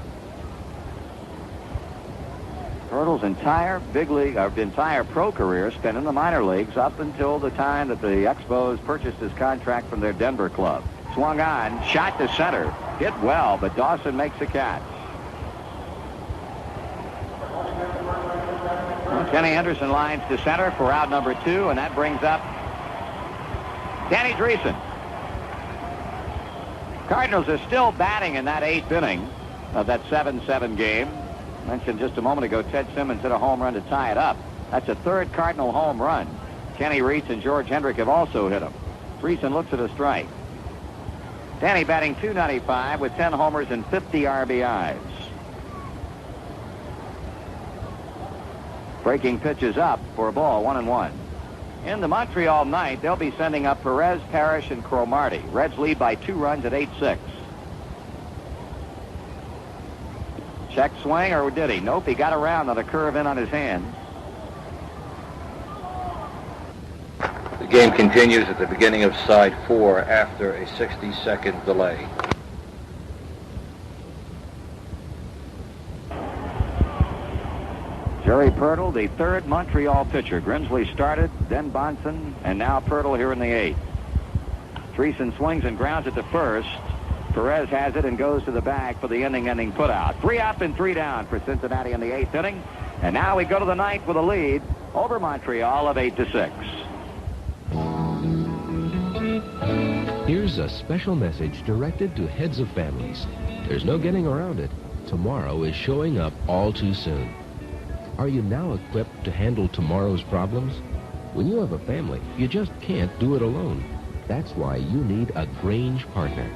Pirtle's entire big league, or entire pro career spent in the minor leagues up until the time that the Expos purchased his contract from their Denver club. Swung on, shot to center, hit well, but Dawson makes the catch. Well, Kenny Henderson lines to center for out number 2, and that brings up Danny Dreesen. Cardinals are still batting in that 8th inning of that 7-7 game. Mentioned just a moment ago, Ted Simmons hit a home run to tie it up. That's a 3rd Cardinal home run. Kenny Reitz and George Hendrick have also hit him. Dreesen looks at a strike. Danny batting .295 with 10 homers and 50 RBIs. Breaking pitches up for a ball, 1-1. In the Montreal ninth, they'll be sending up Perez, Parrish, and Cromartie. Reds lead by 2 runs at 8-6. Check swing, or did he? Nope, he got around on a curve in on his hand. The game continues at the beginning of side 4 after a 60-second delay. Jerry Pirtle, the third Montreal pitcher. Grimsley started, then Bonson, and now Pirtle here in the 8th. Treason swings and grounds it to first. Perez has it and goes to the bag for the inning-ending putout. 3 up and 3 down for Cincinnati in the 8th inning. And now we go to the 9th with a lead over Montreal of 8-6. Here's a special message directed to heads of families. There's no getting around it. Tomorrow is showing up all too soon. Are you now equipped to handle tomorrow's problems? When you have a family, you just can't do it alone. That's why you need a Grange partner.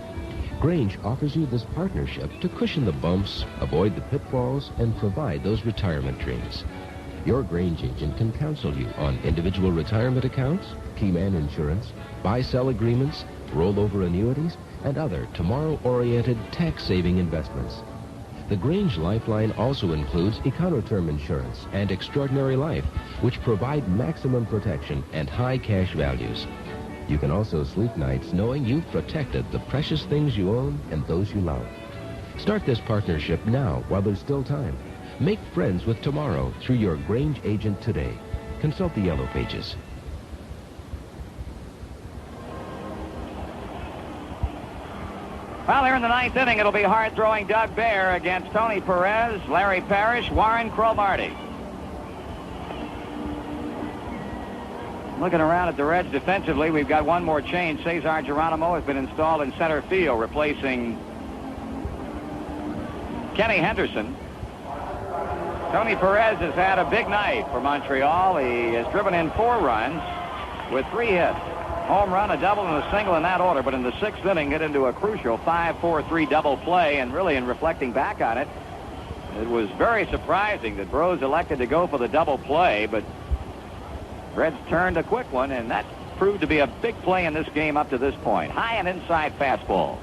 Grange offers you this partnership to cushion the bumps, avoid the pitfalls, and provide those retirement dreams. Your Grange agent can counsel you on individual retirement accounts, key man insurance, buy-sell agreements, rollover annuities, and other tomorrow-oriented tax-saving investments. The Grange Lifeline also includes Econoterm insurance and Extraordinary Life, which provide maximum protection and high cash values. You can also sleep nights knowing you've protected the precious things you own and those you love. Start this partnership now while there's still time. Make friends with tomorrow through your Grange agent today. Consult the Yellow Pages. Well, here in the 9th inning, it'll be hard-throwing Doug Bear against Tony Perez, Larry Parrish, Warren Cromartie. Looking around at the Reds defensively, we've got one more change. Cesar Geronimo has been installed in center field, replacing Kenny Henderson. Tony Perez has had a big night for Montreal. He has driven in 4 runs with 3 hits. Home run, a double, and a single in that order, but in the 6th inning, hit into a crucial 5-4-3 double play, and really, in reflecting back on it, it was very surprising that Brose elected to go for the double play, but Reds turned a quick one, and that proved to be a big play in this game up to this point. High and inside fastball.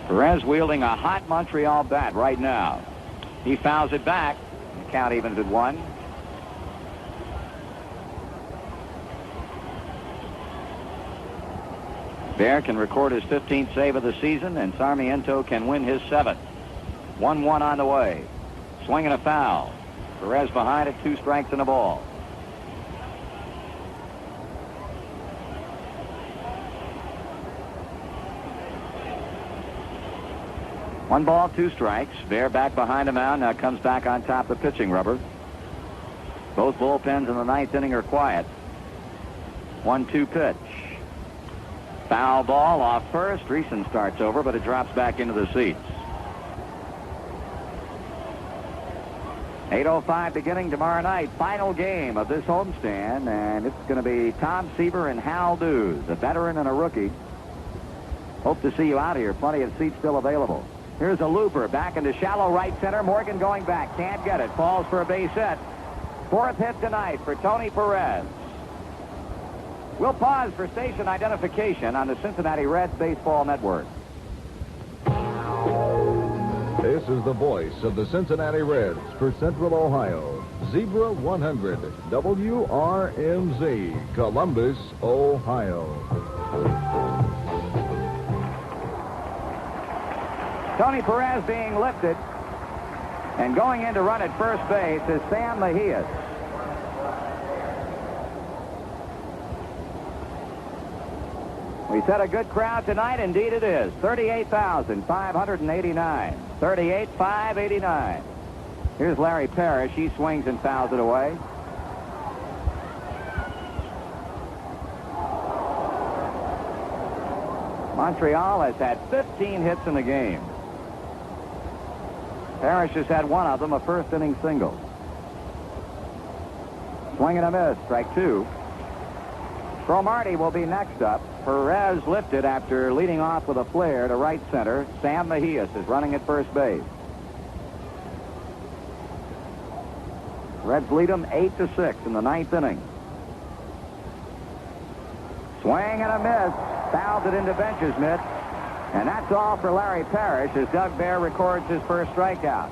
Perez wielding a hot Montreal bat right now. He fouls it back. The count evens at 1. Bear can record his 15th save of the season, and Sarmiento can win his 7th. 1-1 on the way. Swinging a foul. Perez behind it, 2 strikes and a ball. One ball, 2 strikes. Bear back behind the mound, now comes back on top the pitching rubber. Both bullpens in the 9th inning are quiet. 1-2 pitch. Foul ball off first. Treason starts over, but it drops back into the seats. 8:05 beginning tomorrow night. Final game of this homestand, and it's going to be Tom Seaver and Hal Dews, a veteran and a rookie. Hope to see you out here. Plenty of seats still available. Here's a looper back into shallow right center. Morgan going back. Can't get it. Falls for a base hit. 4th hit tonight for Tony Perez. We'll pause for station identification on the Cincinnati Reds Baseball Network. This is the voice of the Cincinnati Reds for Central Ohio. Zebra 100, WRMZ, Columbus, Ohio. Tony Perez being lifted, and going in to run at first base is Sam Mejias. We said a good crowd tonight. Indeed it is. 38,589. 38,589. Here's Larry Parrish. He swings and fouls it away. Montreal has had 15 hits in the game. Parrish has had one of them, a first-inning single. Swing and a miss. Strike 2. Cromartie will be next up. Perez lifted after leading off with a flare to right center. Sam Mejias is running at first base. Reds lead them 8-6 in the ninth inning. Swing and a miss. Fouled it into Bench's mitt. And that's all for Larry Parrish as Doug Bear records his first strikeout.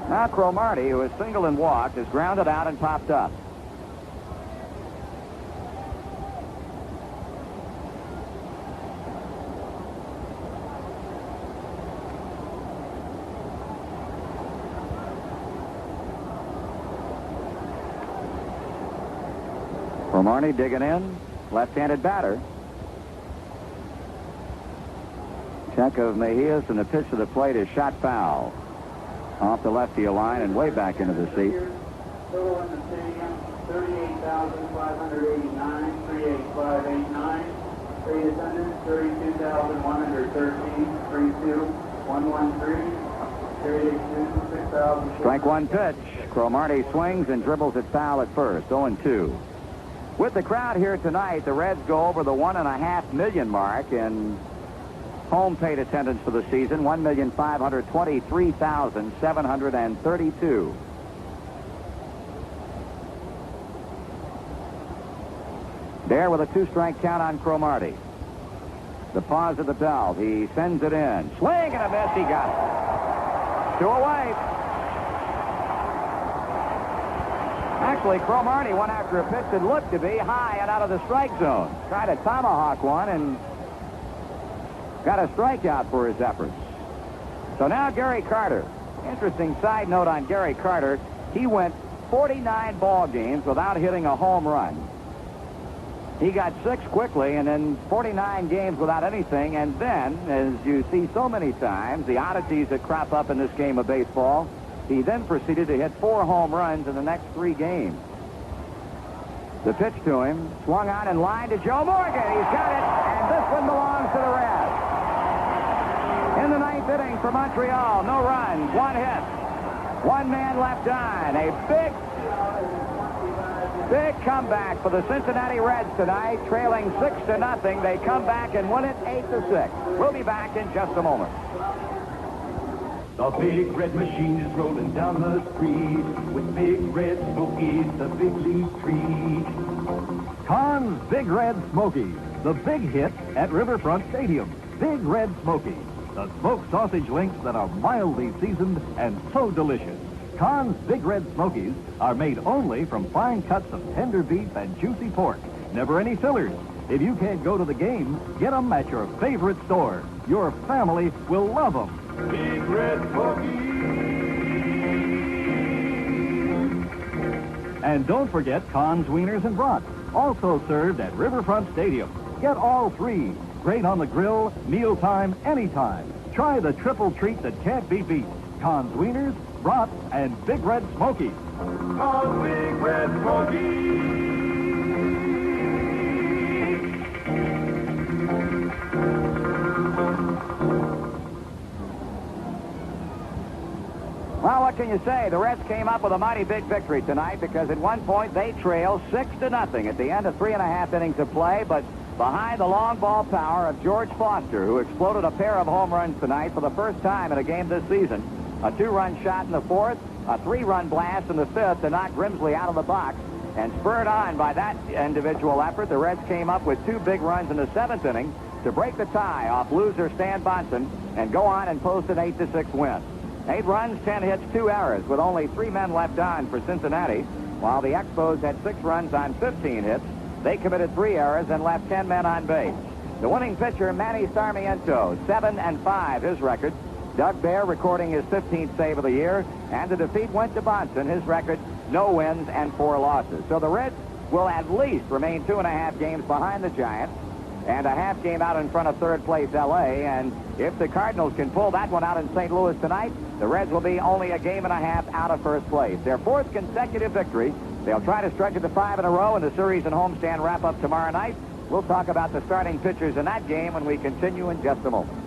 Now Cromartie, who has singled and walked, is grounded out and popped up. Cromartie digging in, left-handed batter. Check of Mejias, and the pitch to the plate is shot foul. Off the left field line and way back into the seat. Total in the stadium, 38,589, 38589. Free attendance, 32,113, 32113. Strike one pitch. Cromartie swings and dribbles it foul at first, 0-2. With the crowd here tonight, the Reds go over the 1.5 million mark in home paid attendance for the season, 1,523,732. There with a 2-strike count on Cromartie. The pause of the bell. He sends it in. Swing and a miss. He got it. 2 away. Actually, Cromartie went after a pitch that looked to be high and out of the strike zone. Tried to tomahawk one and got a strikeout for his efforts. So now Gary Carter. Interesting side note on Gary Carter. He went 49 ball games without hitting a home run. He got 6 quickly, and then 49 games without anything. And then, as you see so many times, the oddities that crop up in this game of baseball, he then proceeded to hit 4 home runs in the next 3 games. The pitch to him, swung on and line to Joe Morgan. He's got it, and this one belongs to the Reds. In the ninth inning for Montreal, no runs, 1 hit. 1 man left on. A big comeback for the Cincinnati Reds tonight, trailing 6-0. They come back and win it 8-6. We'll be back in just a moment. The big red machine is rolling down the street with big red smokies, the big leaf tree. Kahn's Big Red Smokies, the big hit at Riverfront Stadium. Big Red Smokies, the smoked sausage links that are mildly seasoned and so delicious. Kahn's Big Red Smokies are made only from fine cuts of tender beef and juicy pork. Never any fillers. If you can't go to the game, get them at your favorite store. Your family will love them. Big red smokies. And don't forget Kahn's Wieners and Brats, also served at Riverfront Stadium. Get all 3. Great on the grill, mealtime, anytime. Try the triple treat that can't be beat. Kahn's Wieners, Brats, and Big Red Smokies. Kahn's Big Red Smokies. Well, what can you say? The Reds came up with a mighty big victory tonight because at one point they trailed 6-0 at the end of 3.5 innings of play, but behind the long ball power of George Foster, who exploded a pair of home runs tonight for the first time in a game this season. A 2-run shot in the 4th, a 3-run blast in the 5th to knock Grimsley out of the box. And spurred on by that individual effort, the Reds came up with 2 big runs in the 7th inning to break the tie off loser Stan Bonson and go on and post an 8-6 win. 8 runs, 10 hits, 2 errors, with only 3 men left on for Cincinnati, while the Expos had 6 runs on 15 hits. They committed 3 errors and left 10 men on base. The winning pitcher, Manny Sarmiento, 7-5, his record. Doug Bear recording his 15th save of the year, and the defeat went to Bonson, his record, no wins and 4 losses. So the Reds will at least remain 2.5 games behind the Giants and a half game out in front of third place L.A. And if the Cardinals can pull that one out in St. Louis tonight, the Reds will be only a game and a half out of first place. Their 4th consecutive victory. They'll try to stretch it to 5 in a row in the series and homestand wrap-up tomorrow night. We'll talk about the starting pitchers in that game when we continue in just a moment.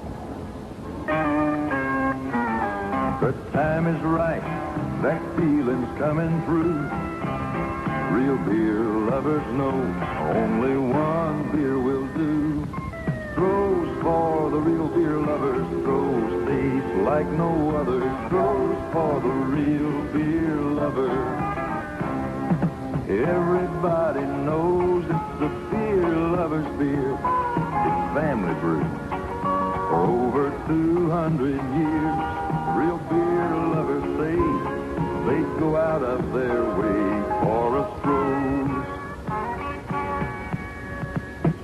The time is right, that feeling's coming through. Real beer lovers know only one beer will do. Stroh's for the real beer lovers. Stroh's taste like no other. Stroh's for the real beer lover. Everybody knows it's the beer lover's beer. It's family brewed for over 200 years. Real beer lovers say they go out of their way for a Stroh's.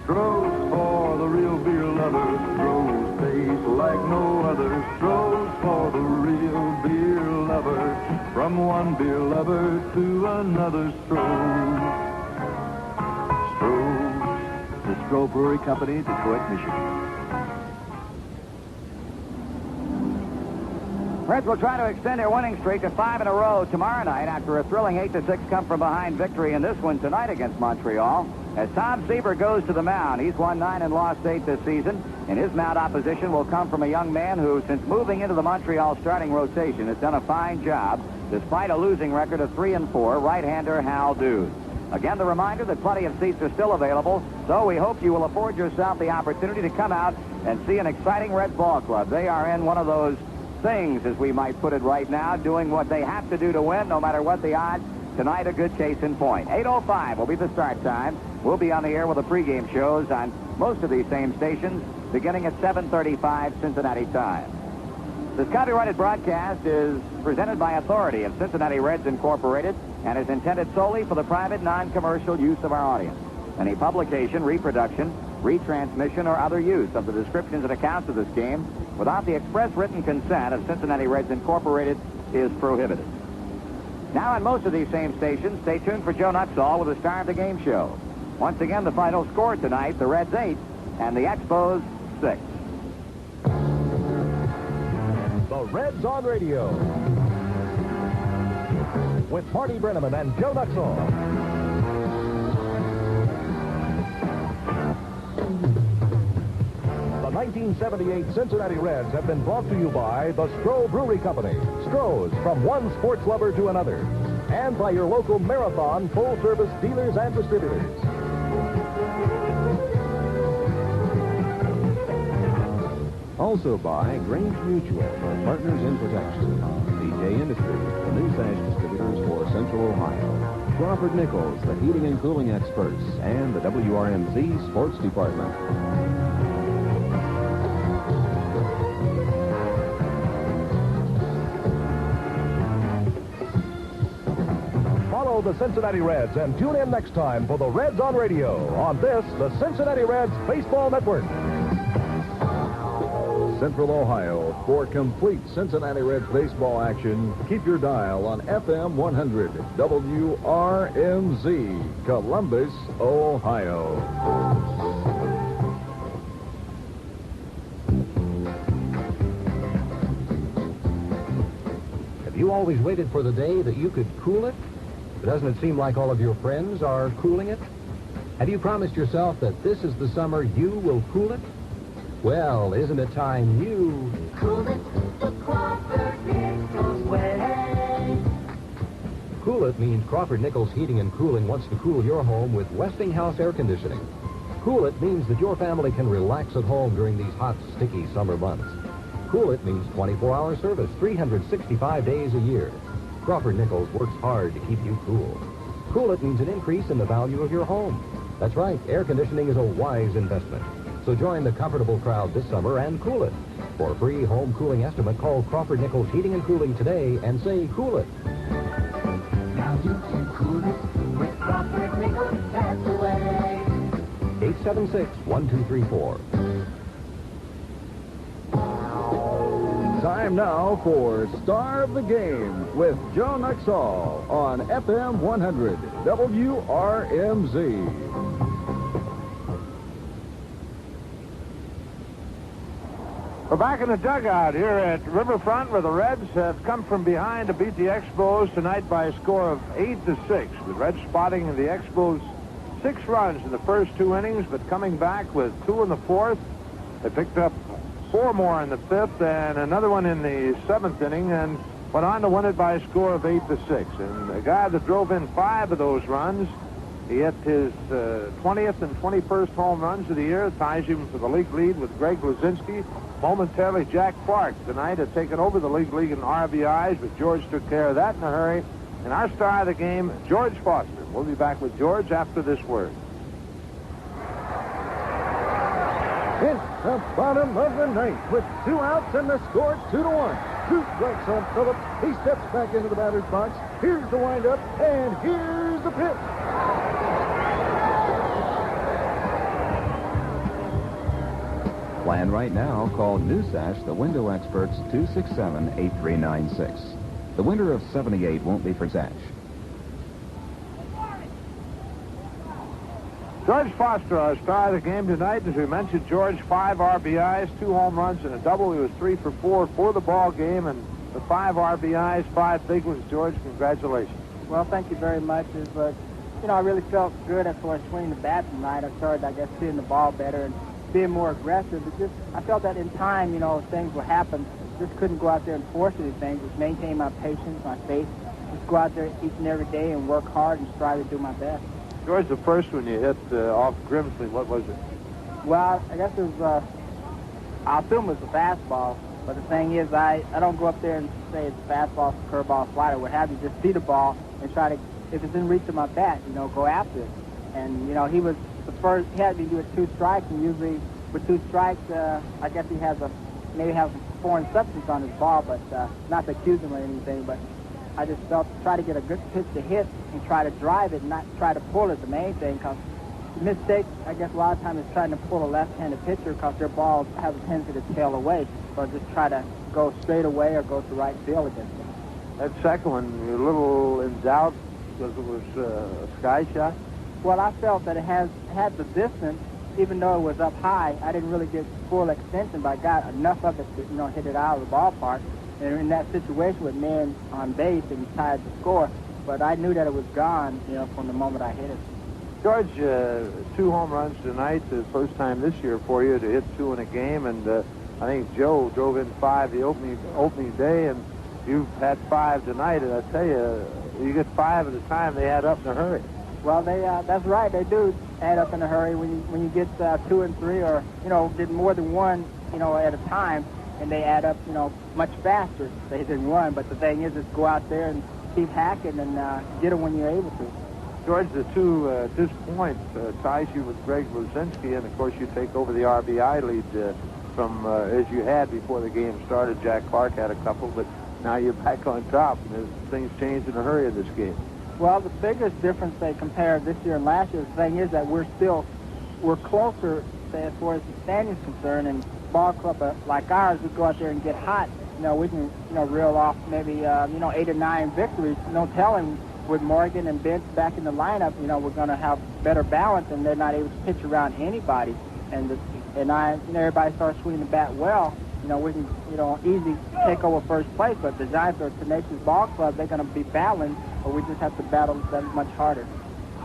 Stroh's for the real beer lovers. Stroh's taste like no other. Stroh's for the real beer lover. From one beer lover to another Stroh's. Stroh's. The Stroh Brewery Company, Detroit, Michigan. Reds will try to extend their winning streak to 5 in a row tomorrow night after a thrilling 8-6 come-from-behind victory in this one tonight against Montreal. As Tom Seaver goes to the mound, he's won 9 and lost 8 this season, and his mound opposition will come from a young man who, since moving into the Montreal starting rotation, has done a fine job despite a losing record of 3-4, right-hander Hal Dews. Again, the reminder that plenty of seats are still available, so we hope you will afford yourself the opportunity to come out and see an exciting Reds ball club. They are in one of those things, as we might put it right now, doing what they have to do to win, no matter what the odds. Tonight, a good case in point. 8:05 will be the start time. We'll be on the air with the pregame shows on most of these same stations, beginning at 7:35 Cincinnati time. This copyrighted broadcast is presented by authority of Cincinnati Reds Incorporated and is intended solely for the private, non-commercial use of our audience. Any publication, reproduction, retransmission, or other use of the descriptions and accounts of this game without the express written consent of Cincinnati Reds Incorporated is prohibited. Now, on most of these same stations, stay tuned for Joe Nuxall with the Star of the Game show. Once again, the final score tonight, the Reds 8 and the Expos 6. The Reds on Radio with Marty Brenneman and Joe Nuxall. The 1978 Cincinnati Reds have been brought to you by the Stroh Brewery Company. Stroh's, from one sports lover to another. And by your local Marathon full-service dealers and distributors. Also by Grange Mutual, partners in protection. DJ Industries, the new sash distributors for Central Ohio. Crawford Nichols, the heating and cooling experts, and the WRMZ Sports Department. Follow the Cincinnati Reds and tune in next time for the Reds on Radio on this, the Cincinnati Reds Baseball Network. Central Ohio, for complete Cincinnati Reds baseball action, keep your dial on FM 100 WRMZ, Columbus, Ohio. Have you always waited for the day that you could cool it? Doesn't it seem like all of your friends are cooling it? Have you promised yourself that this is the summer you will cool it? Well, isn't it time you Cool it the Crawford Nichols way. Cool it means Crawford Nichols Heating and Cooling wants to cool your home with Westinghouse air conditioning. Cool it means that your family can relax at home during these hot, sticky summer months. Cool it means 24-hour service, 365 days a year. Crawford Nichols works hard to keep you cool. Cool it means an increase in the value of your home. That's right, air conditioning is a wise investment. So join the comfortable crowd this summer and cool it. For a free home cooling estimate, call Crawford Nichols Heating and Cooling today and say cool it. Now you can cool it with Crawford Nichols. That's the way. 876-1234. Time now for Star of the Game with Joe Nuxall on FM 100 WRMZ. We're back in the dugout here at Riverfront, where the Reds have come from behind to beat the Expos tonight by a score of 8-6. The Reds spotting the Expos 6 runs in the first 2 innings, but coming back with 2 in the 4th. They picked up 4 more in the 5th and another one in the 7th inning, and went on to win it by a score of 8-6. And the guy that drove in 5 of those runs He hit his 20th and 21st home runs of the year, ties him for the league lead with Greg Luzinski. Momentarily, Jack Clark tonight had taken over the league lead in RBIs, but George took care of that in a hurry. And our star of the game, George Foster. We'll be back with George after this word. It's the bottom of the ninth with 2 outs and the score 2-1. 2 strikes on Phillips. He steps back into the batter's box. Here's the windup, and here's the pitch. Plan right now. Call Newsash, the window experts, 267-8396. The winter of 78 won't be for Sash. George Foster, our star of the game tonight. As we mentioned, George, 5 RBIs, 2 home runs, and a double. He was 3 for 4 for the ball game, and the 5 RBIs, 5 big ones. George, congratulations. Well, thank you very much. But I really felt good as far as swinging the bat tonight. I started, I guess, seeing the ball better and being more aggressive. But I felt that in time, things would happen. Just couldn't go out there and force anything. Just maintain my patience, my faith. Just go out there each and every day and work hard and strive to do my best. George, the first one you hit off Grimsley, what was it? Well, I guess it was, I assume it was a fastball. But the thing is, I don't go up there and say it's a fastball, curveball, slider, what have you. Just see the ball and try to, if it's in reach of my bat, go after it. And, he was the first, he had me do it 2 strikes, and usually with 2 strikes, I guess he has maybe has some foreign substance on his ball, but not to accuse him or anything, but I just felt to try to get a good pitch to hit and try to drive it, not try to pull it, the main thing, because the mistake, I guess, a lot of times is trying to pull a left-handed pitcher because their balls have a tendency to tail away, or just try to go straight away or go to right field against them. That second one, you're a little in doubt because it was a sky shot? Well, I felt that it had the distance, even though it was up high. I didn't really get full extension, but I got enough of it to, hit it out of the ballpark. And in that situation with men on base, and tied the score. But I knew that it was gone, from the moment I hit it. George, 2 home runs tonight, the first time this year for you to hit 2 in a game, and I think Joe drove in 5 the opening day, and you've had 5 tonight. And I tell you, you get 5 at a time, they add up in a hurry. Well, that's right, they do add up in a hurry when you get 2 and 3, or get more than 1, at a time. And they add up, much faster than 1. But the thing is, go out there and keep hacking and get them when you're able to. George, the 2 at this point ties you with Greg Luzinski, and of course you take over the RBI lead from as you had before the game started. Jack Clark had a couple, but now you're back on top, and things changed in a hurry in this game. Well, the biggest difference they compare this year and last year, the thing is that we're closer, say, as far as the standings concerned, and ball club like ours, we go out there and get hot. We can, reel off maybe, 8 or 9 victories. No telling with Morgan and Bench back in the lineup, we're going to have better balance, and they're not able to pitch around anybody. And everybody starts swinging the bat well. We can, easily take over first place. But the Giants are a tenacious ball club. They're going to be battling, but we just have to battle them much harder.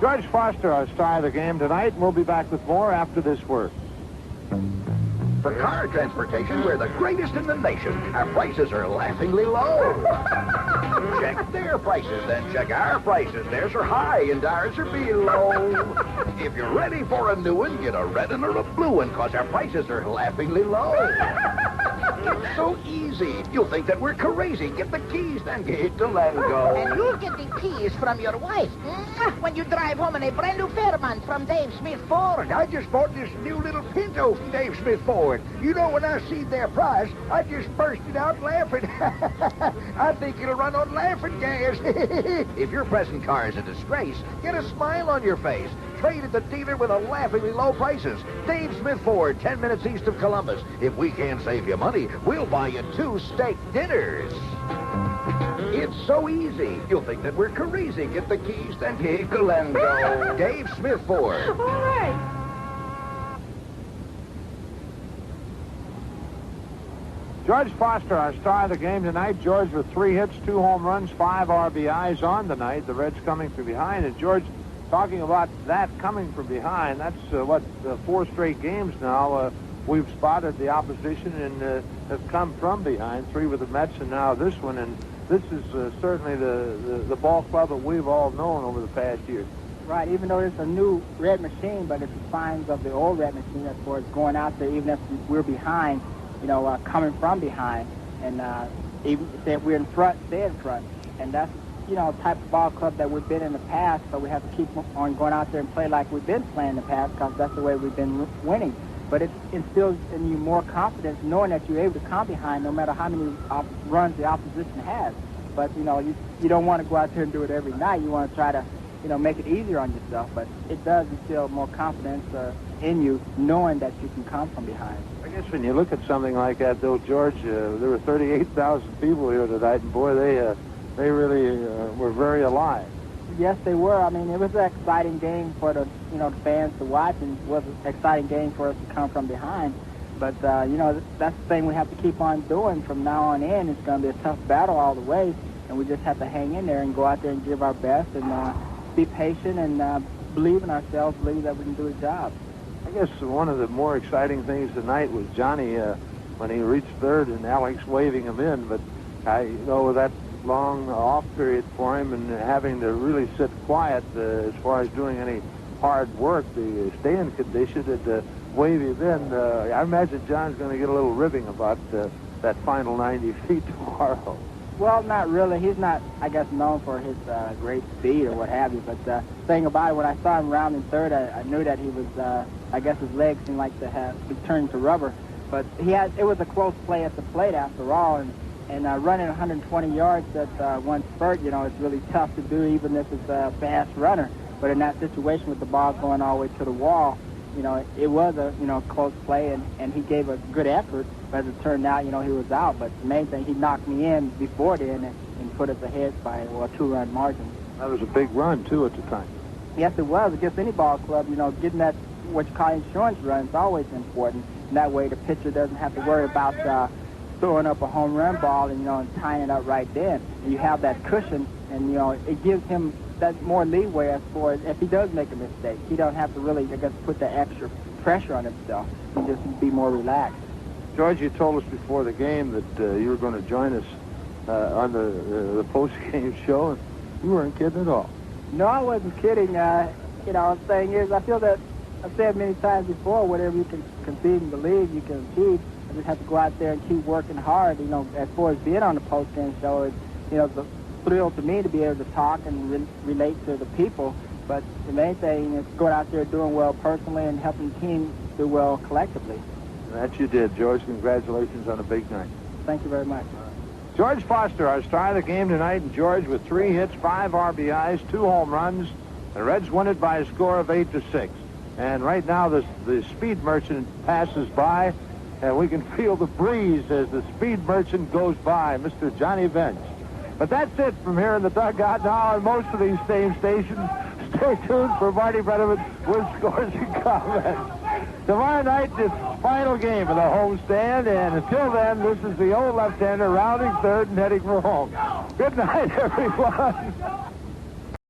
George Foster, our star of the game tonight, and we'll be back with more after this word. For car transportation, we're the greatest in the nation. Our prices are laughingly low. Check their prices, then check our prices. Theirs are high and ours are below. If you're ready for a new one, get a red one or a blue one, because our prices are laughingly low. It's so easy. You'll think that we're crazy. Get the keys, then get to let go. And you'll get the keys from your wife when you drive home in a brand new Fairmont from Dave Smith Ford. I just bought this new little Pinto from Dave Smith Ford. When I see their price, I just bursted out laughing. I think it'll run on laughing gas. If your present car is a disgrace, get a smile on your face. Trade at the dealer with a laughingly low prices. Dave Smith Ford, 10 minutes east of Columbus. If we can't save you money, we'll buy you 2 steak dinners. It's so easy. You'll think that we're crazy. Get the keys, then giggle and go. Dave Smith Ford. All right. George Foster, our star of the game tonight. George with 3 hits, 2 home runs, 5 RBIs on the night. The Reds coming from behind. And George, talking about that coming from behind, that's 4 straight games now. We've spotted the opposition and have come from behind. 3 with the Mets and now this one. And this is certainly the ball club that we've all known over the past year. Right, even though it's a new red machine, but it's the signs of the old red machine as far as going out there, even if we're behind, coming from behind. And even if we're in front, stay in front. And that's, type of ball club that we've been in the past, so we have to keep on going out there and play like we've been playing in the past, because that's the way we've been winning. But it instills in you more confidence knowing that you're able to come behind no matter how many runs the opposition has. But, you don't want to go out there and do it every night. You want to try to, make it easier on yourself. But it does instill more confidence in you knowing that you can come from behind. I guess when you look at something like that, though, George, there were 38,000 people here tonight, and boy, they really were very alive. Yes, they were. I mean, it was an exciting game for the fans to watch, and it was an exciting game for us to come from behind. But, that's the thing we have to keep on doing from now on in. It's going to be a tough battle all the way, and we just have to hang in there and go out there and give our best and be patient and believe in ourselves, believe that we can do the job. I guess one of the more exciting things tonight was Johnny when he reached third and Alex waving him in. But, with that long off period for him and having to really sit quiet as far as doing any hard work, the staying condition to wave him in, I imagine John's going to get a little ribbing about that final 90 feet tomorrow. Well, not really. He's not, I guess, known for his great speed or what have you. But the thing about it, when I saw him rounding third, I knew that he was, I guess his legs seemed like to have be turned to rubber. But it was a close play at the plate after all. And running 120 yards at one spurt, it's really tough to do even if it's a fast runner. But in that situation with the ball going all the way to the wall, it was a, close play, and he gave a good effort. But as it turned out, he was out. But the main thing, he knocked me in before then and put us ahead by a 2-run margin. That was a big run, too, at the time. Yes, it was. Against any ball club, getting that, what you call insurance run, is always important. And that way the pitcher doesn't have to worry about throwing up a home run ball and tying it up right then. And you have that cushion, and, it gives him that more leeway as far as if he does make a mistake. He don't have to really, I guess, put the extra pressure on himself. He just be more relaxed. George, you told us before the game that you were going to join us on the post-game show, and you weren't kidding at all. No, I wasn't kidding. The thing is, I feel that I've said many times before, whatever you can conceive and believe, you can achieve. I just have to go out there and keep working hard. As far as being on the post-game show, it's, it's a thrill to me to be able to talk and relate to the people. But the main thing is going out there doing well personally and helping the team do well collectively. That you did, George. Congratulations on a big night. Thank you very much. George Foster, our star of the game tonight, and George with 3 hits, 5 RBIs, 2 home runs. The Reds won it by a score of 8-6. And right now the Speed Merchant passes by, and we can feel the breeze as the Speed Merchant goes by, Mr. Johnny Bench. But that's it from here in the dugout now on most of these same stations. Stay tuned for Marty Brenneman with Scores and Comments. Tomorrow night, it's final game of the homestand, and until then, this is the old left-hander rounding third and heading for home. Good night, everyone.